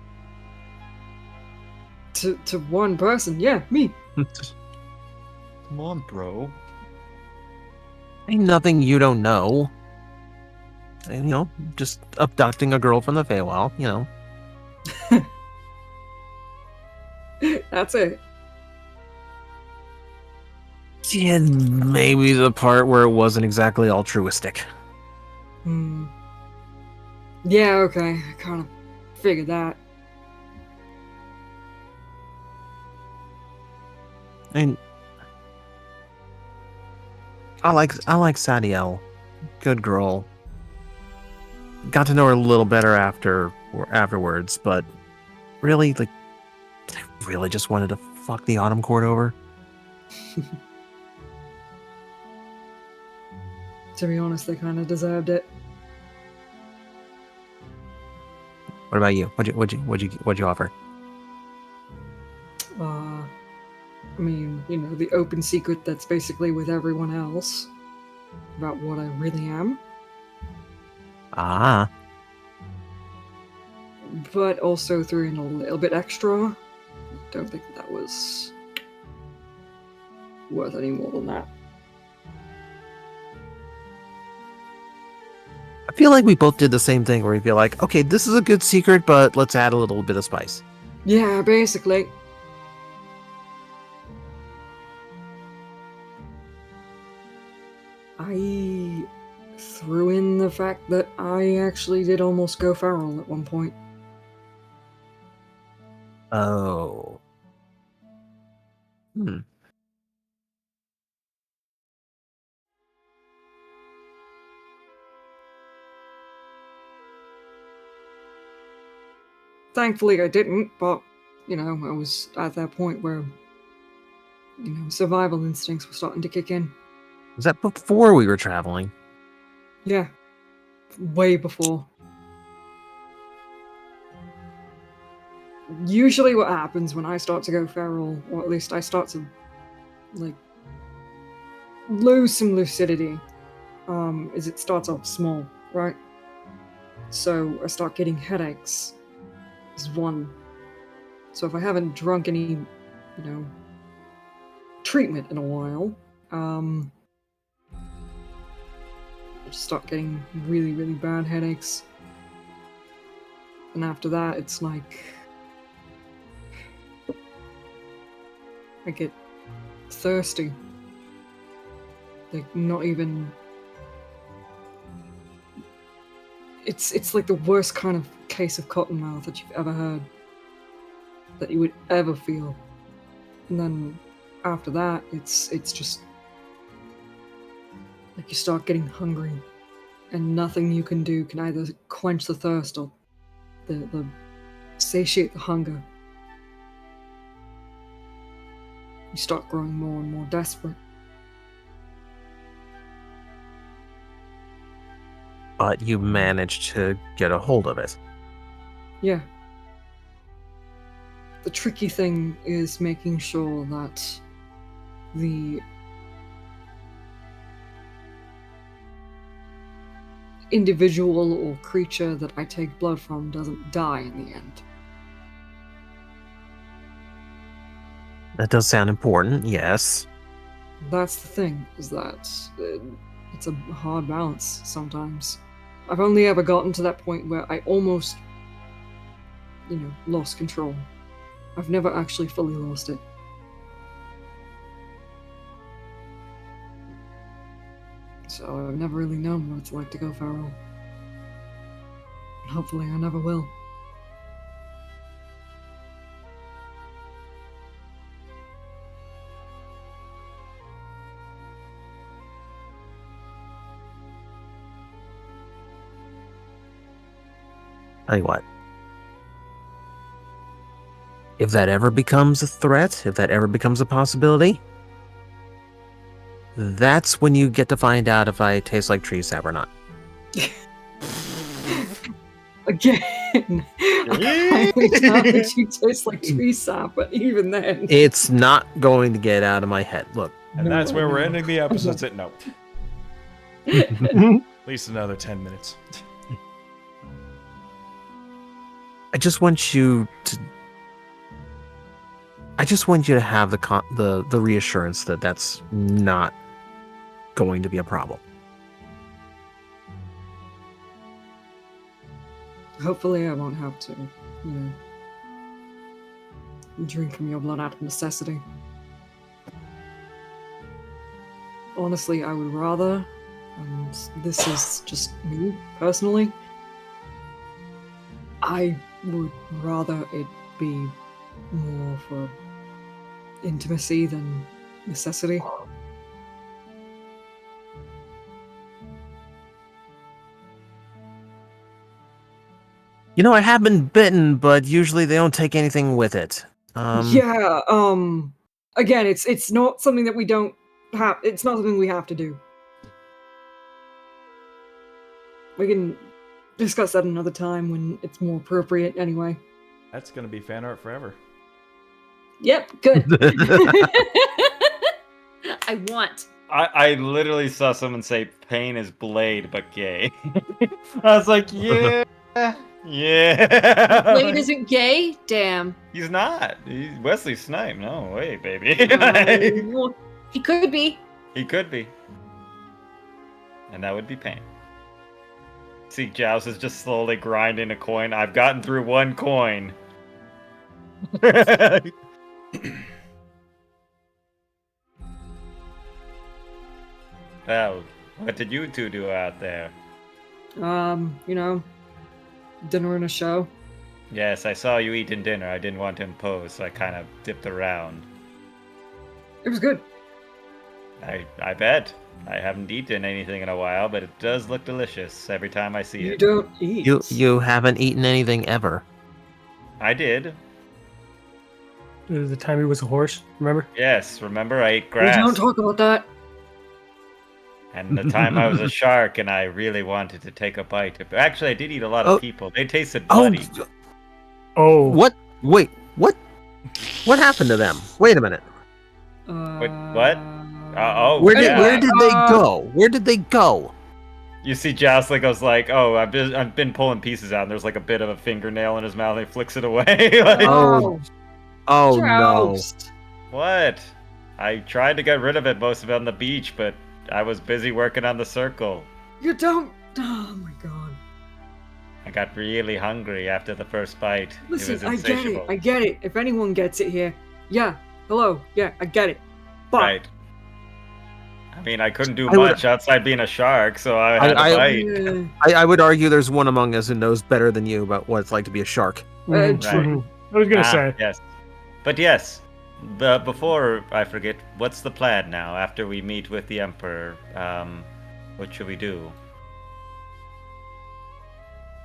To one person, yeah, me. Come on, bro. Ain't nothing you don't know. And, you know, just abducting a girl from the Feywild, you know. That's it. And maybe the part where it wasn't exactly altruistic. Yeah, okay. I kind of figured that. And I like Sadiel. Good girl. Got to know her a little better afterwards, but really, like, I really just wanted to fuck the Autumn Court over. To be honest, they kind of deserved it. What about you? What'd you offer? I mean, you know, the open secret that's basically with everyone else about what I really am, Ah, but also threw in a little bit extra. Don't think that was worth any more than that. I feel like we both did the same thing where we feel like, okay, this is a good secret, but let's add a little bit of spice. Yeah, basically. I threw in the fact that I actually did almost go feral at one point. Oh. Thankfully, I didn't, but, you know, I was at that point where, you know, survival instincts were starting to kick in. Was that before we were traveling? Yeah. Way before. Usually what happens when I start to go feral, or at least I start to, like, lose some lucidity, is it starts off small, right? So I start getting headaches, is one. So if I haven't drunk any, you know, treatment in a while, I just start getting really, really bad headaches. And after that, it's like I get thirsty. Like, not even... It's like the worst kind of case of cottonmouth that you've ever heard. That you would ever feel. And then after that, it's just... like you start getting hungry. And nothing you can do can either quench the thirst or the satiate the hunger. You start growing more and more desperate. But you managed to get a hold of it. Yeah. The tricky thing is making sure that the individual or creature that I take blood from doesn't die in the end. That does sound important, yes. That's the thing, is that it's a hard balance sometimes. I've only ever gotten to that point where I almost, you know, lost control. I've never actually fully lost it. So I've never really known what it's like to go feral. And hopefully I never will. Tell you what. If that ever becomes a threat, if that ever becomes a possibility, that's when you get to find out if I taste like tree sap or not. Again, I highly doubt that you taste like tree sap, but even then. It's not going to get out of my head. Look. And that's where we're No. ending the episode. No. At least another 10 minutes. I just want you to have the reassurance that that's not going to be a problem. Hopefully I won't have to, drink from your blood out of necessity. Honestly, I would rather, and this is just me personally, I would rather it be more for intimacy than necessity. I have been bitten, but usually they don't take anything with it. Yeah, again, it's not something that we don't have, it's not something we have to do. We can discuss that another time when it's more appropriate anyway. That's going to be fan art forever. Yep, good. I want. I literally saw someone say pain is blade but gay. I was like, yeah. Yeah. Blade isn't gay? Damn. He's not. He's Wesley Snipe. No way, baby. Well, he could be. He could be. And that would be pain. See, Joust is just slowly grinding a coin. I've gotten through one coin. Well, what did you two do out there? Dinner and a show. Yes, I saw you eating dinner. I didn't want to impose, so I kind of dipped around. It was good. I bet. I haven't eaten anything in a while, but it does look delicious every time I see You it. don't eat. You haven't eaten anything ever. I did. The time he was a horse, remember? Yes, remember I ate We grass. don't talk about that. And the time I was a shark and I really wanted to take a bite. Actually, I did eat a lot of people. They tasted bloody. Oh. What? Wait, what? What happened to them? Wait a minute. Wait, what? Where did yeah. where did they go? Where did they go? You see Jocelyn goes like, oh, I've been pulling pieces out, and there's like a bit of a fingernail in his mouth, and he flicks it away. Like, Oh no. Joust. what? I tried to get rid of it most of it on the beach, but I was busy working on the circle. You don't. Oh my god. I got really hungry after the first bite. Listen, it was I get it. insatiable. I get it. If anyone gets it here, yeah. Hello. Yeah, I get it. But Right. I mean, I couldn't do I would- much outside being a shark, so I had to bite. yeah, I would argue there's one among us who knows better than you about what it's like to be a shark. Mhm. true. I was gonna Ah, say. yes. But yes, before I forget, what's the plan now after we meet with the Emperor? What should we do?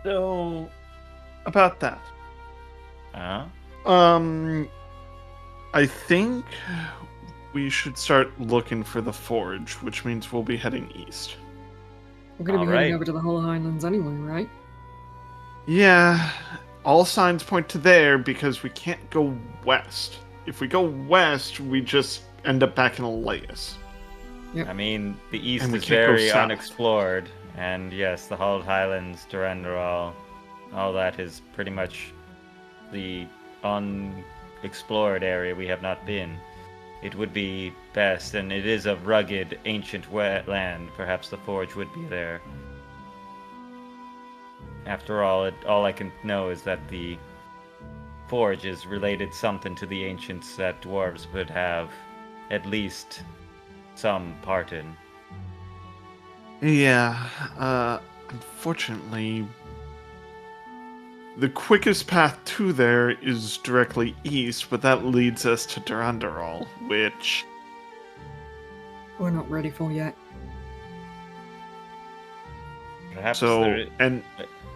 So, about that. Huh? I think we should start looking for the forge, which means we'll be heading east. We're gonna be Alright. heading over to the Hollow Highlands anyway, right? Yeah, all signs point to there because we can't go west. If we go west, we just end up back in Elias. I mean, the east And we is can't go very south. unexplored, and yes, the Hulled Highlands, Durandal, all that is pretty much the unexplored area we have not been. It would be best, and it is a rugged, ancient land. Perhaps the forge would be there. After all, all I can know is that the forge is related something to the ancients that dwarves would have at least some part in. Yeah, unfortunately, the quickest path to there is directly east, but that leads us to Durandal, which... We're not ready for yet. Perhaps So, there, and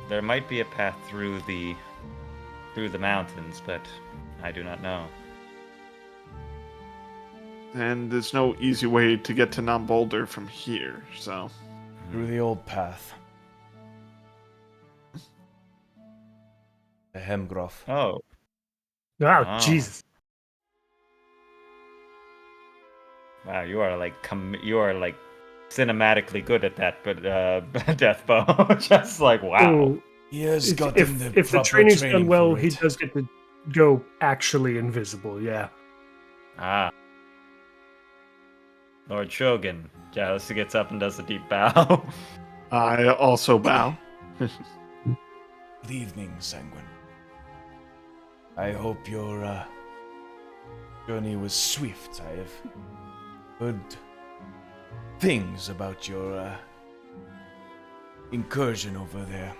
There might be a path through the mountains, but I do not know. And there's no easy way to get to Non-Boulder from here, so... Through the old path. The Hemgroff. Oh. Oh, Jesus. Wow, you are like cinematically good at that, but Deathbow. Just like wow. Ooh, He has if gotten the if the proper training's training done well, for he it. does get to go actually invisible, yeah. Ah. Lord Shogun. Jalus gets up and does a deep bow. I also bow. Good evening, Sanguine. I hope your journey was swift. I have heard things about your incursion over there.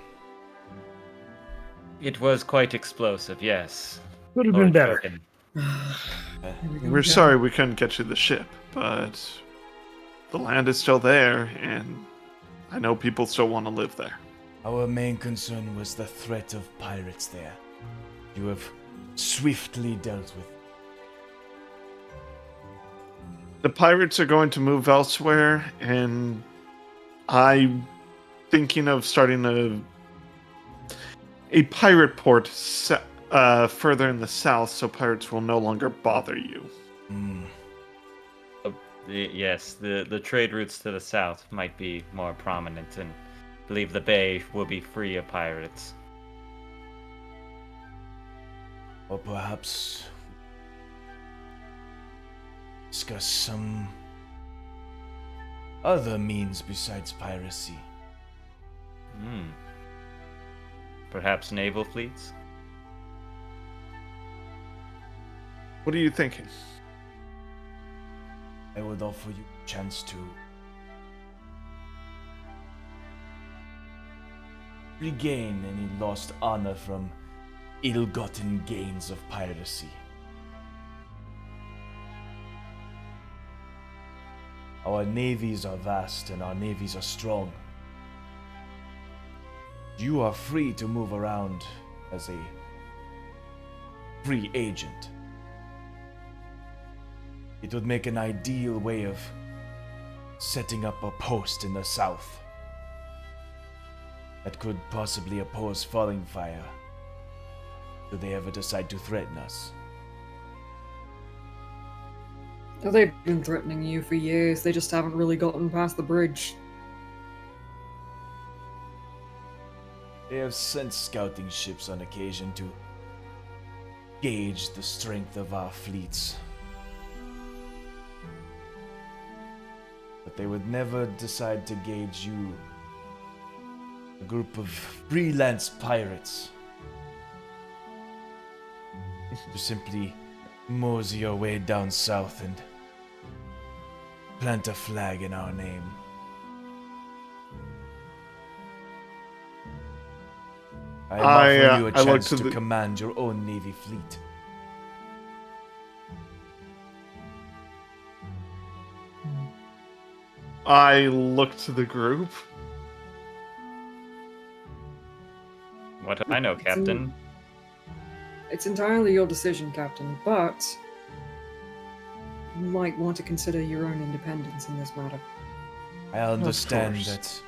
It was quite explosive, yes. Could have been Lord better. Shogun. We're sorry we couldn't get you the ship, but the land is still there, and I know people still want to live there. Our main concern was the threat of pirates there. You have swiftly dealt with. The pirates are going to move elsewhere, and I'm thinking of starting a pirate port further in the south, so pirates will no longer bother you. Yes, the trade routes to the south might be more prominent, and I believe the bay will be free of pirates. Or perhaps discuss some other means besides piracy. Perhaps naval fleets? What are you thinking? I would offer you a chance to regain any lost honor from ill-gotten gains of piracy. Our navies are vast and our navies are strong. You are free to move around as a free agent. It would make an ideal way of setting up a post in the south that could possibly oppose falling fire should they ever decide to threaten us. They've been threatening you for years, they just haven't really gotten past the bridge. They have sent scouting ships on occasion to gauge the strength of our fleets. But they would never decide to gauge you, a group of freelance pirates, to simply mosey your way down south and plant a flag in our name. I am offering you a I look chance to to the- command your own navy fleet. I look to the group. What do I know, Captain? It's entirely your decision, Captain, but you might want to consider your own independence in this matter. I understand course. that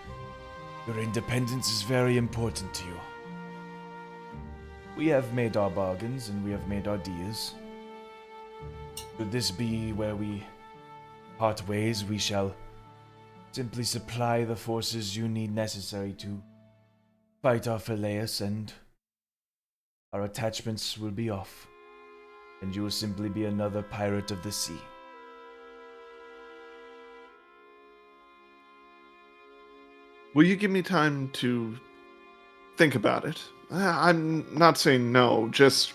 your independence is very important to you. We have made our bargains and we have made our deals. Should this be where we part ways, we shall simply supply the forces you need necessary to fight our Phileas, and our attachments will be off, and you will simply be another pirate of the sea. Will you give me time to think about it? I'm not saying no, just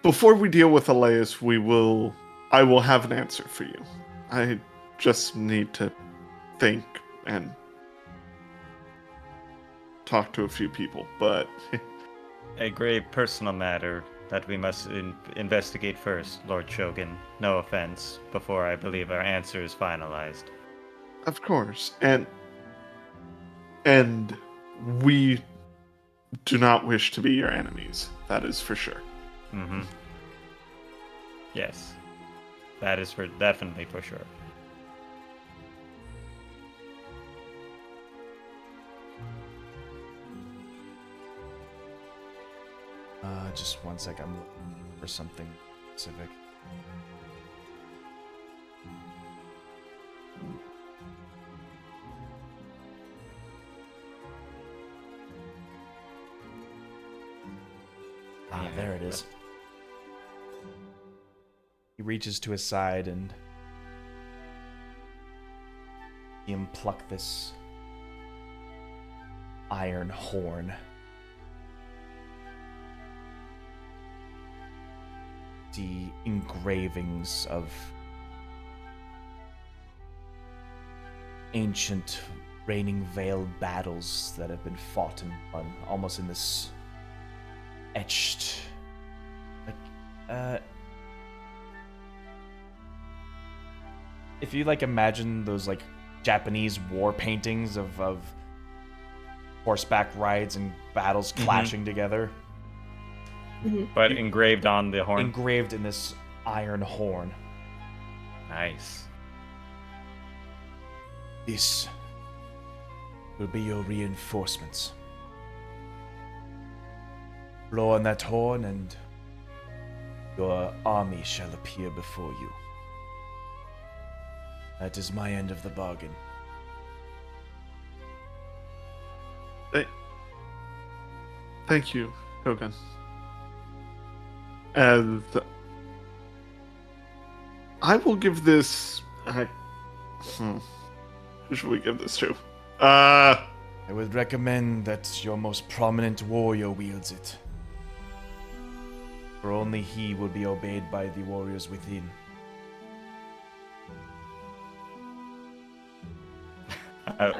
before we deal with Elias, I will have an answer for you. I just need to think and talk to a few people, but A grave personal matter that we must investigate first, Lord Shogun. No offense, before I believe our answer is finalized. of course. And we do not wish to be your enemies. That is for sure. Mm-hmm. Yes. That is definitely for sure. Just one sec. I'm looking for something specific. Ah, there it is. He reaches to his side and see him pluck this iron horn. See engravings of ancient Reigning Vale battles that have been fought and won, almost in this etched, like, if you like imagine those like Japanese war paintings of horseback rides and battles clashing together, but engraved on the horn. Engraved in this iron horn. Nice. This will be your reinforcements. Blow on that horn and your army shall appear before you. That is my end of the bargain. Thank you, Kogan. And I will give this. Who should we give this to? I would recommend that your most prominent warrior wields it. For only he will be obeyed by the warriors within.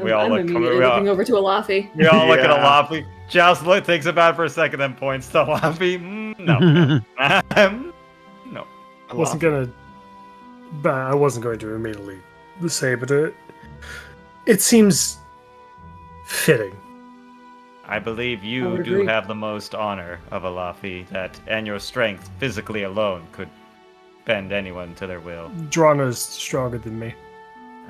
We all I'm look. immediately looking over to Alafi. We all look at Alafi. Joust thinks about it for a second, then points to Alafi. No. No. I wasn't going to immediately say, but it seems fitting. I believe you do have the most honor of Alafi, and your strength physically alone could bend anyone to their will. Drawnaw is stronger than me.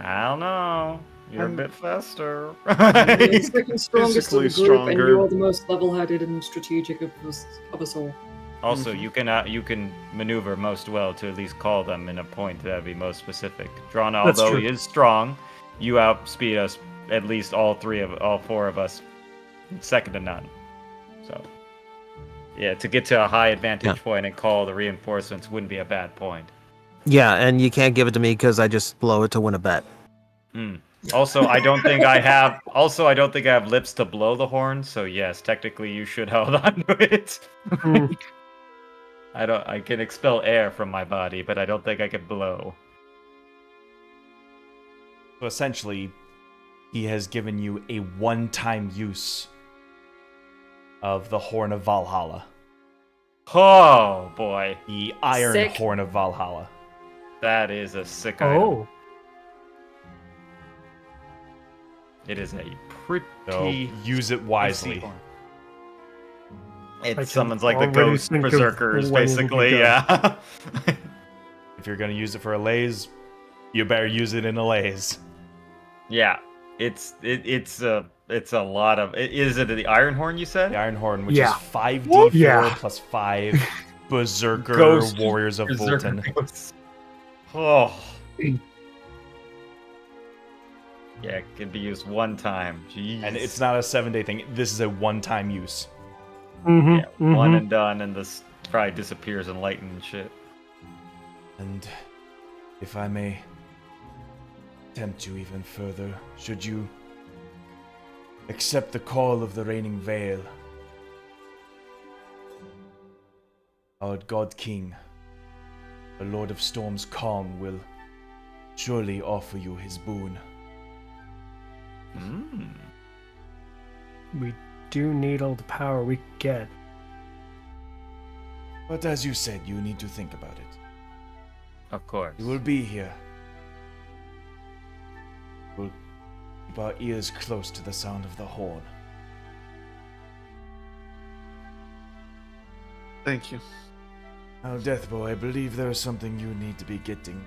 I don't know. You're a bit faster. I'm the second strongest of the Physically group, and stronger. you are the most level-headed and strategic of us all. Also, you can maneuver most well to at least call them in a point that would be most specific. Drawnaw, That's although true. he is strong, you outspeed us, at least all four of us, second to none. So, yeah, to get to a high advantage point and call the reinforcements wouldn't be a bad point. Yeah, and you can't give it to me because I just blow it to win a bet. Also, I don't think I have. Also, I don't think I have lips to blow the horn. So yes, technically, you should hold on to it. I can expel air from my body, but I don't think I can blow. So essentially, he has given you a one-time use of the Horn of Valhalla. Oh boy, The Iron Sick. Horn of Valhalla. that is a sick item. Oh, It is a pretty. So use it wisely. horn. I can It summons like the already ghost think of berserkers, when it will be basically. done. Yeah. If you're gonna use it for a laze, you better use it in a laze. Yeah. It's a lot of. Is it the Iron Horn you said? The Iron Horn, which Yeah. is 5d4 Yeah. plus 5 Berserker Ghost Warriors of Berserker Volten. ghosts. Oh. Yeah, it can be used one time. Jeez. And it's not a 7-day thing. This is a one-time use. one and done, and this probably disappears in lightning and shit. And if I may tempt you even further, should you accept the call of the Reigning Vale, our God King, the Lord of Storms Kong, will surely offer you his boon. we do need all the power we get. But as you said, you need to think about it. Of course. We will be here. We'll keep our ears close to the sound of the horn. Thank you. Now, Deathbow, I believe there is something you need to be getting.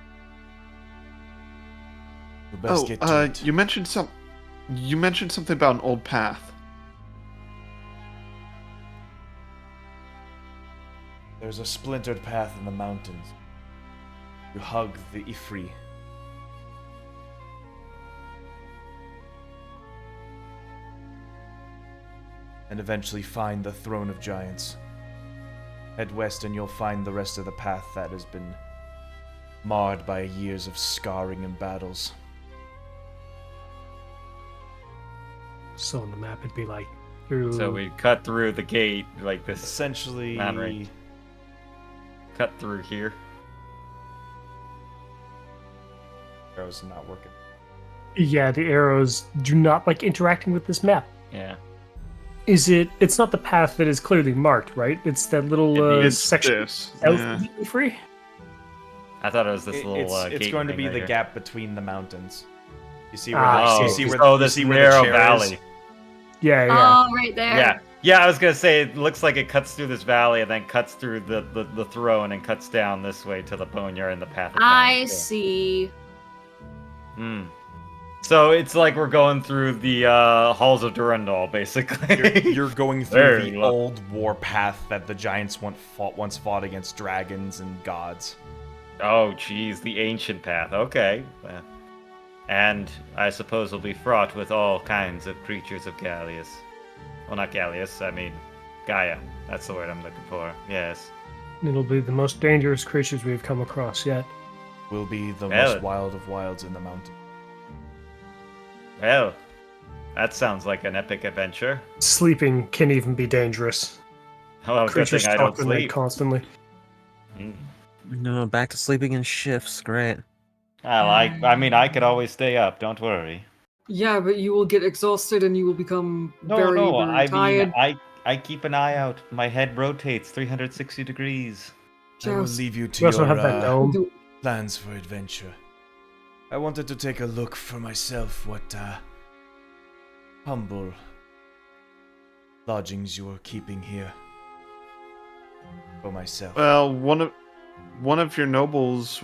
You best get to it. You mentioned something about an old path. There's a splintered path in the mountains. You hug the Ifri. And eventually find the Throne of Giants. Head west and you'll find the rest of the path that has been marred by years of scarring and battles. So on the map, it'd be like through. So we cut through the gate like this. Essentially, Mountain cut through here. arrows not working. Yeah, the arrows do not like interacting with this map. Yeah. It's not the path that is clearly marked, right? It's that little It's section. this. South Yeah. free? I thought it was this little It's gate going to thing be right the here. gap between the mountains. You see where Ah, you see where oh, you this see where narrow the chair valley. is? Yeah, yeah. Oh, right there. Yeah. Yeah, I was gonna say it looks like it cuts through this valley and then cuts through the throne and cuts down this way to the boneyard in the path. of I Balance. see. Hmm. So it's like we're going through the halls of Durandal, basically. You're going through Very the low. old war path that the giants once fought against dragons and gods. Oh, geez, the ancient path. Okay. And I suppose will be fraught with all kinds of creatures of Gallius. Well, not Gallius, I mean Gaia. That's the word I'm looking for. Yes. It'll be the most dangerous creatures we've come across yet. Will be the Well- most wild of wilds in the mountain. Well, that sounds like an epic adventure. Sleeping can even be dangerous. Oh, good Creatures thing I don't talk to me sleep. constantly. Mm. No, back to sleeping in shifts. Great. I mean, I could always stay up. Don't worry. Yeah, but you will get exhausted and you will become No, very, no. very I tired. mean, I keep an eye out. My head rotates 360 degrees. I will Just leave you We to also your have that dome. do- plans for adventure. I wanted to take a look for myself what humble lodgings you are keeping here. For myself. Well, one of your nobles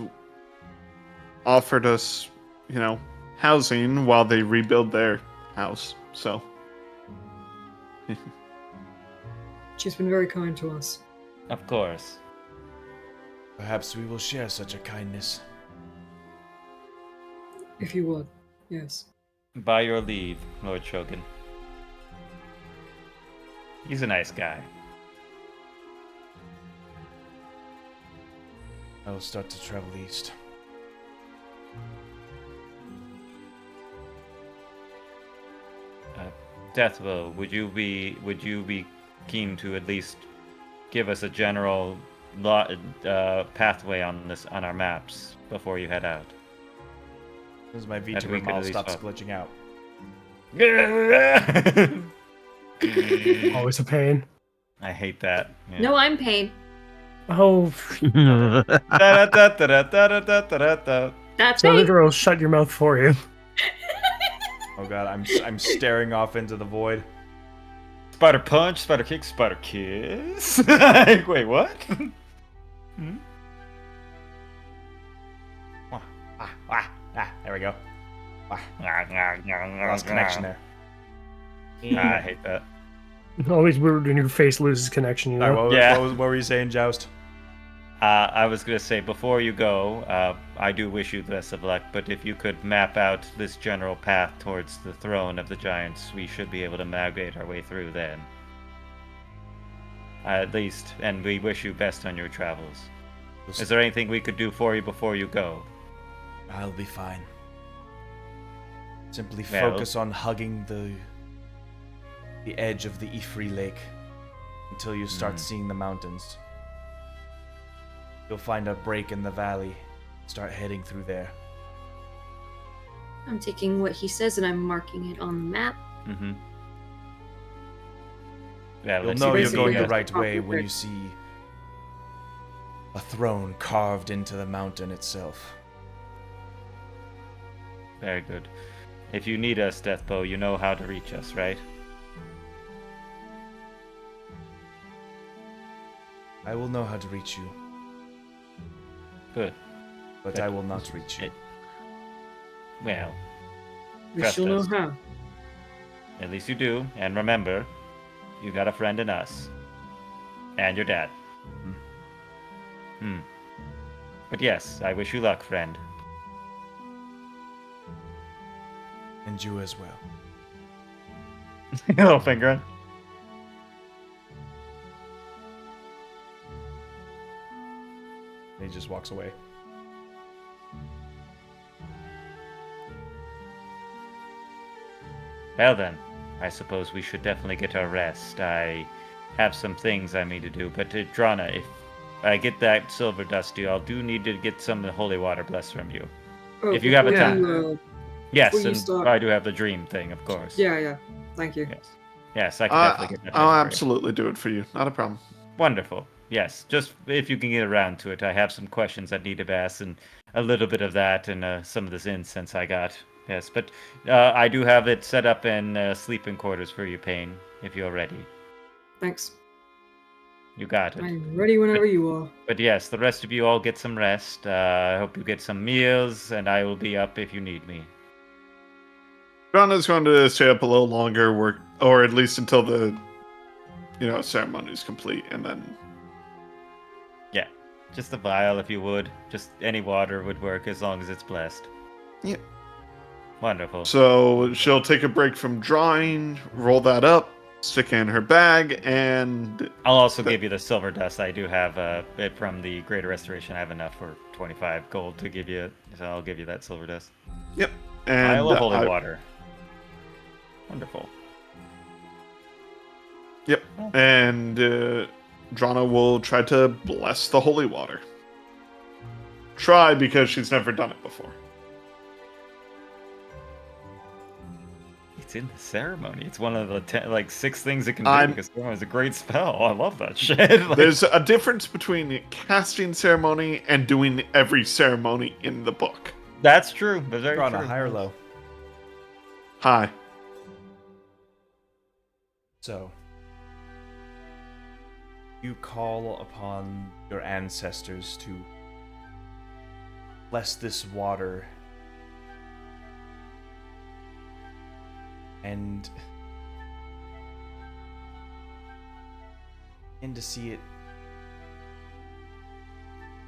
offered us, housing while they rebuild their house. So, She's been very kind to us. Of course. Perhaps we will share such a kindness. If you would. Yes. By your leave, Lord Shogun. He's a nice guy. I will start to travel east. Deathwell, would you be keen to at least give us a general pathway on our maps before you head out? As my That VTuber we could model at least stops follow. glitching out. Always a pain. I hate that. Yeah. No, I'm pain. Oh, Da-da-da-da-da-da-da-da-da. That's so the me. girl shut your mouth for you. Oh god, I'm staring off into the void. Spider punch, spider kick, spider kiss. Wait, what? There we go. Lost Lost connection there. I hate that. Always weird when your face loses connection, you Sorry, know? what were you saying, Joust? I was gonna say before you go, I do wish you the best of luck. But if you could map out this general path towards the throne of the giants, we should be able to navigate our way through then. At least, and we wish you best on your travels. Is there anything we could do for you before you go? I'll be fine. Simply Well- focus on hugging the edge of the Ifri Lake until you start seeing the mountains. You'll find a break in the valley. Start heading through there. I'm taking what he says and I'm marking it on the map. Mm-hmm. Yeah, You'll let's know see you're what going we the got. right way when Proper. you see a throne carved into the mountain itself. Very good. If you need us, Deathbow, you know how to reach us, right? I will know how to reach you, Good. but I will not reach you. Well, We Trust shall know us. how. at least you do. And remember, you got a friend in us. And your dad. But yes, I wish you luck, friend. And you as well. Little finger. And he just walks away. Well then, I suppose we should definitely get our rest. I have some things I need to do, but Drawnaw, if I get that silver dust deal, I'll do need to get some of the holy water blessed from you. Oh, If you have a before time. you, Yes, Before you and start- I do have the dream thing, of course. yeah. Thank you. Yes. Yes, I can definitely get that. I'll done for you. absolutely do it for you. Not a problem. Wonderful. Yes, just if you can get around to it. I have some questions that need to be asked, and a little bit of that, and some of this incense I got. Yes, but I do have it set up in sleeping quarters for you, Payne, if you're ready. Thanks. You got it. I'm ready whenever you are. But yes, the rest of you all get some rest. I hope you get some meals, and I will be up if you need me. Drawna's going to stay up a little longer, work, or at least until the, ceremony is complete, and then. Yeah, just a vial if you would. Just any water would work as long as it's blessed. Yep. Wonderful. So she'll take a break from drawing, roll that up, stick it in her bag, and I'll also give you the silver dust. I do have it from the Greater Restoration. I have enough for 25 gold to give you, so I'll give you that silver dust. yep. I And love holy water. Wonderful. Yep. And Drawnaw will try to bless the holy water. Try, because she's never done it before. It's in the ceremony. It's one of the 6 things it can do, I'm- because ceremony is a great spell. I love that shit. Like, There's a difference between casting ceremony and doing every ceremony in the book. that's true. That's very Draw true. high or low. Hi. So, you call upon your ancestors to bless this water, and to see it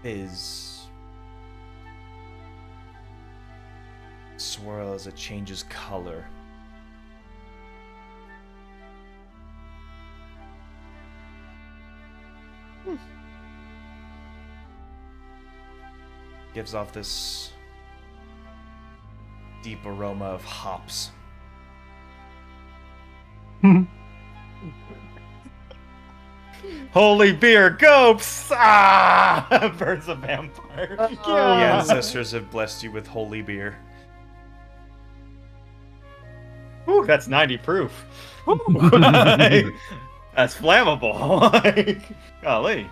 fizz, swirl as it changes color. Gives off this deep aroma of hops. Holy beer, gopes! Ah! Burns a vampire. The Yeah. ancestors have blessed you with holy beer. Ooh, that's 90 proof. Ooh. That's flammable. Like, golly.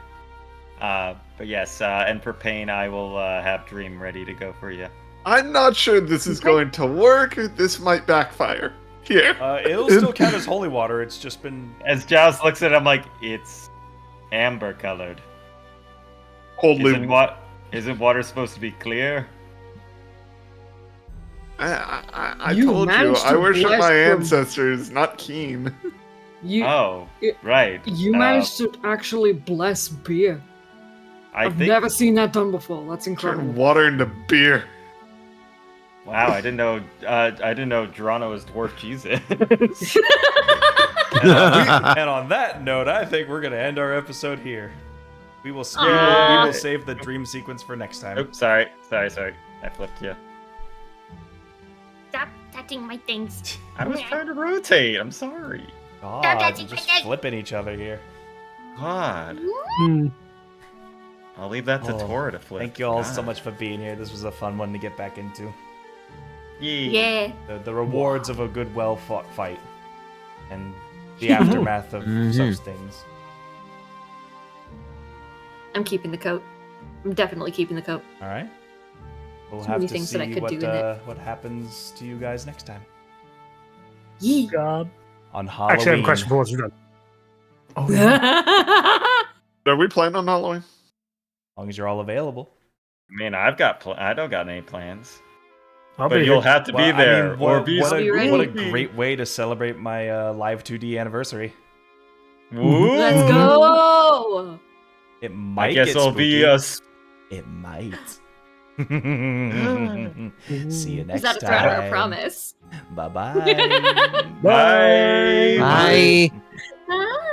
But yes, and for Payne, I will have Dream ready to go for you. I'm not sure this is going to work. This might backfire. Here. It'll still count as holy water. It's just been. As Joust looks at it, I'm like, it's amber colored. Holy. Isn't water supposed to be clear? I You told you, managed I to worship bless my them. ancestors, not Keen. You Oh, it- right. you managed to actually bless beer. I've never seen that done before. That's incredible. Turn water into beer. Wow, I didn't know. I didn't know Drawnaw was dwarf Jesus. And on that note, I think we're gonna end our episode here. We will save the dream sequence for next time. Oops, sorry. I flipped you. Stop touching my things. I was trying to rotate. I'm sorry. God, touching just my dick. flipping each other here. God. Hmm. I'll leave that to Oh, Tora to flip. Thank you all so God. much for being here. This was a fun one to get back into. Yeah. The rewards of a good, well-fought fight, and the aftermath of such things. I'm keeping the coat. I'm definitely keeping the coat. All right. We'll So have many to things see that I could what do in it. what happens to you guys next time Yee. God. on Halloween. Actually, I have a question for once we're done. Oh, yeah. Are we planning on Halloween? As long as you're all available. I mean, I don't got any plans. I'll But be you'll here. have to be there or be what be ready. a great way to celebrate my live 2D anniversary. Woo! Let's go. It might I guess get it'll spooky. be a. It might. See you next Is that a threat or a time. promise? Bye-bye. Bye. Bye. Ah.